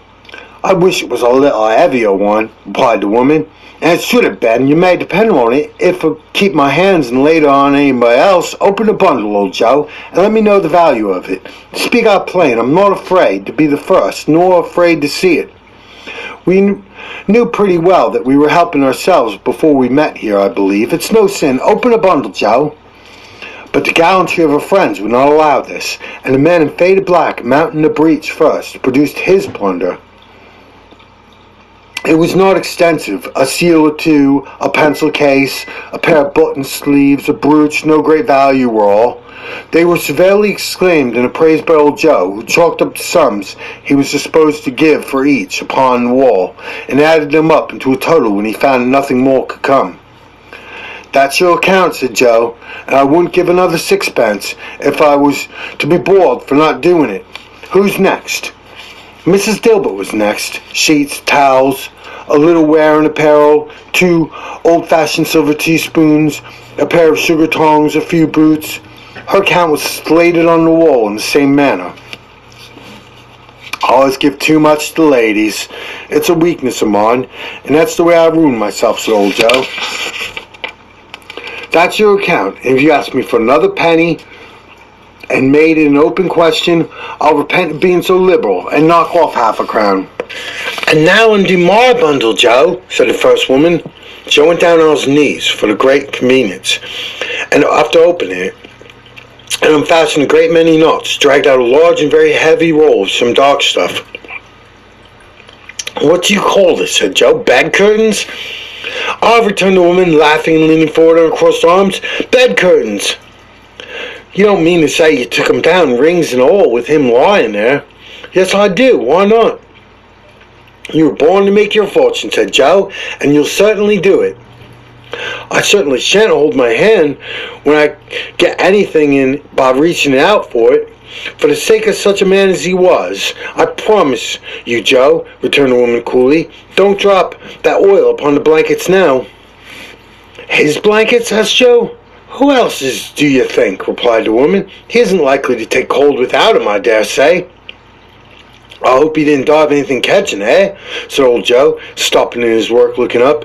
"I wish it was a little heavier one," replied the woman. "And it should have been. You may depend on it. If I keep my hands and lay it on anybody else, open the bundle, old Joe, and let me know the value of it. Speak out plain. I'm not afraid to be the first, nor afraid to see it. We knew pretty well that we were helping ourselves before we met here, I believe. It's no sin. Open a bundle, Joe." But the gallantry of her friends would not allow this, and the man in faded black, mounting the breach first, produced his plunder. It was not extensive. A seal or two, a pencil case, a pair of button sleeves, a brooch, no great value were all. They were severely exclaimed and appraised by old Joe, who chalked up the sums he was disposed to give for each upon the wall, and added them up into a total when he found nothing more could come. "That's your account," said Joe, "and I wouldn't give another sixpence if I was to be boiled for not doing it. Who's next?" Mrs. Dilbert was next. Sheets, towels, a little wear and apparel, 2 old-fashioned silver teaspoons, a pair of sugar tongs, a few boots. Her account was slated on the wall in the same manner. "I always give too much to the ladies. It's a weakness of mine, and that's the way I ruin myself," said old Joe. "That's your account, and if you ask me for another penny and made it an open question, I'll repent of being so liberal and knock off half a crown." "And now undo my bundle, Joe," said the first woman. Joe went down on his knees for the great convenience, and after opening it, and unfastened a great many knots, dragged out a large and very heavy roll of some dark stuff. "What do you call this?" said Joe. "Bed curtains?" "Ah," returned the woman, laughing and leaning forward on her crossed arms. "Bed curtains." "You don't mean to say you took 'em down, rings and all, with him lying there?" "Yes, I do. Why not?" "You were born to make your fortune," said Joe, "and you'll certainly do it." "I certainly shan't hold my hand when I get anything in by reaching out for it, for the sake of such a man as he was. I promise you, Joe," returned the woman coolly. "Don't drop that oil upon the blankets now." "His blankets?" asked Joe. "Who else's, do you think?" replied the woman. "He isn't likely to take cold without him, I dare say." "I hope he didn't die of anything catching, eh?" said old Joe, stopping in his work, looking up.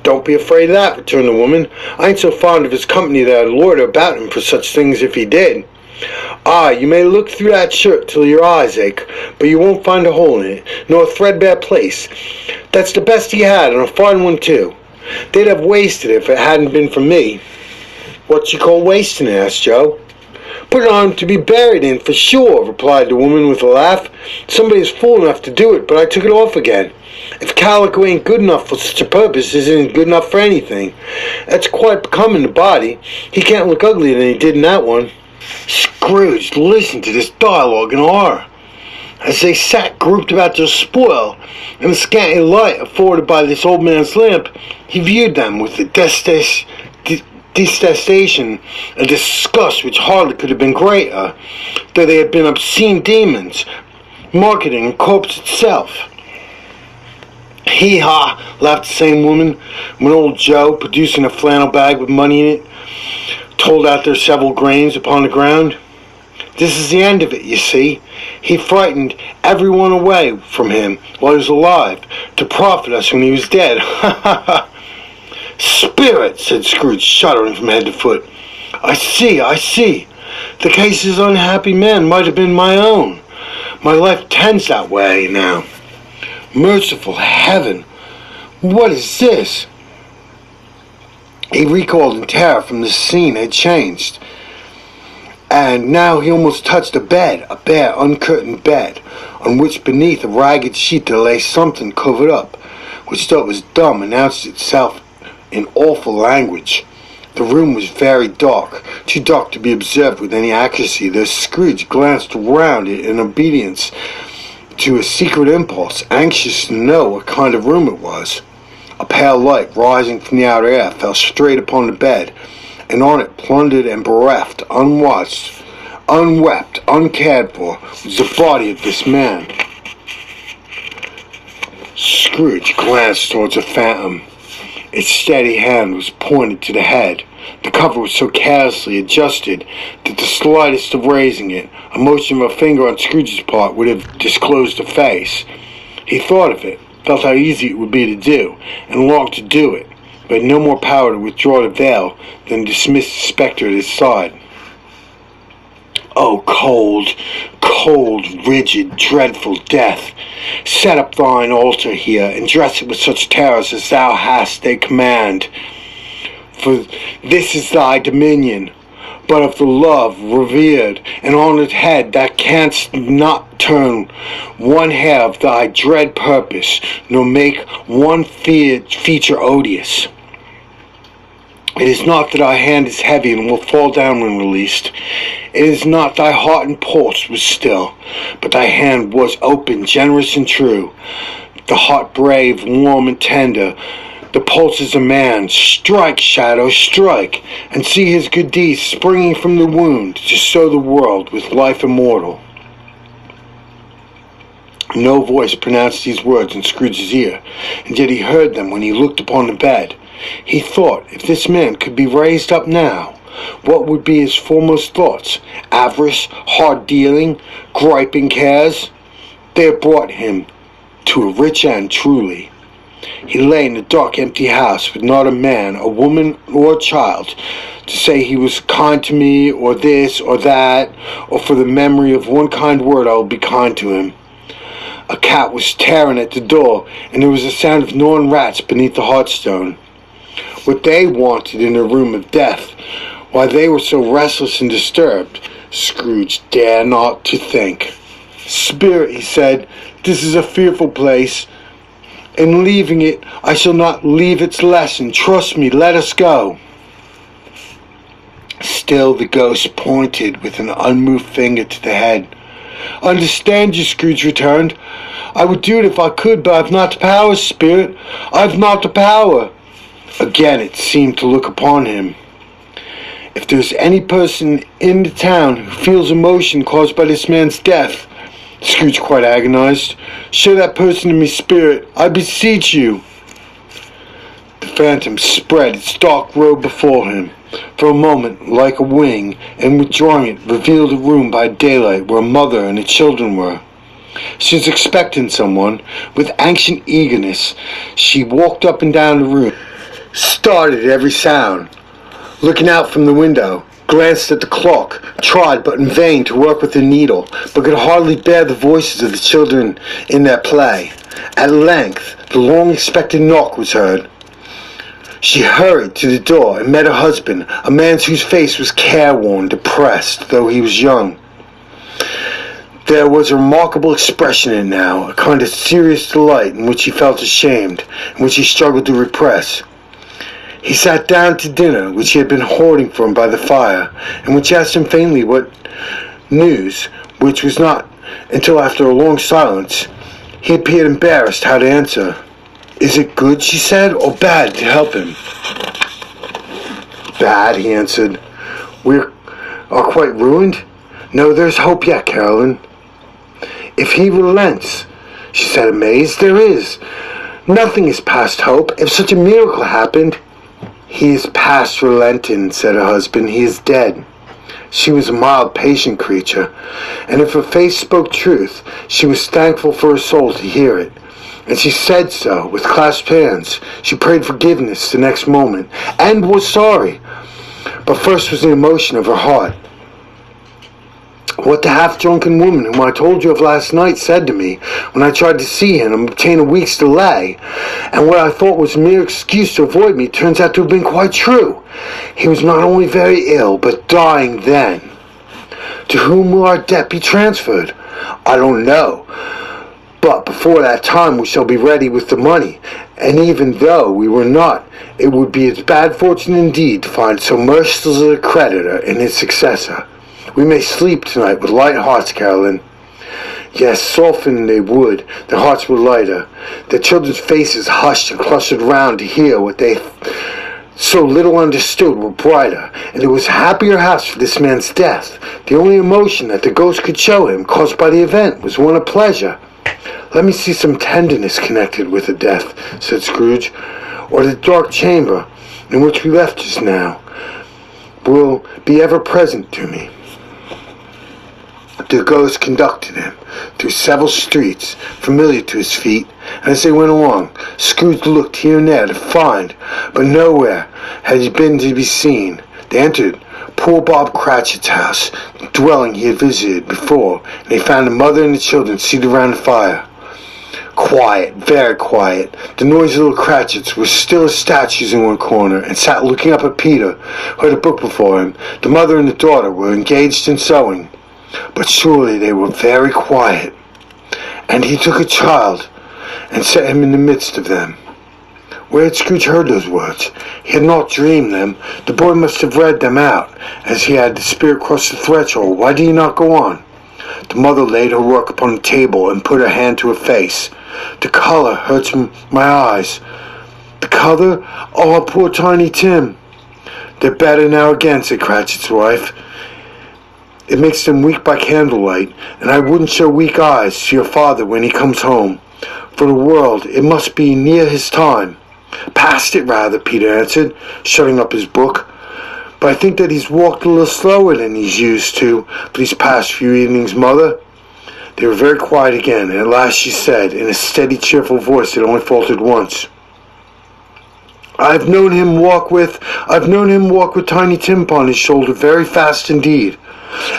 "Don't be afraid of that," returned the woman. "I ain't so fond of his company that I'd loiter about him for such things if he did. Ah, you may look through that shirt till your eyes ache, but you won't find a hole in it, nor a threadbare place. That's the best he had, and a fine one too. They'd have wasted it if it hadn't been for me." "What you call wasting it?" asked Joe. "Put it on him to be buried in, for sure," replied the woman with a laugh. "Somebody was fool enough to do it, but I took it off again. If calico ain't good enough for such a purpose, it isn't good enough for anything. That's quite becoming the body. He can't look uglier than he did in that one." Scrooge listened to this dialogue in horror. As they sat grouped about their spoil, in the scanty light afforded by this old man's lamp, he viewed them with a detestation and disgust which hardly could have been greater, though they had been obscene demons, marketing a corpse itself. "Hee-haw," laughed the same woman, when old Joe, producing a flannel bag with money in it, told out their several grains upon the ground. "This is the end of it, you see. He frightened everyone away from him while he was alive, to profit us when he was dead. Ha ha ha!" "Spirit," said Scrooge, shuddering from head to foot. I see. The case of this unhappy man might have been my own. My life tends that way now. Merciful heaven, what is this?" He recoiled in terror from the scene had changed, and now he almost touched a bed, a bare, uncurtained bed, on which beneath a ragged sheet there lay something covered up, which though it was dumb announced itself in awful language. The room was very dark, too dark to be observed with any accuracy, though Scrooge glanced round it in obedience to a secret impulse, anxious to know what kind of room it was. A pale light rising from the outer air fell straight upon the bed, and on it, plundered and bereft, unwatched, unwept, uncared for, was the body of this man. Scrooge glanced towards the phantom. Its steady hand was pointed to the head. The cover was so carelessly adjusted that the slightest of raising it, a motion of a finger on Scrooge's part, would have disclosed the face. He thought of it, felt how easy it would be to do, and longed to do it, but had no more power to withdraw the veil than dismiss the spectre at his side. "Oh, cold, rigid, dreadful death, set up thine altar here, and dress it with such terrors as thou hast a command. For this is thy dominion, but of the love, revered, and honoured head that canst not turn one hair of thy dread purpose, nor make one feature odious. It is not that thy hand is heavy and will fall down when released. It is not thy heart and pulse was still, but thy hand was open, generous and true. The heart brave, warm and tender. The pulse is a man. Strike, shadow, strike, and see his good deeds springing from the wound to sow the world with life immortal." No voice pronounced these words in Scrooge's ear, and yet he heard them when he looked upon the bed. He thought, if this man could be raised up now, what would be his foremost thoughts? Avarice, hard dealing, griping cares? They had brought him to a rich end, truly. He lay in the dark, empty house with not a man, a woman, or a child to say he was kind to me, or this, or that, or for the memory of one kind word I will be kind to him. A cat was tearing at the door, and there was a sound of gnawing rats beneath the hearthstone. What they wanted in the room of death Why they were so restless and disturbed, Scrooge dared not to think. "Spirit," he said, "this is a fearful place. In leaving it, I shall not leave its lesson. Trust me, let us go." Still the ghost pointed with an unmoved finger to the head. "Understand you," Scrooge returned. "I would do it if I could, but I've not the power, Spirit. I've not the power." Again it seemed to look upon him. "If there's any person in the town who feels emotion caused by this man's death," Scrooge quite agonized, "show that person to me, Spirit, I beseech you." The phantom spread its dark robe before him, for a moment like a wing, and withdrawing it revealed a room by daylight where a mother and the children were. She was expecting someone. With anxious eagerness, she walked up and down the room, started at every sound, looking out from the window, glanced at the clock, tried but in vain to work with the needle, but could hardly bear the voices of the children in their play. At length, the long-expected knock was heard. She hurried to the door and met her husband, a man whose face was careworn, depressed, though he was young. There was a remarkable expression in it now, a kind of serious delight in which he felt ashamed, and which he struggled to repress. He sat down to dinner, which he had been hoarding for him by the fire, and which asked him faintly what news, which was not until after a long silence he appeared embarrassed how to answer. "Is it good," she said, "or bad to help him?" "Bad," he answered. "We are quite ruined." "No, there's hope yet, Caroline." "If he relents," she said, amazed. "There is. Nothing is past hope. If such a miracle happened—" "He is past relenting," said her husband. "He is dead." She was a mild, patient creature, and if her face spoke truth, she was thankful for her soul to hear it. And she said so, with clasped hands. She prayed forgiveness the next moment, and was sorry. But first was the emotion of her heart. What the half-drunken woman whom I told you of last night said to me when I tried to see him and obtain a week's delay, and what I thought was a mere excuse to avoid me, turns out to have been quite true. He was not only very ill, but dying then. To whom will our debt be transferred? I don't know. But before that time we shall be ready with the money, and even though we were not, it would be its bad fortune indeed to find so merciless a creditor in his successor. We may sleep tonight with light hearts, Caroline. Yes, soften they would, their hearts were lighter. Their children's faces hushed and clustered round to hear what they so little understood were brighter, and it was a happier house for this man's death. The only emotion that the ghost could show him, caused by the event, was one of pleasure. "Let me see some tenderness connected with the death," said Scrooge, "or the dark chamber in which we left just now will be ever present to me." The ghost conducted him through several streets familiar to his feet, and as they went along, Scrooge looked here and there to find, but nowhere had he been to be seen. They entered poor Bob Cratchit's house, the dwelling he had visited before, and they found the mother and the children seated around the fire. Quiet, very quiet. The noisy little Cratchits were still as statues in one corner, and sat looking up at Peter, who had a book before him. The mother and the daughter were engaged in sewing, but surely they were very quiet. And he took a child, and set him in the midst of them. Where had Scrooge heard those words? He had not dreamed them. The boy must have read them out, as he had the spirit cross the threshold. Why did he not go on? The mother laid her work upon the table, and put her hand to her face. "The color hurts my eyes." "The color? Oh, poor Tiny Tim." "They're better now again," said Cratchit's wife. "It makes them weak by candlelight, and I wouldn't show weak eyes to your father when he comes home. For the world, it must be near his time." "Past it, rather," Peter answered, shutting up his book. "But I think that he's walked a little slower than he's used to for these past few evenings, Mother." They were very quiet again, and at last she said, in a steady, cheerful voice that only faltered once, I've known him walk with Tiny Tim upon his shoulder very fast indeed."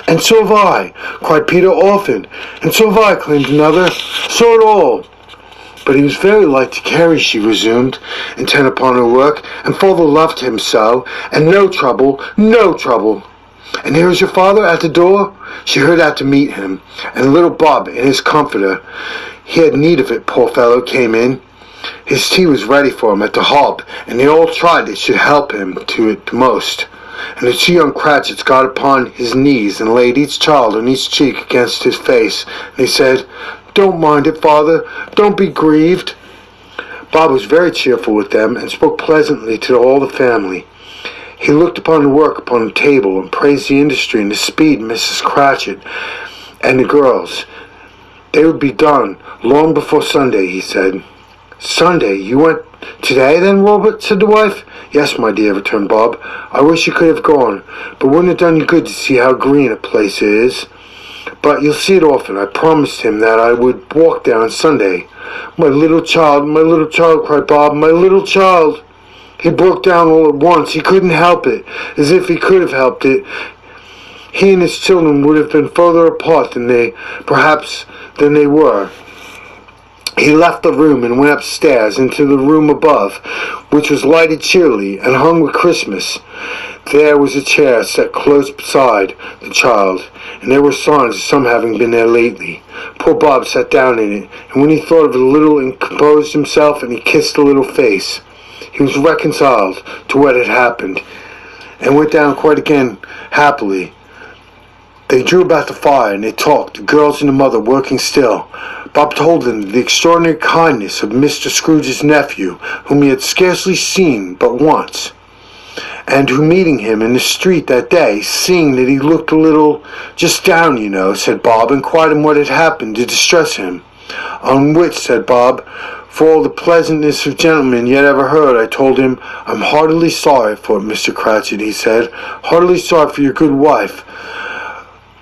"And so have I," cried Peter, "often." "And so have I," claimed another. "So it all." But he was very light to carry, she resumed, intent upon her work, and father loved him so, and no trouble, no trouble. And here is your father at the door? She hurried out to meet him, and little Bob, in his comforter, he had need of it, poor fellow, came in. His tea was ready for him at the hob, and they all tried they should help him to it the most. And the two young Cratchits got upon his knees and laid each child on each cheek against his face, and they said, "Don't mind it, father, don't be grieved." Bob was very cheerful with them, and spoke pleasantly to all the family. He looked upon the work upon the table, and praised the industry and the speed of Mrs. Cratchit and the girls. They would be done long before Sunday, he said. "Sunday? You went today, then, Robert?" said the wife. "Yes, my dear," returned Bob. "I wish you could have gone, but wouldn't it done you good to see how green a place it is? But you'll see it often. I promised him that I would walk there on Sunday." My little child, cried Bob, "my little child." He broke down all at once. He couldn't help it. As if he could have helped it, he and his children would have been further apart than they were. He left the room and went upstairs into the room above, which was lighted cheerily and hung with Christmas. There was a chair set close beside the child, and there were signs of some having been there lately. Poor Bob sat down in it, and when he thought of it a little, and composed himself, and he kissed the little face. He was reconciled to what had happened, and went down quite again happily. They drew about the fire, and they talked, the girls and the mother working still. Bob told them of the extraordinary kindness of Mr. Scrooge's nephew, whom he had scarcely seen but once, and who, meeting him in the street that day, seeing that he looked a little just down, you know, said Bob, inquired him what had happened to distress him. On which, said Bob, for all the pleasantness of gentlemen yet ever heard, I told him, "I'm heartily sorry for it, Mr. Cratchit," he said, "heartily sorry for your good wife.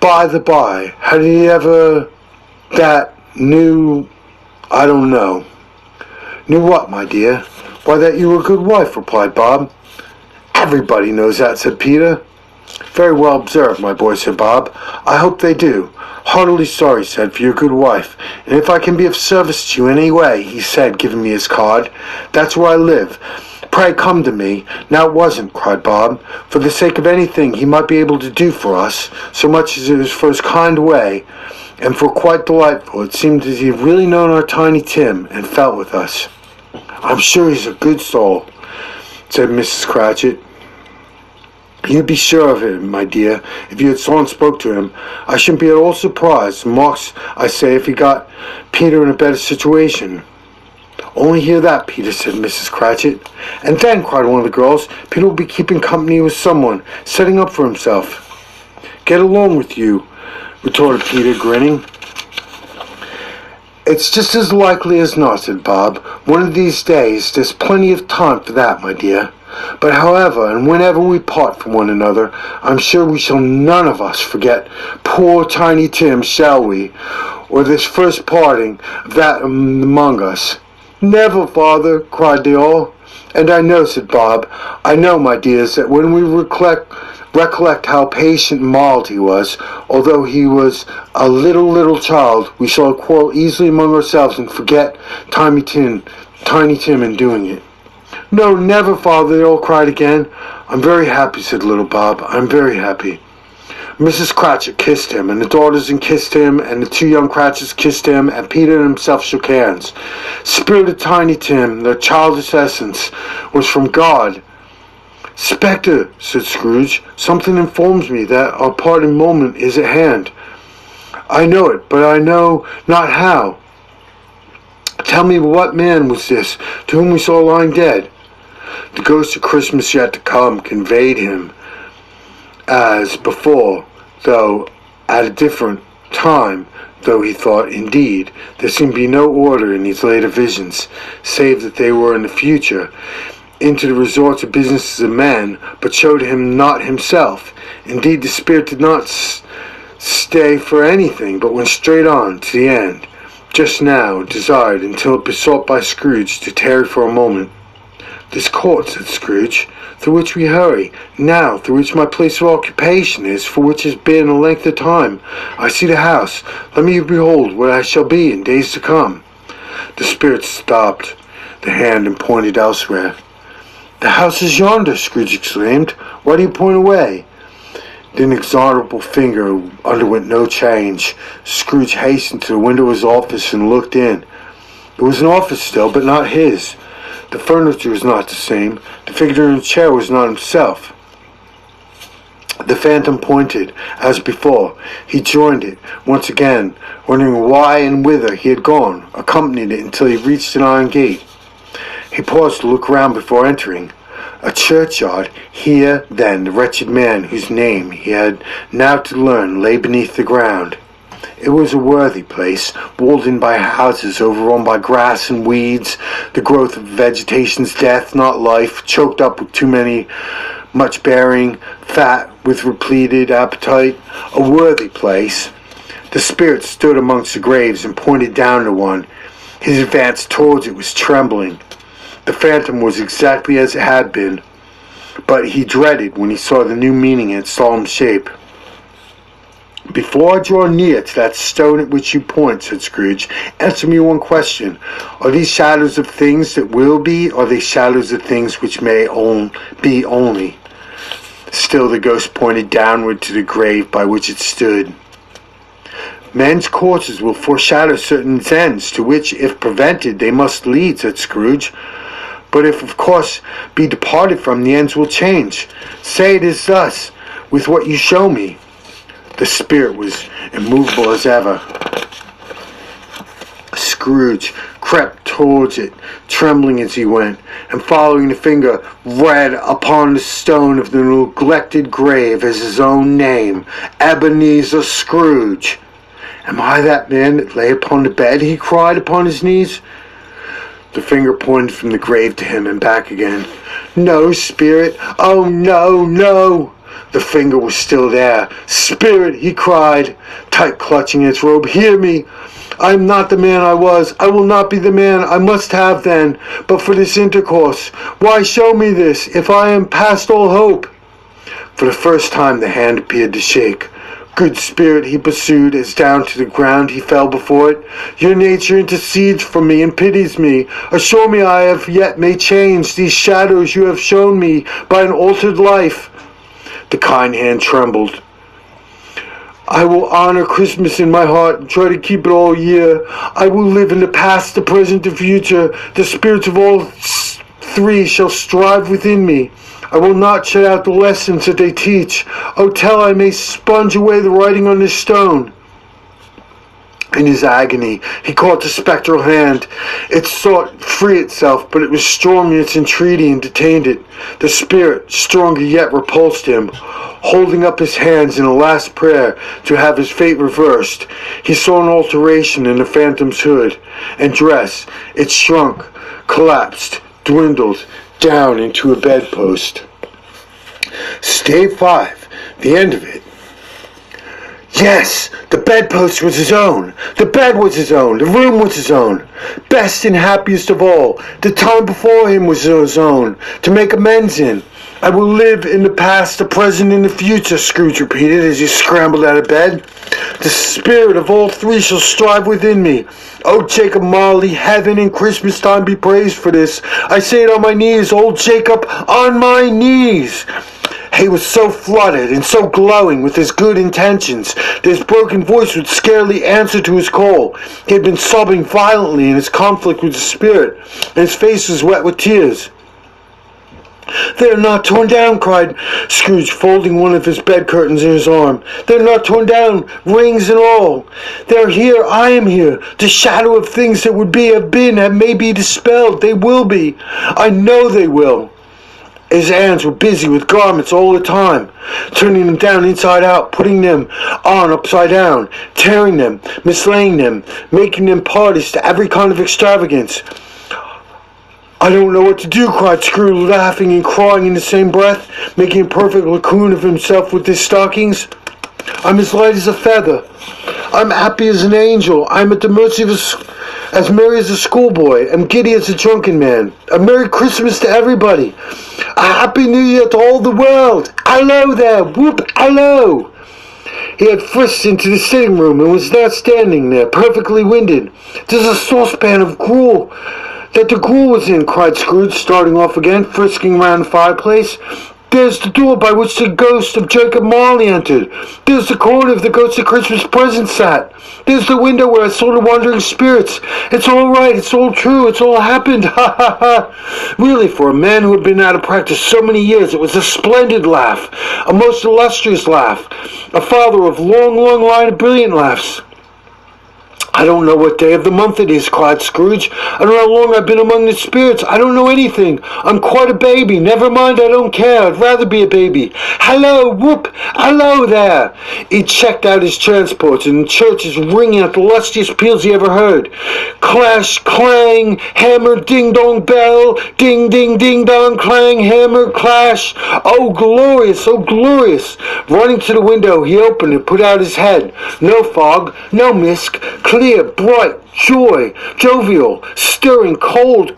By the by, had he ever I don't know." "Knew what, my dear?" "Why, that you were a good wife," replied Bob. "Everybody knows that," said Peter. "Very well observed, my boy," said Bob. "I hope they do. Heartily sorry," said, "for your good wife. And if I can be of service to you in any way," he said, giving me his card, "that's where I live. Pray come to me." "Now it wasn't," cried Bob, "for the sake of anything he might be able to do for us, so much as it was for his kind way, and for quite delightful. It seemed as he had really known our Tiny Tim, and felt with us." "I'm sure he's a good soul," said Mrs. Cratchit. "You'd be sure of it, my dear, if you had saw and spoke to him. I shouldn't be at all surprised, marks I say, if he got Peter in a better situation." "Only hear that, Peter," said Mrs. Cratchit. "And then," cried one of the girls, "Peter will be keeping company with someone, setting up for himself." "Get along with you," retorted Peter, grinning. "It's just as likely as not," said Bob. "One of these days there's plenty of time for that, my dear. But however and whenever we part from one another, I'm sure we shall none of us forget poor Tiny Tim, shall we? Or this first parting of that among us." "Never, father," cried they all. "And I know," said Bob, "I know, my dears, that when we recollect how patient and mild he was, although he was a little child, we shall quarrel easily among ourselves and forget Tiny Tim in doing it." "No, never, father," they all cried again. "I'm very happy," said little Bob. "I'm very happy." Mrs. Cratchit kissed him, and the daughters kissed him, and the two young Cratchits kissed him, and Peter and himself shook hands. Spirit of Tiny Tim, their childish essence, was from God. "Spectre," said Scrooge, "something informs me that our parting moment is at hand." "I know it, but I know not how. Tell me, what man was this to whom we saw lying dead?" The ghost of Christmas yet to come conveyed him as before, though at a different time, though he thought, indeed, there seemed to be no order in these later visions, save that they were in the future, into the resorts of businesses of men, but showed him not himself. Indeed, the spirit did not stay for anything, but went straight on to the end. Just now desired, until it besought by Scrooge to tarry for a moment. "This court," said Scrooge, "through which we hurry, now, through which my place of occupation is, for which has been a length of time. I see the house. Let me behold what I shall be in days to come." The spirit stopped the hand and pointed elsewhere. "The house is yonder," Scrooge exclaimed. "Why do you point away?" The inexorable finger underwent no change. Scrooge hastened to the window of his office and looked in. It was an office still, but not his. The furniture was not the same. The figure in the chair was not himself. The phantom pointed, as before. He joined it, once again, wondering why and whither he had gone, accompanied it until he reached an iron gate. He paused to look round before entering. A churchyard. Here, then, the wretched man whose name he had now to learn lay beneath the ground. It was a worthy place, walled in by houses, overrun by grass and weeds, the growth of vegetation's death, not life, choked up with too much bearing, fat with repleted appetite. A worthy place. The spirit stood amongst the graves and pointed down to one. His advance towards it was trembling. The phantom was exactly as it had been, but he dreaded when he saw the new meaning in its solemn shape. "Before I draw near to that stone at which you point," said Scrooge, "answer me one question. Are these shadows of things that will be, or are they shadows of things which may be only?" Still the ghost pointed downward to the grave by which it stood. "Men's courses will foreshadow certain ends, to which, if prevented, they must lead," said Scrooge. "But if, of course, be departed from, the ends will change. Say it is thus, with what you show me." The spirit was immovable as ever. Scrooge crept towards it, trembling as he went, and following the finger, read upon the stone of the neglected grave as his own name, Ebenezer Scrooge. "Am I that man that lay upon the bed?" he cried upon his knees. The finger pointed from the grave to him and back again. "No, spirit! Oh, no, no!" The finger was still there. "Spirit," he cried, tight clutching its robe, "hear me! I am not the man I was. I will not be the man I must have then, but for this intercourse. Why show me this, if I am past all hope?" For the first time the hand appeared to shake. "Good spirit," he pursued, as down to the ground he fell before it, "your nature intercedes for me and pities me. Assure me I have yet may change these shadows you have shown me by an altered life." The kind hand trembled. "I will honor Christmas in my heart and try to keep it all year. I will live in the past, the present, the future. The spirits of all three shall strive within me. I will not shut out the lessons that they teach. Oh, till I may sponge away the writing on this stone." In his agony, he caught the spectral hand. It sought free itself, but it was strong in its entreaty and detained it. The spirit, stronger yet, repulsed him. Holding up his hands in a last prayer to have his fate reversed, he saw an alteration in the phantom's hood and dress. It shrunk, collapsed, dwindled down into a bedpost. Stave 5, the end of it. Yes, the bedpost was his own. The bed was his own. The room was his own. Best and happiest of all, the time before him was his own, to make amends in. "I will live in the past, the present, and the future," Scrooge repeated as he scrambled out of bed. "The spirit of all three shall strive within me. Oh, Jacob Marley, heaven and Christmas time be praised for this. I say it on my knees, old Jacob, on my knees." He was so flooded and so glowing with his good intentions that his broken voice would scarcely answer to his call. He had been sobbing violently in his conflict with the spirit, and his face was wet with tears. "They are not torn down," cried Scrooge, folding one of his bed curtains in his arm. "They are not torn down, rings and all. They are here. I am here. The shadow of things that would be, have been, may be dispelled. They will be. I know they will." His hands were busy with garments all the time, turning them down inside out, putting them on upside down, tearing them, mislaying them, making them parties to every kind of extravagance. "I don't know what to do," cried Scrooge, laughing and crying in the same breath, making a perfect cocoon of himself with his stockings. "I'm as light as a feather. I'm happy as an angel. I'm at the mercy of as merry as a schoolboy. I'm giddy as a drunken man. A Merry Christmas to everybody. A Happy New Year to all the world. Hello there. Whoop, hello." He had frisked into the sitting room and was now standing there, perfectly winded. "There's a saucepan of gruel that the gruel was in," cried Scrooge, starting off again, frisking round the fireplace. "There's the door by which the ghost of Jacob Marley entered. There's the corner of the ghostly Christmas present sat. There's the window where I saw the wandering spirits. It's all right, it's all true, it's all happened, ha ha ha." Really, for a man who had been out of practice so many years, it was a splendid laugh, a most illustrious laugh, a father of long, long line of brilliant laughs. "I don't know what day of the month it is," cried Scrooge. "I don't know how long I've been among the spirits. I don't know anything. I'm quite a baby. Never mind, I don't care. I'd rather be a baby. Hello, whoop! Hello there!" He checked out his transports, and the church is ringing out the lustiest peals he ever heard. Clash, clang, hammer, ding-dong bell, ding, ding-dong, clang, hammer, clash. Oh, glorious, oh, glorious! Running to the window, he opened and put out his head. No fog, no mist, clear, bright, jovial, stirring, cold,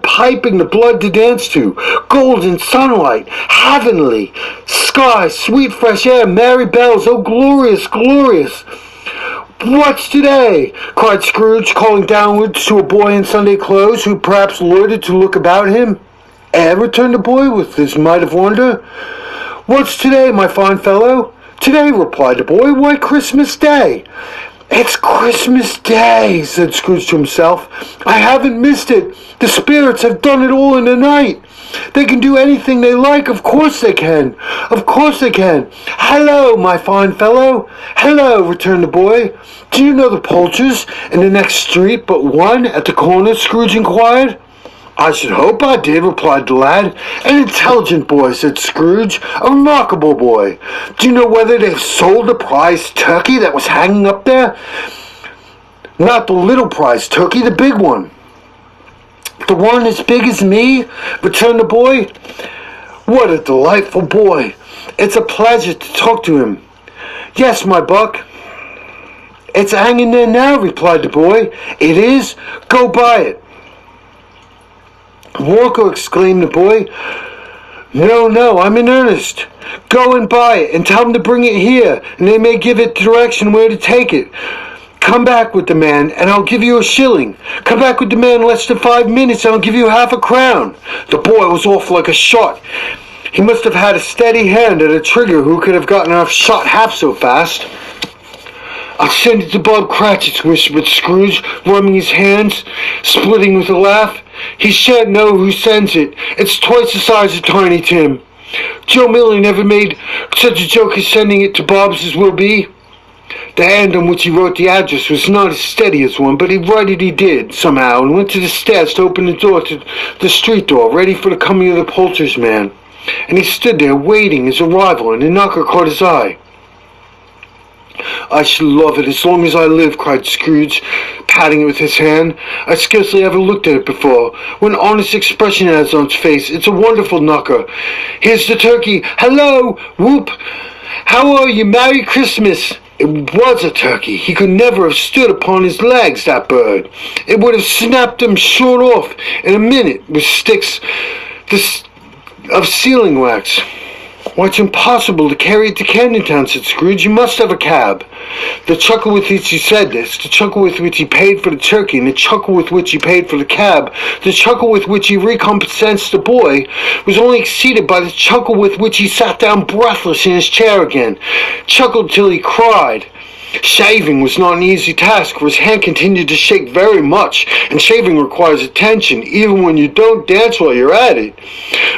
piping the blood to dance to, golden sunlight, heavenly, sky, sweet fresh air, merry bells, oh glorious, glorious. "What's today?" cried Scrooge, calling downwards to a boy in Sunday clothes, who perhaps loitered to look about him. Returned the boy with his mite of wonder. "What's today, my fine fellow?" "Today," replied the boy. "Why, Christmas Day." "It's Christmas Day," said Scrooge to himself. "I haven't missed it. The spirits have done it all in the night. They can do anything they like. Of course they can. Of course they can. Hello, my fine fellow." "Hello," returned the boy. "Do you know the poulterers in the next street but one at the corner?" Scrooge inquired. "I should hope I did," replied the lad. "An intelligent boy," said Scrooge. "A remarkable boy. Do you know whether they've sold the prize turkey that was hanging up there?" "Not the little prize turkey, the big one." "The one as big as me?" returned the boy. "What a delightful boy. It's a pleasure to talk to him." "Yes, my buck." "It's hanging there now," replied the boy. "It is? Go buy it." "Walker," exclaimed the boy. No, I'm in earnest. Go and buy it, and tell them to bring it here, and they may give it direction where to take it. Come back with the man, and I'll give you a shilling. Come back with the man in less than 5 minutes, and I'll give you half a crown." The boy was off like a shot. He must have had a steady hand at a trigger who could have gotten off shot half so fast. "I'll send it to Bob Cratchit's," whispered Scrooge, rubbing his hands, splitting with a laugh. "He shan't know who sends it. It's twice the size of Tiny Tim. Joe Millie never made such a joke as sending it to Bob's as will be." The hand on which he wrote the address was not as steady as one, but he did, somehow, and went to the stairs to open the door to the street door, ready for the coming of the poulterer's man. And he stood there, waiting his arrival, and the knocker caught his eye. "I shall love it as long as I live," cried Scrooge, patting it with his hand. "I scarcely ever looked at it before. What an honest expression it has on its face. It's a wonderful knocker. Here's the turkey. Hello! Whoop! How are you? Merry Christmas!" It was a turkey. He could never have stood upon his legs, that bird. It would have snapped him short off in a minute with sticks of sealing wax. "Why, it's impossible to carry it to Camden Town," said Scrooge. "You must have a cab." The chuckle with which he said this, the chuckle with which he paid for the turkey, and the chuckle with which he paid for the cab, the chuckle with which he recompensed the boy, was only exceeded by the chuckle with which he sat down breathless in his chair again, chuckled till he cried. Shaving was not an easy task, for his hand continued to shake very much, and shaving requires attention, even when you don't dance while you're at it.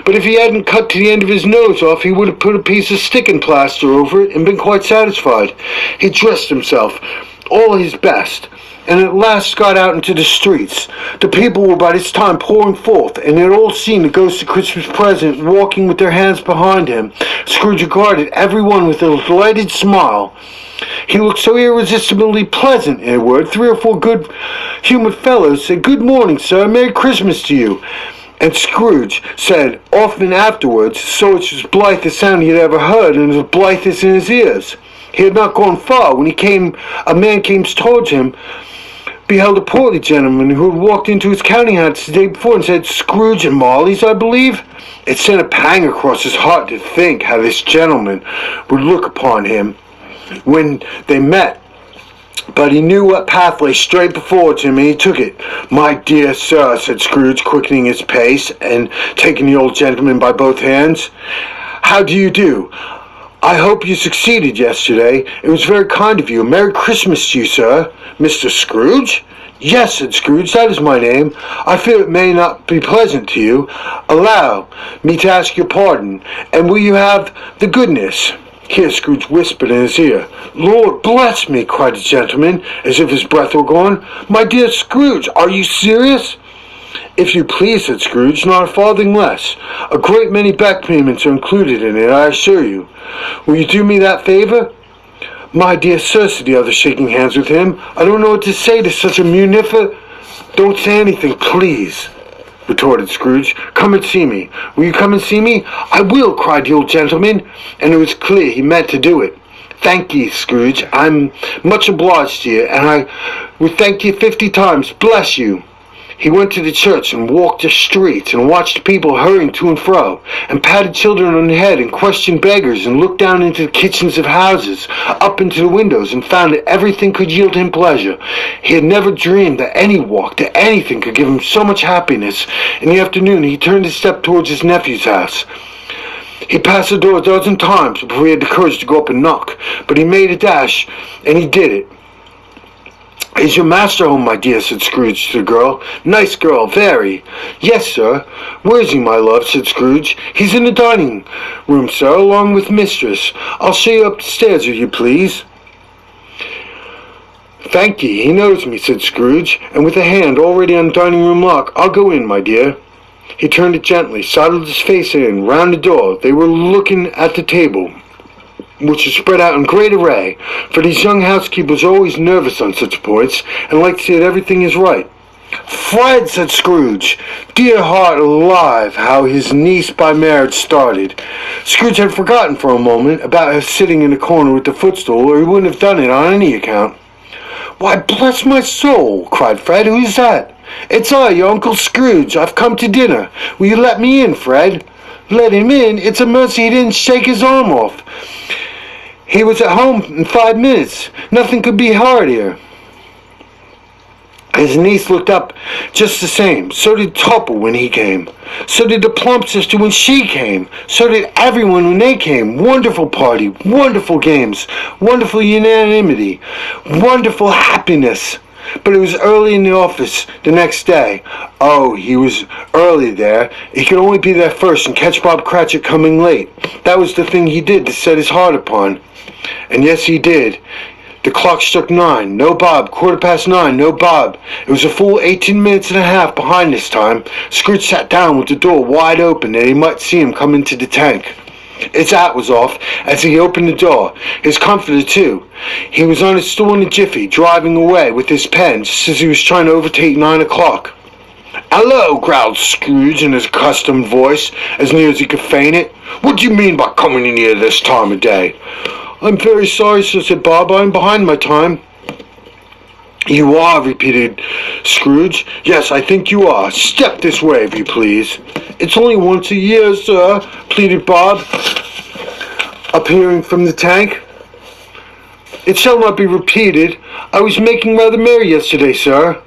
But if he hadn't cut to the end of his nose off, he would have put a piece of sticking plaster over it and been quite satisfied. He dressed himself, all his best, and at last got out into the streets. The people were by this time pouring forth, and they had all seen the ghost of Christmas present walking with their hands behind him. Scrooge regarded every one with a delighted smile. He looked so irresistibly pleasant, in a word. 3 or 4 good-humored fellows said, "Good morning, sir. Merry Christmas to you." And Scrooge said often afterwards, so it's as blithe a sound he had ever heard, and as blithest in his ears. He had not gone far when a man came towards him, beheld a portly gentleman who had walked into his counting house the day before, and said, "Scrooge and Marley's, I believe?" It sent a pang across his heart to think how this gentleman would look upon him. when they met. But he knew what path lay straight before him, and he took it. "My dear sir," said Scrooge, quickening his pace and taking the old gentleman by both hands, "how do you do? I hope you succeeded yesterday. It was very kind of you. Merry Christmas to you, sir." "Mr. Scrooge?" "Yes," said Scrooge, "that is my name. I fear it may not be pleasant to you. Allow me to ask your pardon, and will you have the goodness—" Here Scrooge whispered in his ear. "Lord bless me!" cried the gentleman, as if his breath were gone. "My dear Scrooge, are you serious?" "If you please," said Scrooge, "not a farthing less. A great many back payments are included in it, I assure you. Will you do me that favor?" "My dear sir," said the other, shaking hands with him, "I don't know what to say to such a munificent—" "Don't say anything, please," retorted Scrooge. "Come and see me. Will you come and see me?" "I will," cried the old gentleman, and it was clear he meant to do it. "Thank ye, Scrooge. I'm much obliged to you, and I would thank you 50 times. Bless you." He went to the church and walked the streets and watched people hurrying to and fro, and patted children on the head and questioned beggars, and looked down into the kitchens of houses, up into the windows, and found that everything could yield him pleasure. He had never dreamed that any walk, that anything could give him so much happiness. In the afternoon he turned his step towards his nephew's house. He passed the door a dozen times before he had the courage to go up and knock, but he made a dash, and he did it. "Is your master home, my dear?" said Scrooge to the girl. "Nice girl, very." "Yes, sir." "Where is he, my love?" said Scrooge. "He's in the dining room, sir, along with mistress. I'll show you up the stairs, if you please." "Thank ye, he knows me," said Scrooge, and with a hand already on the dining room lock, "I'll go in, my dear." He turned it gently, sidled his face in, round the door. They were looking at the table, which was spread out in great array, for these young housekeepers are always nervous on such points, and like to see that everything is right. "Fred," said Scrooge. Dear heart alive, how his niece by marriage started. Scrooge had forgotten for a moment about her sitting in the corner with the footstool, or he wouldn't have done it on any account. "Why, bless my soul!" cried Fred. "Who's that?" "It's I, your Uncle Scrooge. I've come to dinner. Will you let me in, Fred?" "Let him in? It's a mercy he didn't shake his arm off. He was at home in 5 minutes. Nothing could be hardier." His niece looked up just the same. So did Topple when he came. So did the plump sister when she came. So did everyone when they came. Wonderful party, wonderful games, wonderful unanimity, wonderful happiness. But it was early in the office the next day. Oh, he was early there. He could only be there first and catch Bob Cratchit coming late. That was the thing he did to set his heart upon. And yes, he did. The clock struck 9. No Bob. 9:15. No Bob. It was a full 18 minutes and a half behind this time. Scrooge sat down with the door wide open that he might see him come into the tank. His hat was off as he opened the door. His comforter, too. He was on his stool in a jiffy, driving away with his pen just as he was trying to overtake 9 o'clock. "Hello," growled Scrooge in his accustomed voice, as near as he could feign it. "What do you mean by coming in here this time of day?" "I'm very sorry, sir," said Bob. "I'm behind my time." "You are," repeated Scrooge. "Yes, I think you are. Step this way, if you please." "It's only once a year, sir," pleaded Bob, appearing from the tank. "It shall not be repeated. I was making rather merry yesterday, sir."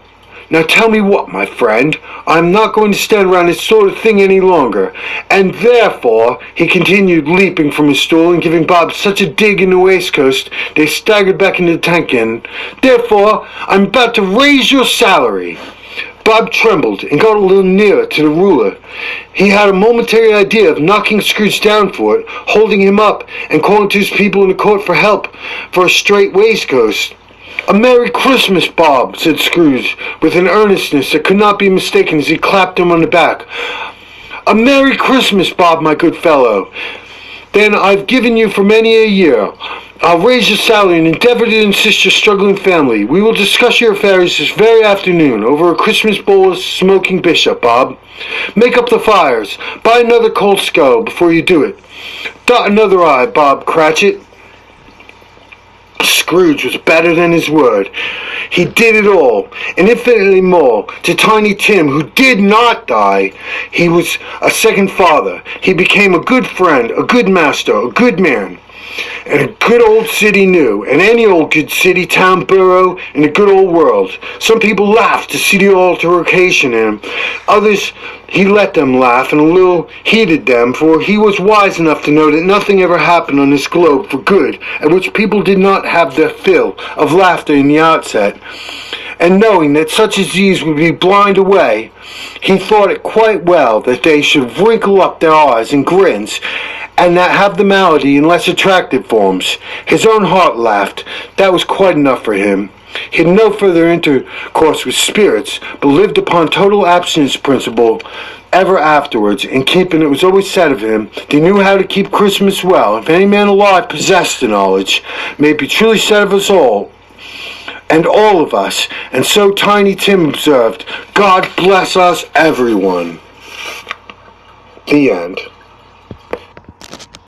"Now tell me what, my friend. I'm not going to stand around this sort of thing any longer. And therefore," he continued, leaping from his stool and giving Bob such a dig in the waistcoat they staggered back into the tank again, "therefore, I'm about to raise your salary." Bob trembled and got a little nearer to the ruler. He had a momentary idea of knocking Scrooge down for it, holding him up, and calling to his people in the court for help for a straight waistcoat. "A Merry Christmas, Bob," said Scrooge, with an earnestness that could not be mistaken as he clapped him on the back. "A Merry Christmas, Bob, my good fellow. Then I've given you for many a year. I'll raise your salary and endeavor to assist your struggling family. We will discuss your affairs this very afternoon over a Christmas bowl of smoking bishop, Bob. Make up the fires. Buy another cold skull before you do it. Dot another I, Bob Cratchit." Scrooge was better than his word. He did it all, and infinitely more, to Tiny Tim, who did not die. He was a second father. He became a good friend, a good master, a good man. and a good old city knew, and any old good city, town, borough, in a good old world. Some people laughed to see the altercation in him. Others, he let them laugh, and a little heeded them, for he was wise enough to know that nothing ever happened on this globe for good, at which people did not have their fill of laughter in the outset. And knowing that such as these would be blind away, he thought it quite well that they should wrinkle up their eyes and grins, and that have the malady in less attractive forms. His own heart laughed. That was quite enough for him. He had no further intercourse with spirits, but lived upon total abstinence principle ever afterwards, and keeping it was always said of him, that he knew how to keep Christmas well. If any man alive possessed the knowledge, may it be truly said of us all, and all of us, and so Tiny Tim observed, God bless us, everyone. The end.